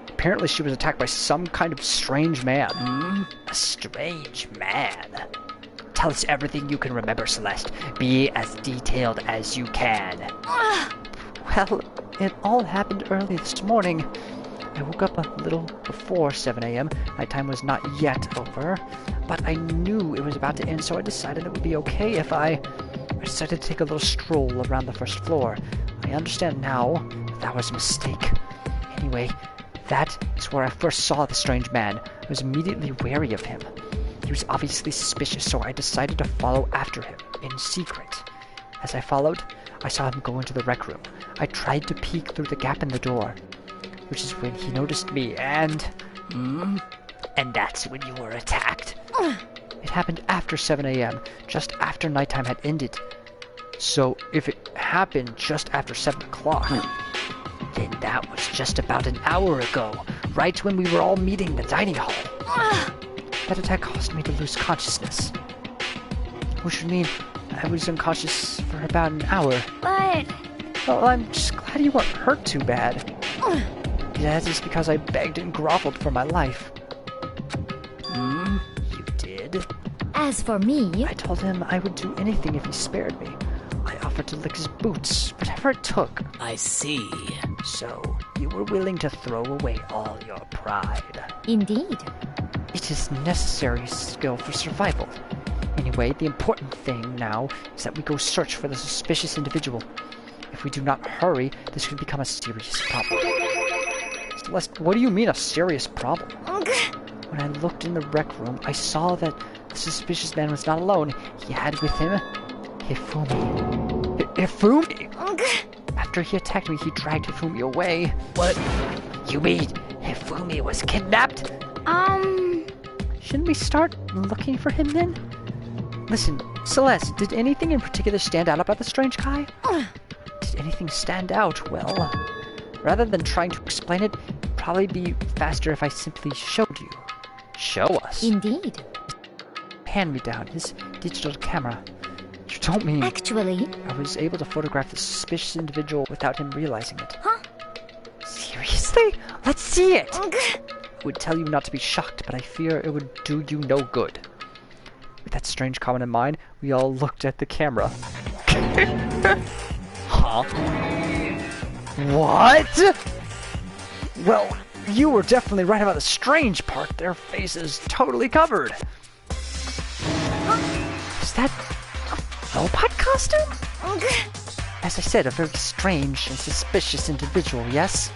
Apparently she was attacked by some kind of strange man. A strange man? Tell us everything you can remember, Celeste. Be as detailed as you can. Well, it all happened early this morning. I woke up a little before 7 a.m. Nighttime was not yet over, but I knew it was about to end, so I decided it would be okay if I decided to take a little stroll around the first floor. I understand now that was a mistake. Anyway, that is where I first saw the strange man. I was immediately wary of him. He was obviously suspicious, so I decided to follow after him, in secret. As I followed, I saw him go into the rec room. I tried to peek through the gap in the door, which is when he noticed me, and... And that's when you were attacked. It happened after 7 a.m., just after nighttime had ended. So, if it happened just after 7 o'clock, then that was just about an hour ago, right when we were all meeting in the dining hall. That attack caused me to lose consciousness. Which would mean I was unconscious for about an hour. But... Well, I'm just glad you weren't hurt too bad. That is because I begged and groveled for my life. You did? As for me... I told him I would do anything if he spared me. I offered to lick his boots, whatever it took. I see. So, you were willing to throw away all your pride. Indeed. It is necessary skill for survival. Anyway, the important thing now is that we go search for the suspicious individual. If we do not hurry, this could become a serious problem. Celeste, what do you mean a serious problem? When I looked in the rec room, I saw that the suspicious man was not alone. He had with him Hifumi. Hifumi? After he attacked me, he dragged Hifumi away. What? You mean Hifumi was kidnapped? Shouldn't we start looking for him then? Listen, Celeste, did anything in particular stand out about the strange guy? Did anything stand out? Well, rather than trying to explain it, it'd probably be faster if I simply showed you. Show us? Indeed. Hand me down his digital camera. You don't mean... Actually... I was able to photograph the suspicious individual without him realizing it. Huh? Seriously? Let's see it! I would tell you not to be shocked, but I fear it would do you no good. With that strange comment in mind, we all looked at the camera. Huh? What? Well, you were definitely right about the strange part. Their faces totally covered. Is that a robot costume? As I said, a very strange and suspicious individual, yes?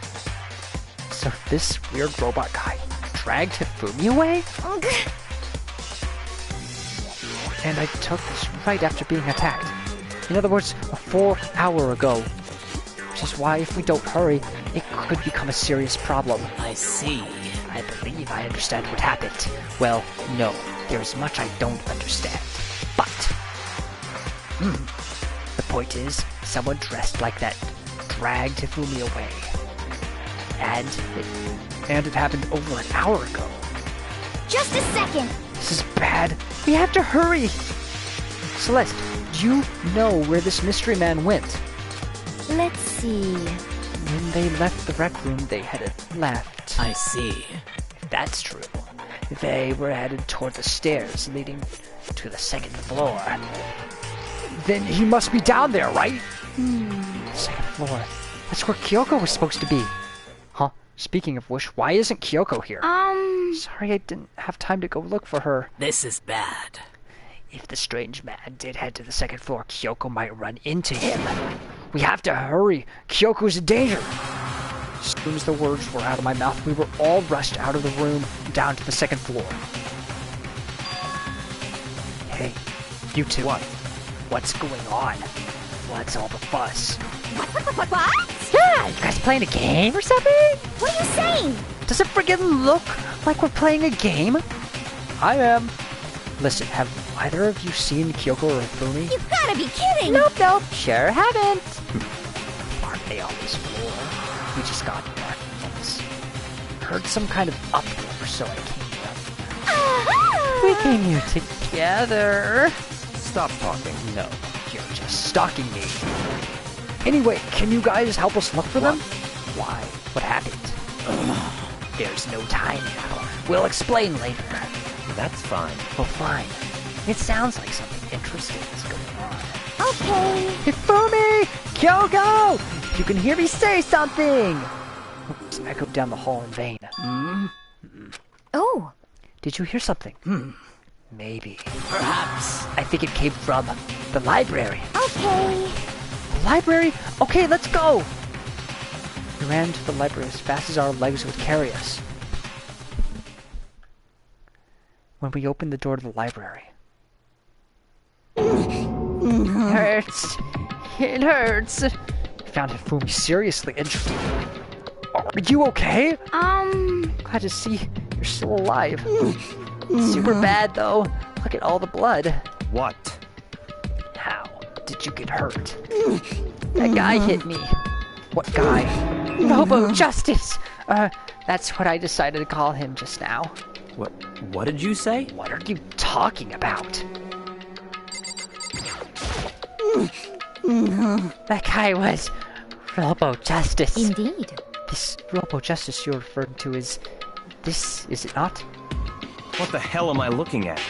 So this weird robot guy dragged Hifumi away? And I took this right after being attacked. In other words, a full hour ago. Which is why if we don't hurry, it could become a serious problem. I see. I believe I understand what happened. Well, no, there's much I don't understand. But, the point is, someone dressed like that dragged Hifumi away. And it happened over an hour ago. Just a second! This is bad. We have to hurry! Celeste, do you know where this mystery man went? Let's see... When they left the rec room, they headed left. I see. If that's true, they were headed toward the stairs leading to the second floor. Then he must be down there, right? Second floor. That's where Kyoko was supposed to be. Huh? Speaking of which, why isn't Kyoko here? Sorry I didn't have time to go look for her. This is bad. If the strange man did head to the second floor, Kyoko might run into him. We have to hurry. Kyoko's in danger. As soon as the words were out of my mouth, we were all rushed out of the room down to the second floor. Hey, you two. What? What's going on? What's all the fuss? What? Yeah, you guys playing a game or something? What are you saying? Does it friggin' look like we're playing a game? I am. Listen, have either of you seen Kyoko or Hifumi? You gotta be kidding! Nope, sure haven't. Aren't they on this floor? We just got here. Thanks. Heard some kind of uproar, so I came here. We came here together. Stop talking. No, you're just stalking me. Anyway, can you guys help us look for them? Why? What happened? There's no time now. We'll explain later. That's fine. Well, fine. It sounds like something interesting is going on. Okay. Hifumi! Kyoko! If you can hear me, say something! Oops, echoed down the hall in vain. Oh. Did you hear something? Maybe. Perhaps. I think it came from the library. Okay. The library? Okay, let's go! We ran to the library as fast as our legs would carry us. When we opened the door to the library. It hurts. It hurts. I found Hifumi seriously injured. Are you okay? Glad to see you're still alive. Super bad, though. Look at all the blood. What? How did you get hurt? That guy hit me. What guy? Robo Justice! That's what I decided to call him just now. What did you say? What are you talking about? That guy was Robo Justice. Indeed. This Robo Justice you're referring to is it not? What the hell am I looking at?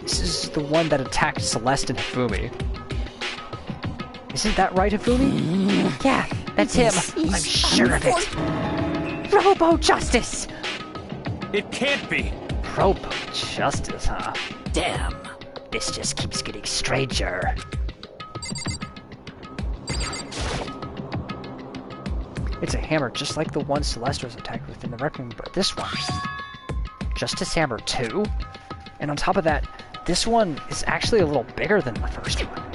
This is the one that attacked Celeste and Hifumi. Isn't that right, Hifumi? Yeah, that's him. I'm sure of it. Robo Justice! It can't be! rope of justice, huh? Damn. This just keeps getting stranger. It's a hammer just like the one Celeste was attacked with in the Rec Room, but this one, Justice Hammer 2? And on top of that, this one is actually a little bigger than the first one.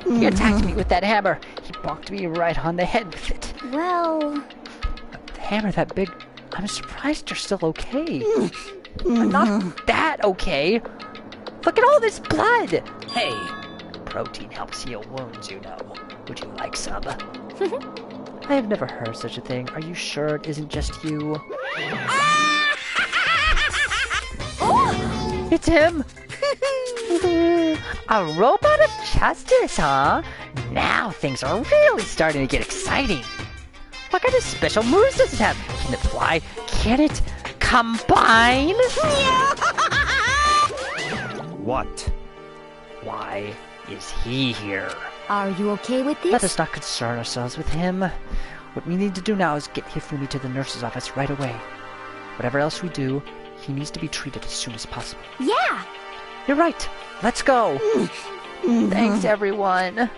He attacked me with that hammer. He bonked me right on the head with it. Well... The hammer that big, I'm surprised you're still okay. I'm not that okay. Look at all this blood! Hey. Protein helps heal wounds, you know. Would you like some? I have never heard such a thing. Are you sure it isn't just you? It's him! A robot of justice, huh? Now things are really starting to get exciting. What kind of special moves does it have? Can it fly? Can it combine? What? Why is he here? Are you okay with this? Let us not concern ourselves with him. What we need to do now is get Hifumi to the nurse's office right away. Whatever else we do, he needs to be treated as soon as possible. Yeah! You're right. Let's go. Thanks, everyone.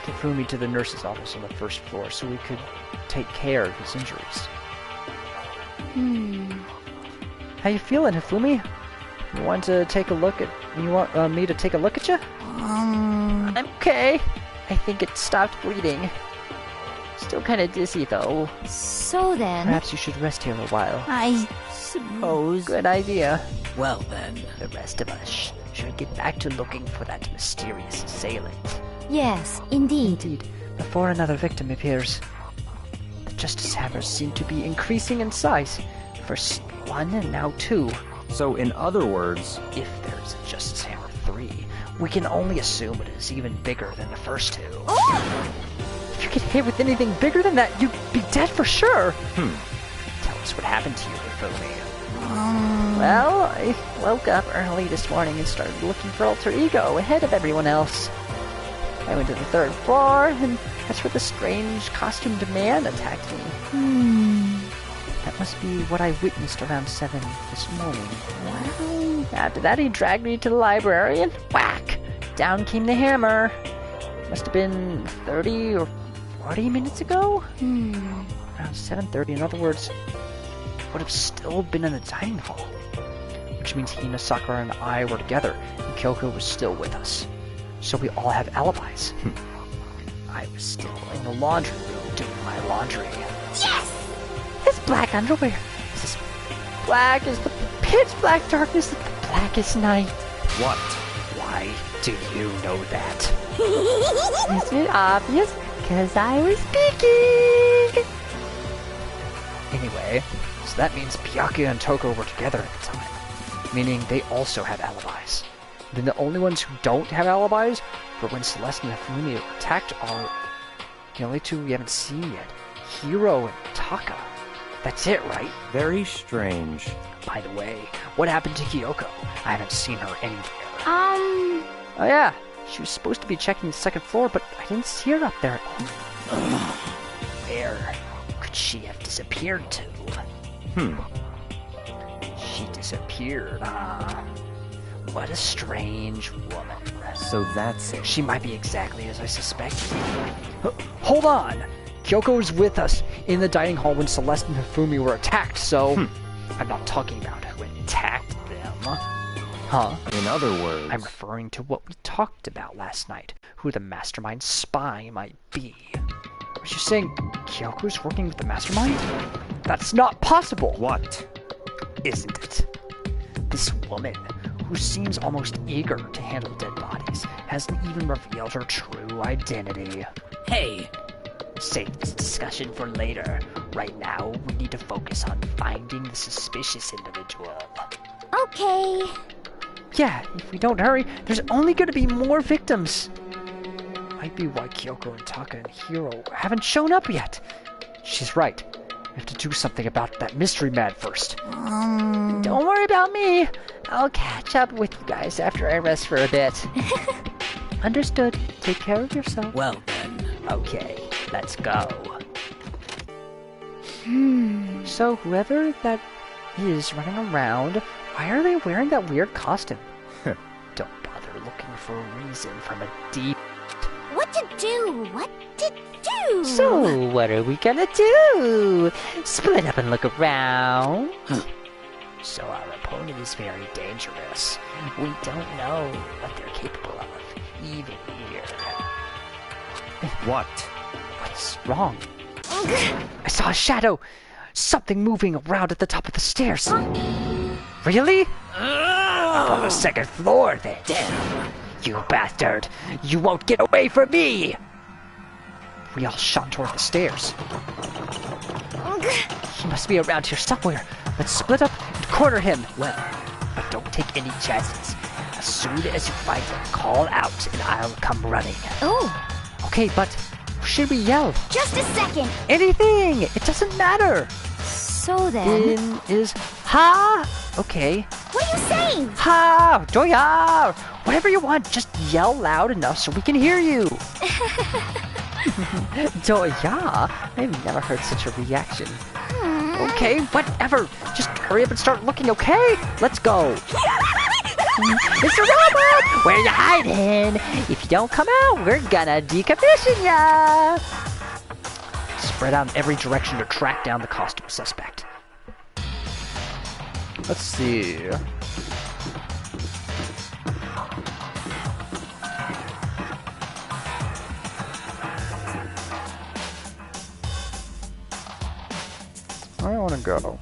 Take Hifumi to the nurse's office on the first floor so we could take care of his injuries. How you feeling, Hifumi? You want to take a look at... You want me to take a look at you? I'm okay. I think it stopped bleeding. Still kind of dizzy, though. So then... Perhaps you should rest here a while. I suppose... Good idea. Well then. The rest of us should get back to looking for that mysterious assailant. Yes, indeed. Indeed. Before another victim appears. The Justice Hammers seem to be increasing in size. First one and now two. So in other words... If there's a Justice Hammer 3, we can only assume it is even bigger than the first two. If you get hit with anything bigger than that, you'd be dead for sure. Tell us what happened to you, Hifumi. Well, I woke up early this morning and started looking for Alter Ego ahead of everyone else. I went to the third floor, and that's where the strange costumed man attacked me. That must be what I witnessed around 7 this morning. Well, after that he dragged me to the library and whack! Down came the hammer. Must have been 30 or 40 minutes ago? Around 7:30, in other words, would have still been in the dining hall. Which means Hina, Sakura, and I were together, and Kyoko was still with us. So we all have alibis. I was still in the laundry room doing my laundry. Yes! His black underwear is as black as the pitch black darkness of the blackest night. What? Why do you know that? Isn't it obvious? Because I was speaking! Anyway, so that means Byakuya and Toko were together at the time. Meaning they also had alibis. Then the only ones who don't have alibis for when Celeste and Hifumi were attacked are the only two we haven't seen yet. Hiro and Taka. That's it, right? Very strange. By the way, what happened to Kyoko? I haven't seen her anywhere. Oh yeah, she was supposed to be checking the second floor, but I didn't see her up there at all. Where could she have disappeared to? She disappeared, What a strange woman. So that's it. She might be exactly as I suspected. Hold on! Kyoko was with us in the dining hall when Celeste and Hifumi were attacked, so... I'm not talking about who attacked them. Huh? In other words... I'm referring to what we talked about last night. Who the mastermind spy might be. Are you saying Kyoko's working with the mastermind? That's not possible! What? Isn't it? This woman, who seems almost eager to handle dead bodies, hasn't even revealed her true identity. Hey! Save this discussion for later. Right now, we need to focus on finding the suspicious individual. Okay. Yeah, if we don't hurry, there's only going to be more victims. Might be why Kyoko and Taka and Hiro haven't shown up yet. She's right. We have to do something about that mystery man first. Don't worry about me. I'll catch up with you guys after I rest for a bit. Understood. Take care of yourself. Well then. Okay, let's go. So whoever that is running around, why are they wearing that weird costume? Don't bother looking for a reason from a deep... What to do? What to do? So, what are we gonna do? Split up and look around? So our opponent is very dangerous. We don't know what they're capable of, even here. What? What's wrong? I saw a shadow! Something moving around at the top of the stairs. Really? Up on the second floor, then. Damn. You bastard! You won't get away from me! We all shot toward the stairs. He must be around here somewhere. Let's split up and corner him. Well, but don't take any chances. As soon as you find him, call out and I'll come running. Oh. Okay, but should we yell? Just a second. Anything! It doesn't matter. So then... In is ha! Okay. What are you saying? Ha! Doya! Whatever you want, just yell loud enough so we can hear you. Doya? I've never heard such a reaction. Okay, whatever. Just hurry up and start looking, okay? Let's go. Mr. Robot! Where you hiding? If you don't come out, we're gonna decommission ya! Spread out in every direction to track down the costume suspect. Let's see. Where do I want to go?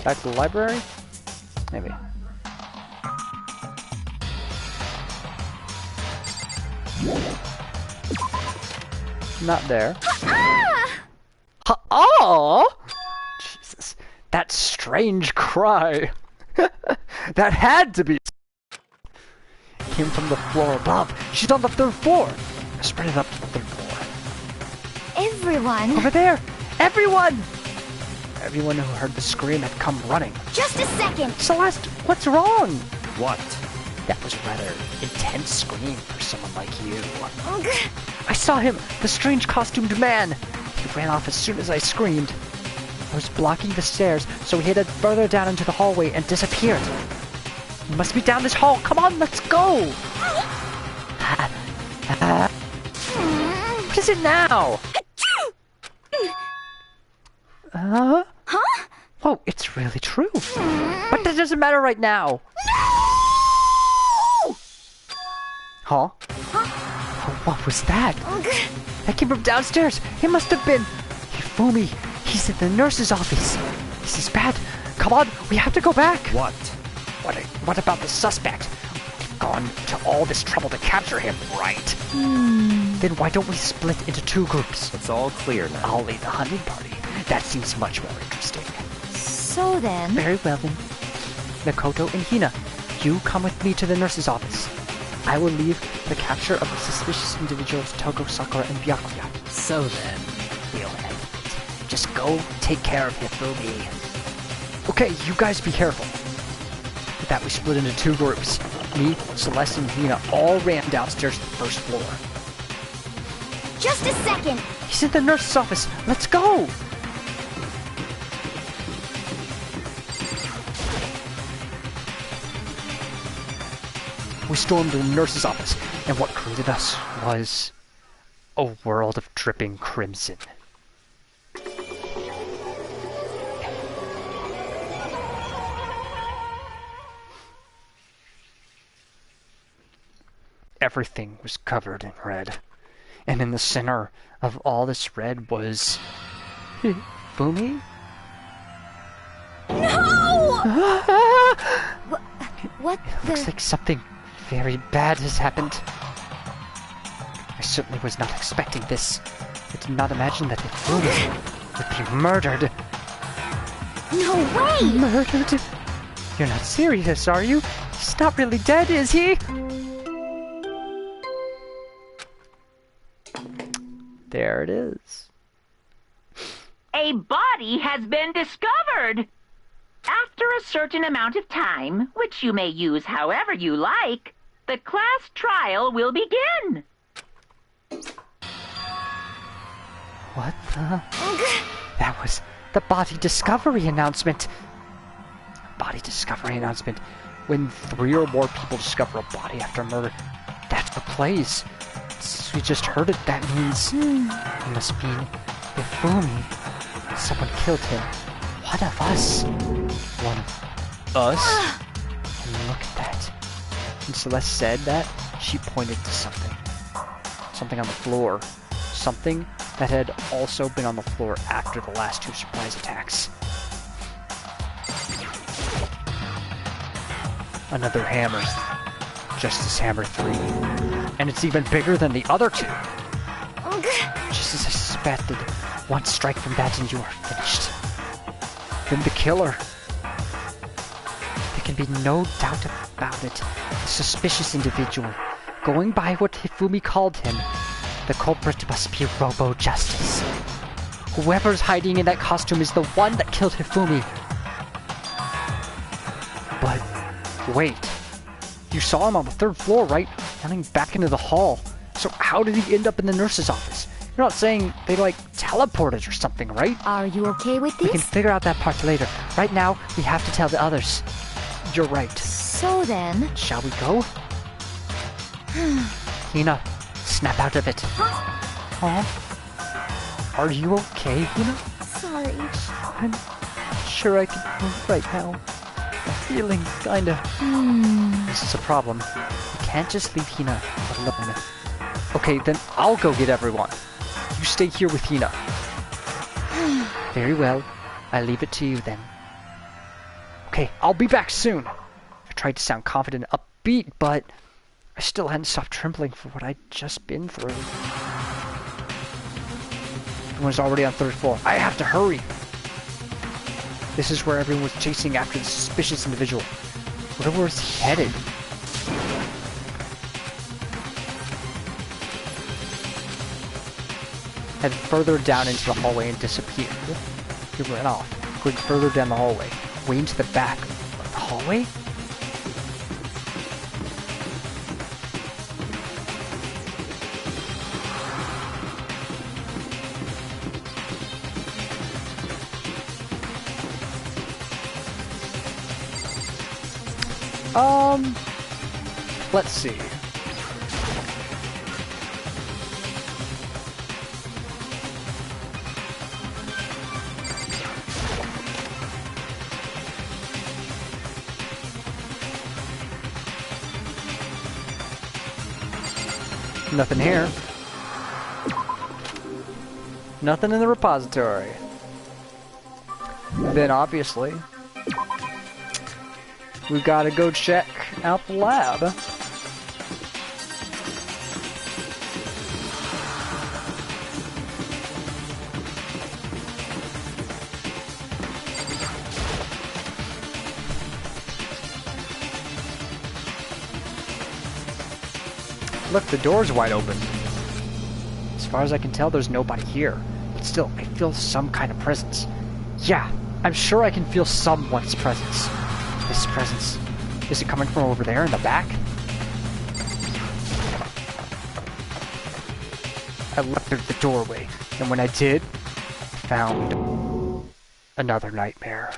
Back to the library? Maybe. Not there. Oh! Jesus. That strange cry. That had to be... Came from the floor above. She's on the third floor. Spread it up to the third floor. Everyone. Over there! Everyone! Everyone who heard the scream had come running. Just a second. Celeste, what's wrong? What? That was a rather intense scream for someone like you. I saw him, the strange costumed man. He ran off as soon as I screamed. I was blocking the stairs, so he headed further down into the hallway and disappeared. He must be down this hall. Come on, let's go. What is it now? Huh? Oh, it's really true. But that doesn't matter right now. No! Huh? Oh, what was that? That came from downstairs. It must have been... Hifumi. He's in the nurse's office. This is bad. Come on, we have to go back. What? What about the suspect? We've gone to all this trouble to capture him, right? Then why don't we split into two groups? It's all clear now. I'll lead the hunting party. That seems much more interesting. So then... Very well then. Makoto and Hina, you come with me to the nurse's office. I will leave the capture of the suspicious individuals Togo, Sakura, and Byakuya. So then... We'll end it. Just go take care of Hifumi. Okay, you guys be careful. With that, we split into two groups. Me, Celeste, and Hina all ran downstairs to the first floor. Just a second. He's in the nurse's office. Let's go! We stormed the nurse's office, and what greeted us was a world of dripping crimson. Everything was covered in red, and in the center of all this red was... Fumi? No! What It looks like something very bad has happened. I certainly was not expecting this. I did not imagine that Fumi would be murdered. No way! Murdered? You're not serious, are you? He's not really dead, is he? There it is. A body has been discovered. After a certain amount of time, which you may use however you like, the class trial will begin. What the? That was the body discovery announcement. Body discovery announcement. When 3 or more people discover a body after murder, that's what plays. We just heard it. That means it must be Hifumi. Someone killed him. One of us. One of us? And look at that. When Celeste said that, she pointed to something. Something on the floor. Something that had also been on the floor after the last 2 surprise attacks. Another hammer. Justice Hammer 3. And it's even bigger than the other 2. Just as I suspected, one strike from that and you are finished. Then the killer. There can be no doubt about it. A suspicious individual. Going by what Hifumi called him, the culprit must be Robo-Justice. Whoever's hiding in that costume is the one that killed Hifumi. But, wait. You saw him on the 3rd floor, right? Running back into the hall. So how did he end up in the nurse's office? You're not saying they, like, teleported or something, right? Are you okay with this? We can figure out that part later. Right now, we have to tell the others. You're right. So then... Shall we go? Hina, snap out of it. Huh? Are you okay, Hina? Sorry. I'm not sure I can move right now. I'm feeling kinda... This is a problem. We can't just leave Hina alone. Okay, then I'll go get everyone. You stay here with Hina. Very well. I leave it to you then. Okay, I'll be back soon. I tried to sound confident and upbeat, but I still hadn't stopped trembling for what I'd just been through. Everyone's already on 3rd floor. I have to hurry. This is where everyone was chasing after the suspicious individual. Where was he headed? Headed further down into the hallway and disappeared. He ran off, going further down the hallway, way into the back of the hallway? Let's see. Nothing here. Nothing in the repository. Then obviously, we gotta go check out the lab. Look, the door's wide open. As far as I can tell, there's nobody here. But still, I feel some kind of presence. Yeah, I'm sure I can feel someone's presence. This presence, is it coming from over there in the back? I looked through the doorway, and when I did, I found another nightmare.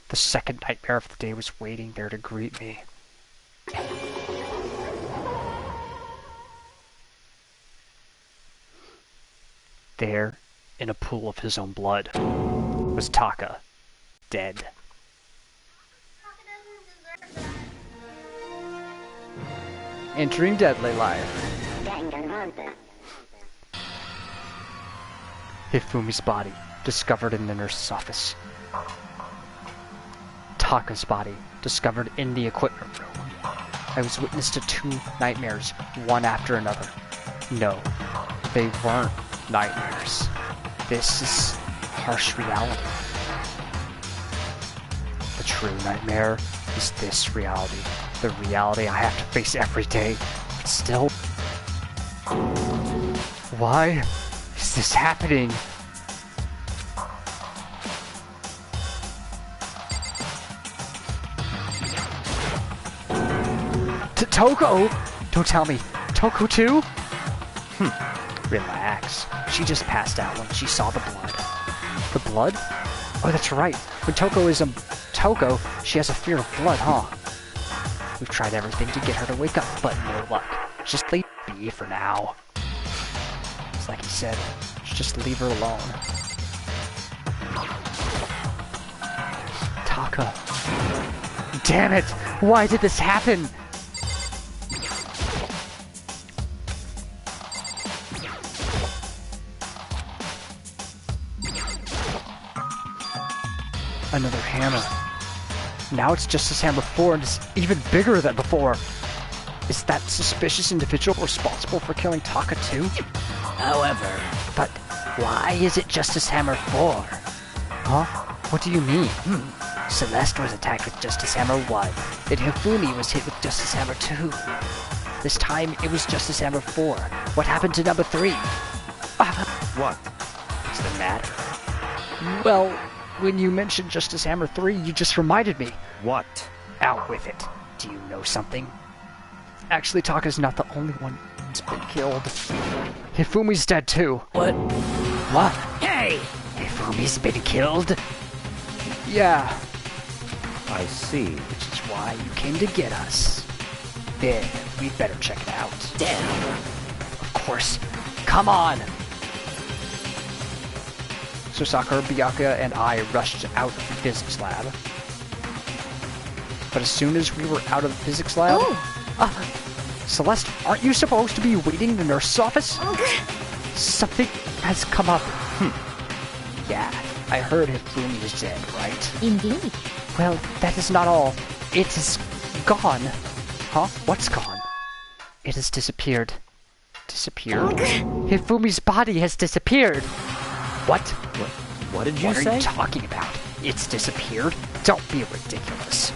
The second nightmare of the day was waiting there to greet me. There, in a pool of his own blood, was Taka, dead. Entering deadly life. Hifumi's body, discovered in the nurse's office. Taka's body, discovered in the equipment room. I was witness to 2 nightmares, one after another. No, they weren't nightmares. This is harsh reality. The true nightmare is this reality. The reality I have to face every day. But still... Why is this happening? Toko! Don't tell me. Toko too? Relax. She just passed out when she saw the blood. The blood? Oh, that's right. When Toko is Toko, she has a fear of blood, huh? We've tried everything to get her to wake up, but no luck. Just leave her be for now. It's like he said, just leave her alone. Taka. Damn it! Why did this happen? Another hammer. Now it's Justice Hammer 4 and it's even bigger than before. Is that suspicious individual responsible for killing Taka too? However... But why is it Justice Hammer 4? Huh? What do you mean? Celeste was attacked with Justice Hammer 1, then Hifumi was hit with Justice Hammer 2. This time it was Justice Hammer 4. What happened to number 3? What? What's the matter? Well, when you mentioned Justice Hammer 3, you just reminded me. What? Out with it. Do you know something? Actually, Taka's not the only one who's been killed. Hifumi's dead too. What? What? Hey! Hifumi's been killed? Yeah. I see. Which is why you came to get us. Then, we'd better check it out. Damn. Of course. Come on! So Sakura, Byakuya, and I rushed out of the physics lab. But as soon as we were out of the physics lab... Celeste, aren't you supposed to be waiting in the nurse's office? Something has come up. Yeah, I heard Hifumi is dead, right? Indeed. Well, that is not all. It is gone. Huh? What's gone? It has disappeared. Disappeared? Hifumi's body has disappeared. What? What did you What say? are you talking about? It's disappeared? Don't be ridiculous.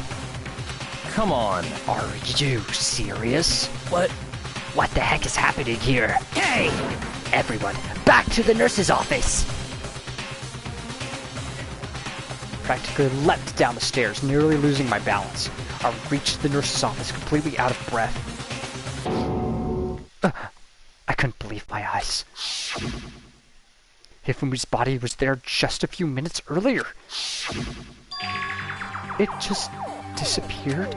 Come on. Are you serious? What the heck is happening here? Hey! Everyone, back to the nurse's office! Practically leapt down the stairs, nearly losing my balance. I reached the nurse's office completely out of breath. I couldn't believe my eyes. Hifumi's body was there just a few minutes earlier. It just disappeared.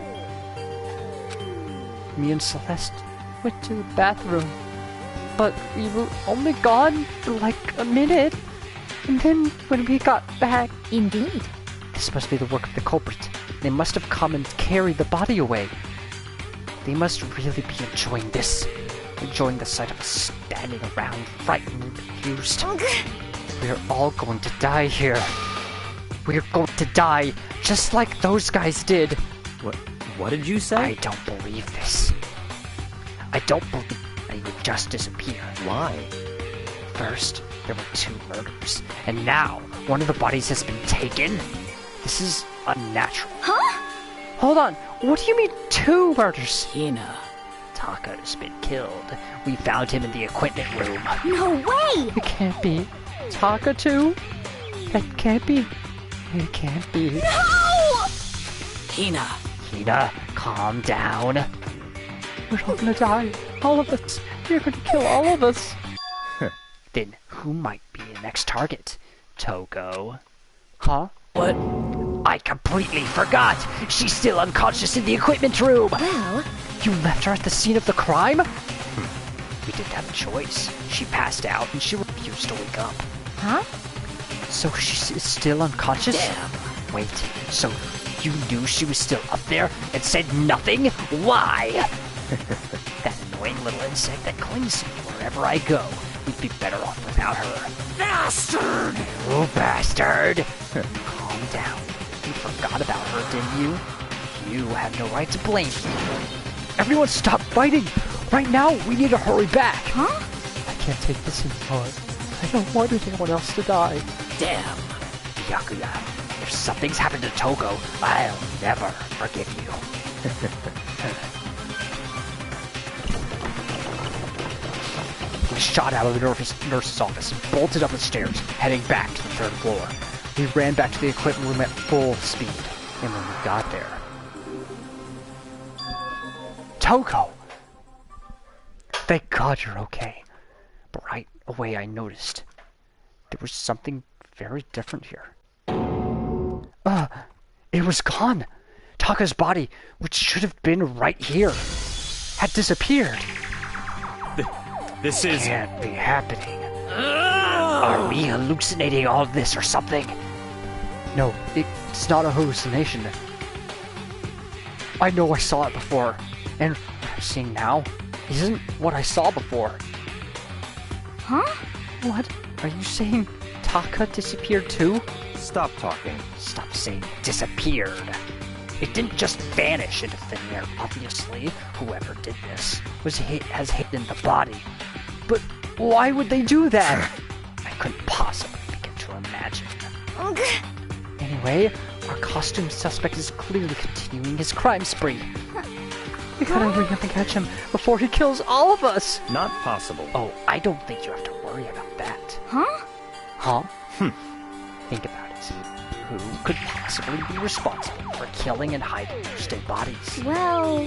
Me and Celeste went to the bathroom, but we were only gone for like a minute. And then when we got back... Indeed. This must be the work of the culprit. They must have come and carried the body away. They must really be enjoying this. Enjoying the sight of us standing around, frightened and confused. We are all going to die here. We are going to die, just like those guys did. What did you say? I don't believe this. I don't believe they would just disappear. Why? First, there were 2 murders, and now one of the bodies has been taken? This is unnatural. Huh? Hold on, what do you mean 2 murders? Hina. Taka's been killed. We found him in the equipment room. No way! It can't be. Taka too? That can't be. It can't be. No! Hina. Hina, calm down. We're all gonna die. All of us. You're gonna kill all of us. Then who might be the next target? Toko? Huh? What? I completely forgot! She's still unconscious in the equipment room! Well... You left her at the scene of the crime? We didn't have a choice. She passed out and she refused to wake up. Huh? So she's still unconscious? Damn. Wait, so you knew she was still up there and said nothing? Why? That annoying little insect that clings to me wherever I go. We'd be better off without her. Bastard! You bastard! Calm down. You forgot about her, didn't you? You have no right to blame me. Everyone stop fighting! Right now, we need to hurry back! Huh? I can't take this anymore. I don't want anyone else to die. Damn. Byakuya, if something's happened to Toko, I'll never forgive you. We shot out of the nurse's office, bolted up the stairs, heading back to the 3rd floor. We ran back to the equipment room at full speed. And when we got there... Toko! Thank God you're okay. But right away, I noticed there was something very different here. It was gone. Taka's body, which should have been right here, had disappeared. This is... Can't be happening. Are we hallucinating all this or something? No, it's not a hallucination. I know I saw it before, and what I'm seeing now isn't what I saw before. Huh? What? Are you saying Taka disappeared too? Stop talking. Stop saying disappeared. It didn't just vanish into thin air, obviously. Whoever did this has hidden the body. But why would they do that? I couldn't possibly begin to imagine. Anyway, our costume suspect is clearly continuing his crime spree. We gotta hurry up and catch him before he kills all of us. Not possible. Oh, I don't think you have to worry about that. Huh? Huh? Think about it. Who could possibly be responsible for killing and hiding those dead bodies? Well...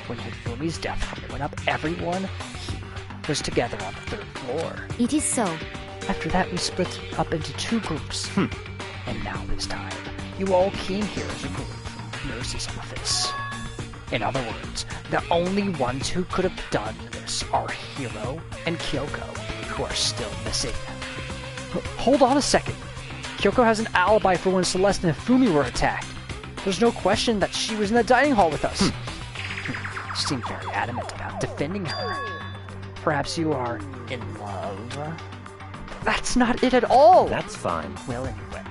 When Hifumi's death went up, everyone here was together on the 3rd floor. It is so. After that, we split up into 2 groups. And now this time, you all came here as a group from the nurse's office. In other words, the only ones who could have done this are Hiro and Kyoko, who are still missing. Hold on a second. Kyoko has an alibi for when Celeste and Hifumi were attacked. There's no question that she was in the dining hall with us. She seemed very adamant about defending her. Perhaps you are in love? That's not it at all! That's fine. Well, anyway.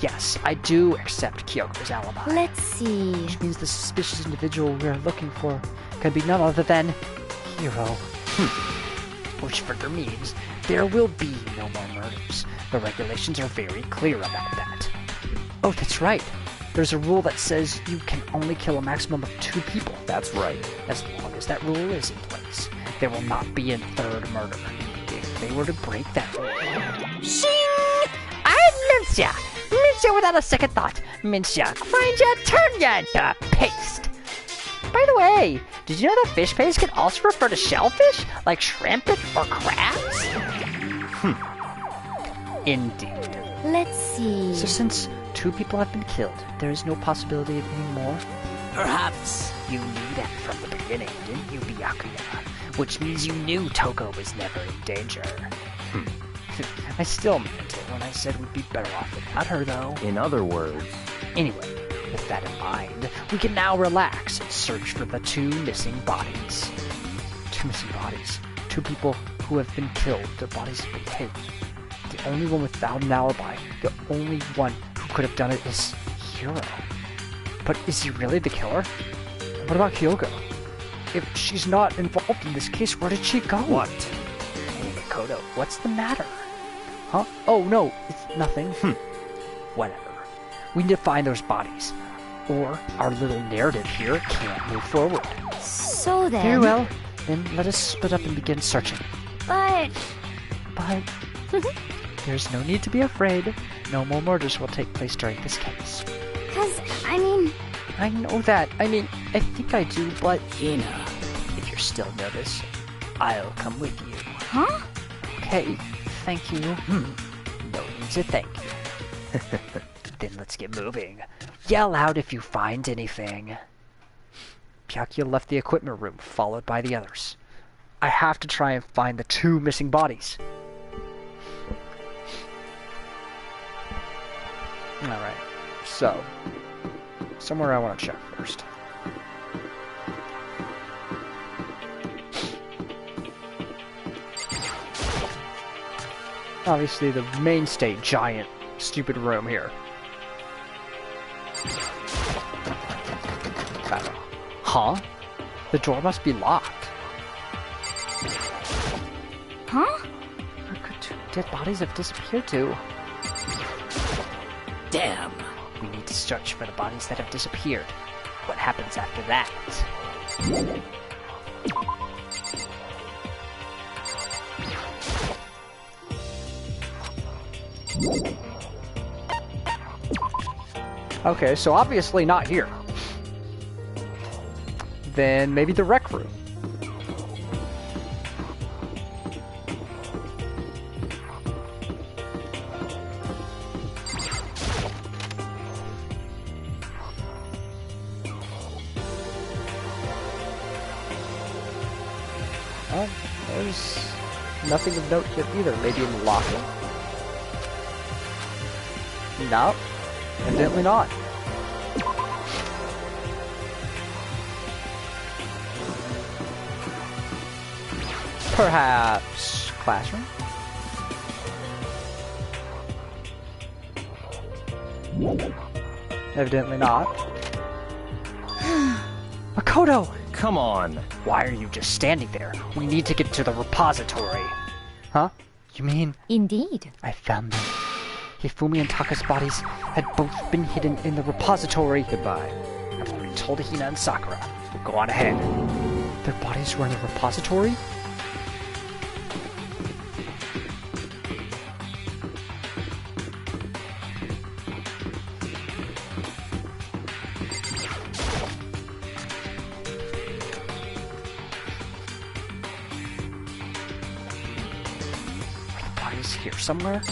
Yes, I do accept Kyoko's alibi. Let's see... Which means the suspicious individual we are looking for can be none other than... Hiro. Which further means there will be no more murders. The regulations are very clear about that. Oh, that's right. There's a rule that says you can only kill a maximum of 2 people. That's right. As long as that rule is in place, there will not be a 3rd murder. If they were to break that rule... Shing! I'm Mincia! Mincia without a second thought. Mincia, grind ya, turn ya into paste. By the way, did you know that fish paste can also refer to shellfish, like shrimp or crabs? Indeed. Let's see... So since 2 people have been killed, there is no possibility of any more? Perhaps. You knew that from the beginning, didn't you, Byakuya? Which means you knew Toko was never in danger. I still meant it when I said we'd be better off without her, though. In other words... Anyway, with that in mind, we can now relax and search for the 2 missing bodies. 2 missing bodies. 2 people who have been killed. Their bodies have been hidden. The only one without an alibi, the only one who could have done it is Hiro. But is he really the killer? What about Kyoko? If she's not involved in this case, where did she go? What? Hey, Makoto, what's the matter? Huh? Oh, no, it's nothing. Whatever. We need to find those bodies, or our little narrative here can't move forward. So then... Very well. Then let us split up and begin searching. But... There's no need to be afraid. No more murders will take place during this case. 'Cause, I mean... I know that. I mean, I think I do, but... Ina, if you're still nervous, I'll come with you. Huh? Okay, thank you. No need to thank you. Then let's get moving. Yell out if you find anything. Byakuya left the equipment room, followed by the others. I have to try and find the 2 missing bodies. Alright, so, somewhere I want to check first. Obviously the mainstay giant stupid room here. Huh? The door must be locked. Huh? Where could 2 dead bodies have disappeared to? Damn. We need to search for the bodies that have disappeared. What happens after that? Okay, so obviously not here. Then maybe the rec room. there's nothing of note here either. Maybe in the locker? No, evidently not. Perhaps classroom? Evidently not. Makoto! Come on. Why are you just standing there? We need to get to the repository. Huh? You mean? Indeed. I found them. Hifumi and Taka's bodies had both been hidden in the repository. Goodbye. I've already told Hina and Sakura. So go on ahead. Their bodies were in the repository? Here somewhere.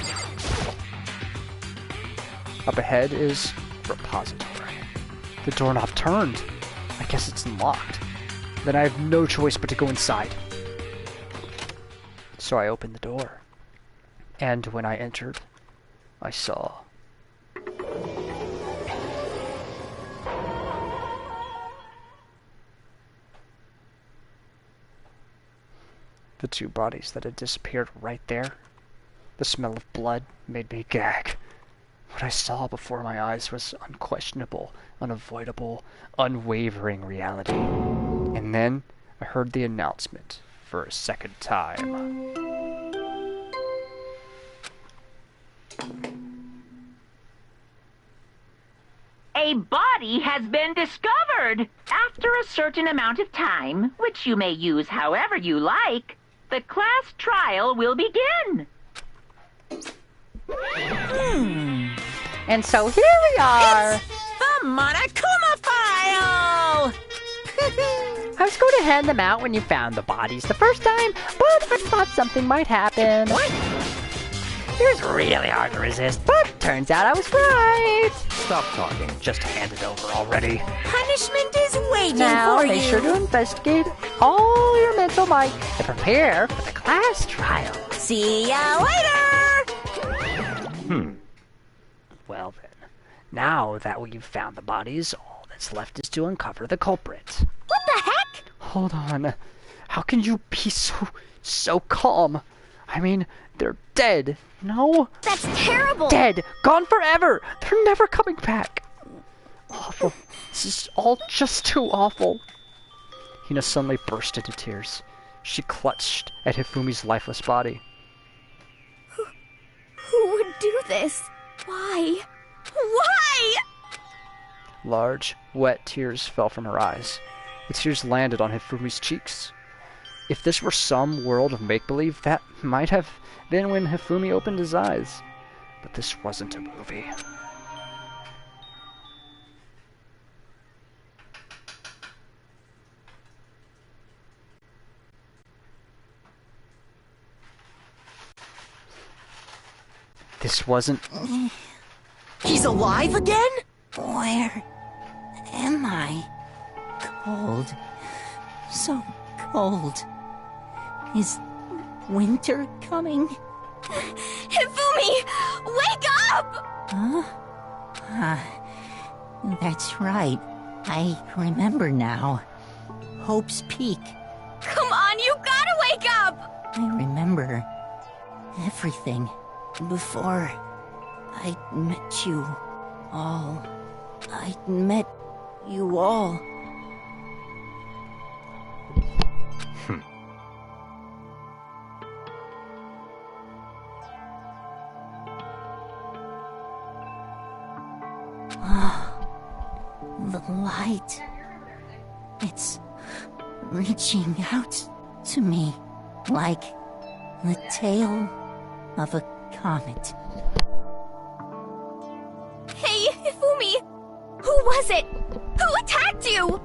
Up ahead is repository. The doorknob turned. I guess it's unlocked. Then I have no choice but to go inside. So I opened the door. And when I entered, I saw the two bodies that had disappeared right there. The smell of blood made me gag. What I saw before my eyes was unquestionable, unavoidable, unwavering reality. And then I heard the announcement for a second time. A body has been discovered. After a certain amount of time, which you may use however you like, the class trial will begin. And so here we are. It's the Monokuma file! I was going to hand them out when you found the bodies the first time, but I thought something might happen. What? It was really hard to resist, but turns out I was right. Stop talking. Just hand it over already. Punishment is waiting Now, for you. make sure to investigate all your mental might and prepare for the class trial. See ya later! Well then, now that we've found the bodies, all that's left is to uncover the culprit. What the heck? Hold on. How can you be so calm? I mean, they're dead, no? That's terrible. Dead! Gone forever! They're never coming back! Awful. This is all just too awful. Hina suddenly burst into tears. She clutched at Hifumi's lifeless body. Who would do this? Why? Why? Large, wet tears fell from her eyes. The tears landed on Hifumi's cheeks. If this were some world of make-believe, that might have been when Hifumi opened his eyes. But this wasn't a movie. This wasn't... He's alive again? Where am I? Cold. So cold. Is winter coming? Hifumi! Wake up! Huh? That's right. I remember now. Hope's Peak. Come on, you gotta wake up! I remember everything before I met you all. I met you all. The light. It's reaching out to me like the tail of a comet. Hey, Hifumi! Who was it? Who attacked you?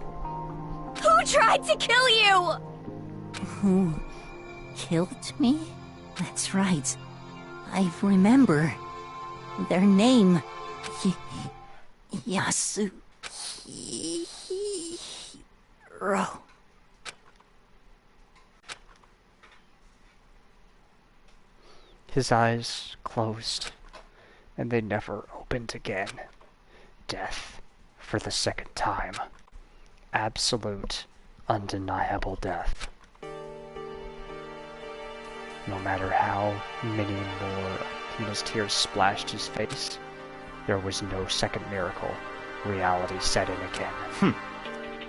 Who tried to kill you? Who killed me? That's right. I remember. Their name. Yasuhiro. His eyes closed, and they never opened again. Death, for the second time. Absolute, undeniable death. No matter how many more Tina's tears splashed his face, there was no second miracle. Reality set in again.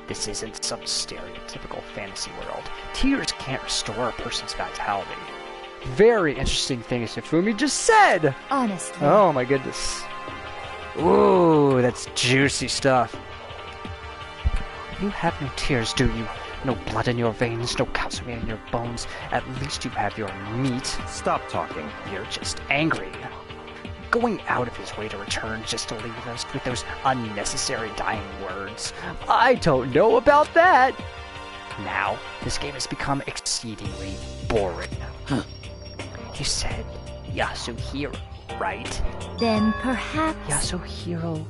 This isn't some stereotypical fantasy world. Tears can't restore a person's vitality. Very interesting things Hifumi just said! Honestly. Oh my goodness. Ooh, that's juicy stuff. You have no tears, do you? No blood in your veins, no calcium in your bones. At least you have your meat. Stop talking. You're just angry. Going out of his way to return just to leave us with those unnecessary dying words. I don't know about that! Now, this game has become exceedingly boring. You said Yasuhiro, right? Then perhaps... Yasuhiro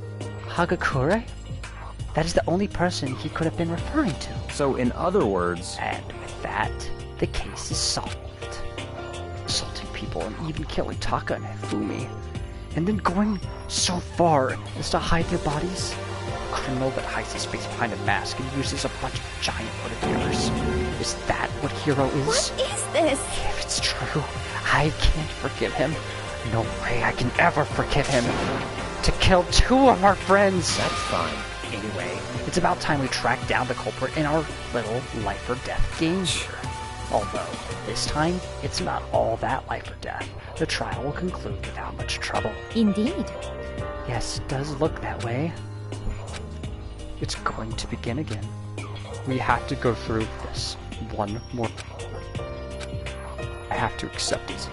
Hagakure? That is the only person he could have been referring to. So in other words... And with that, the case is solved. Assaulting people and even killing Taka and Hifumi. And then going so far as to hide their bodies. A criminal that hides his face behind a mask and uses a bunch of giant motivators. Is that what Hiro is? What is this? If it's true, I can't forgive him. No way I can ever forgive him. To kill 2 of our friends. That's fine. Anyway, it's about time we track down the culprit in our little life or death game here. Although, this time, it's not all that life or death. The trial will conclude without much trouble. Indeed. Yes, it does look that way. It's going to begin again. We have to go through this one more time. I have to accept it.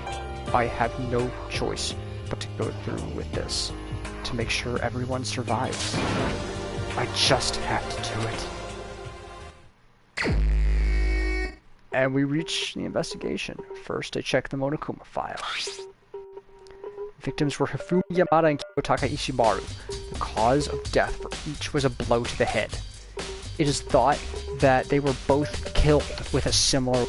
I have no choice but to go through with this to make sure everyone survives. I just have to do it. And we reach the investigation. First, I check the Monokuma file. Victims were Hifumi Yamada and Kiyotaka Ishimaru. The cause of death for each was a blow to the head. It is thought that they were both killed with a similar...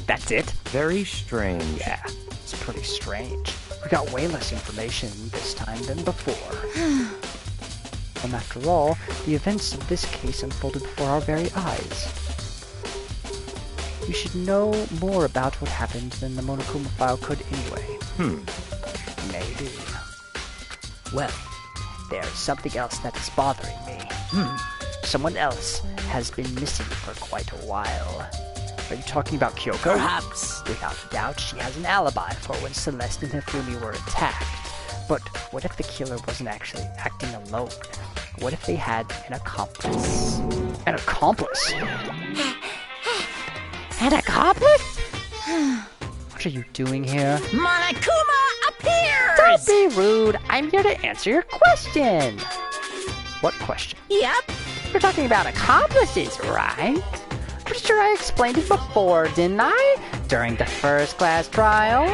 That's it? Very strange. Yeah, it's pretty strange. We got way less information this time than before. And after all, the events of this case unfolded before our very eyes. We should know more about what happened than the Monokuma file could anyway. Maybe. Well, there's something else that is bothering me. Someone else has been missing for quite a while. Are you talking about Kyoko? Perhaps. Without doubt, she has an alibi for when Celeste and Hifumi were attacked. But what if the killer wasn't actually acting alone? What if they had an accomplice? An accomplice? An accomplice? What are you doing here? Monokuma appears! Don't be rude. I'm here to answer your question. What question? Yep. You're talking about accomplices, right? Pretty sure I explained it before, didn't I? During the first class trial?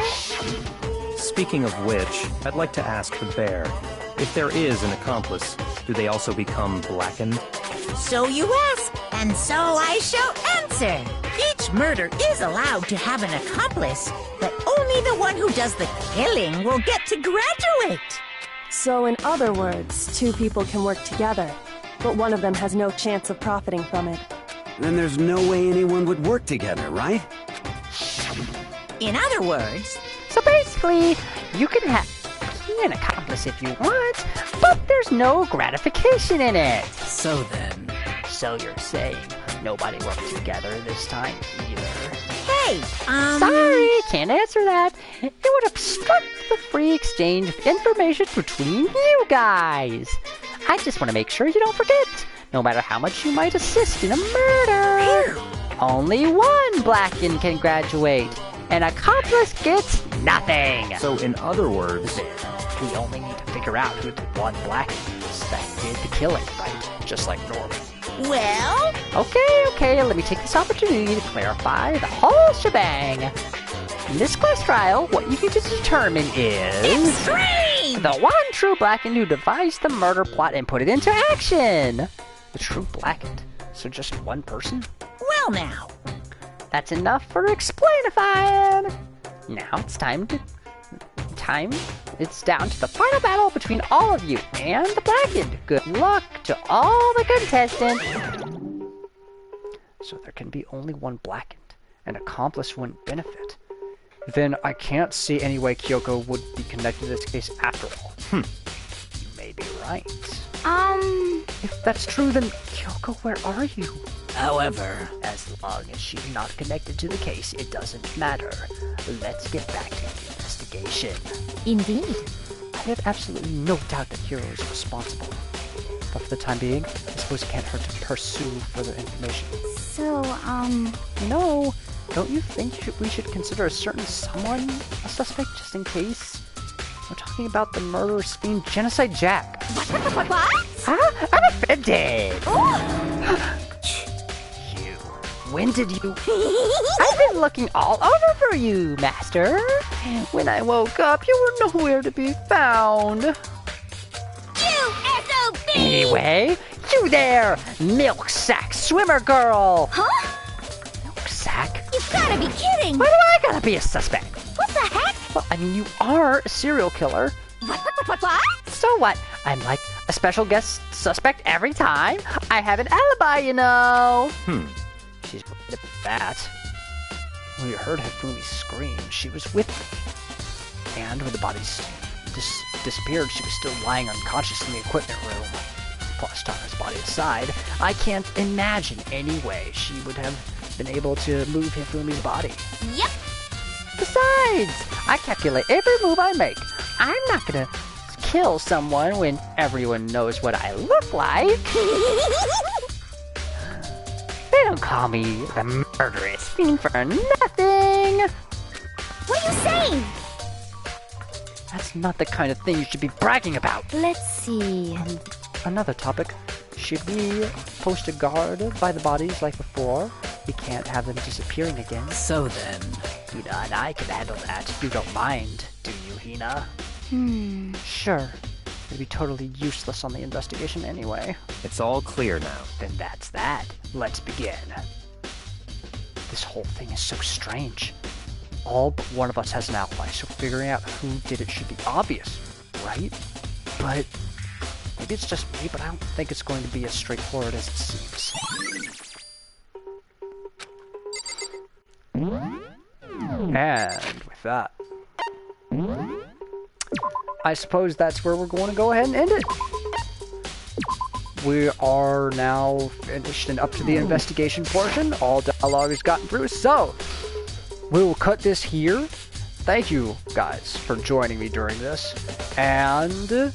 Speaking of which, I'd like to ask the bear, if there is an accomplice, do they also become blackened? So you ask, and so I shall answer. Each murder is allowed to have an accomplice, but only the one who does the killing will get to graduate. So in other words, 2 people can work together, but one of them has no chance of profiting from it. Then there's no way anyone would work together, right? In other words... So basically, you can be an accomplice if you want, but there's no gratification in it. So then... So you're saying nobody worked together this time either? Hey, Sorry, can't answer that. It would obstruct the free exchange of information between you guys. I just want to make sure you don't forget. No matter how much you might assist in a murder, only one Blackened can graduate. An accomplice gets nothing. So in other words, we only need to figure out who the one Blackened is that did the killing, right? Just like normal. Well... Okay, let me take this opportunity to clarify the whole shebang. In this quest trial, what you need to determine is... Extreme! The one true Blackened who devised the murder plot and put it into action. The true Blackened? So just one person? Well now. That's enough for explainifying. Now it's it's down to the final battle between all of you and the Blackened. Good luck to all the contestants. So there can be only one Blackened. An accomplice wouldn't benefit. Then I can't see any way Kyoko would be connected to this case after all. You may be right. If that's true, then Kyoko, where are you? However, as long as she's not connected to the case, it doesn't matter. Let's get back to the investigation. Indeed. I have absolutely no doubt that Hiro is responsible. But for the time being, I suppose it can't hurt to pursue further information. So, No, don't you think we should consider a certain someone a suspect just in case? We're talking about the murderous fiend Genocide Jack. What? I'm offended! When did you... I've been looking all over for you, Master. When I woke up, you were nowhere to be found. You SOB! Anyway, you there, milk sack swimmer girl! Huh? Milk sack? You've gotta be kidding! Why do I gotta be a suspect? What the heck? Well, I mean, you are a serial killer. What? So what? I'm like a special guest suspect every time. I have an alibi, you know. She's right about that. When you heard Hifumi scream, she was with me. And when the bodies disappeared, she was still lying unconscious in the equipment room. Plus, Tana's body aside, I can't imagine any way she would have been able to move Hifumi's body. Yep. Besides, I calculate every move I make. I'm not gonna kill someone when everyone knows what I look like. They don't call me the murderous fiend for nothing. What are you saying? That's not the kind of thing you should be bragging about. Let's see. Another topic. Should we post a guard by the bodies like before? We can't have them disappearing again. So then, Hina and I can handle that. You don't mind, do you, Hina? Sure. It'd be totally useless on the investigation anyway. It's all clear now. Then that's that. Let's begin. This whole thing is so strange. All but one of us has an alibi, so figuring out who did it should be obvious, right? But maybe it's just me, but I don't think it's going to be as straightforward as it seems. And with that, I suppose that's where we're going to go ahead and end it. We are now finished and up to the investigation portion. All dialogue has gotten through, so we will cut this here. Thank you guys for joining me during this, and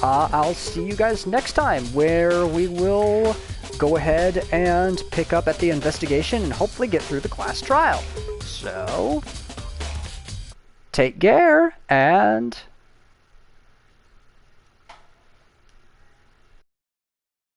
I'll see you guys next time, where we will go ahead and pick up at the investigation and hopefully get through the class trial. So, take care, and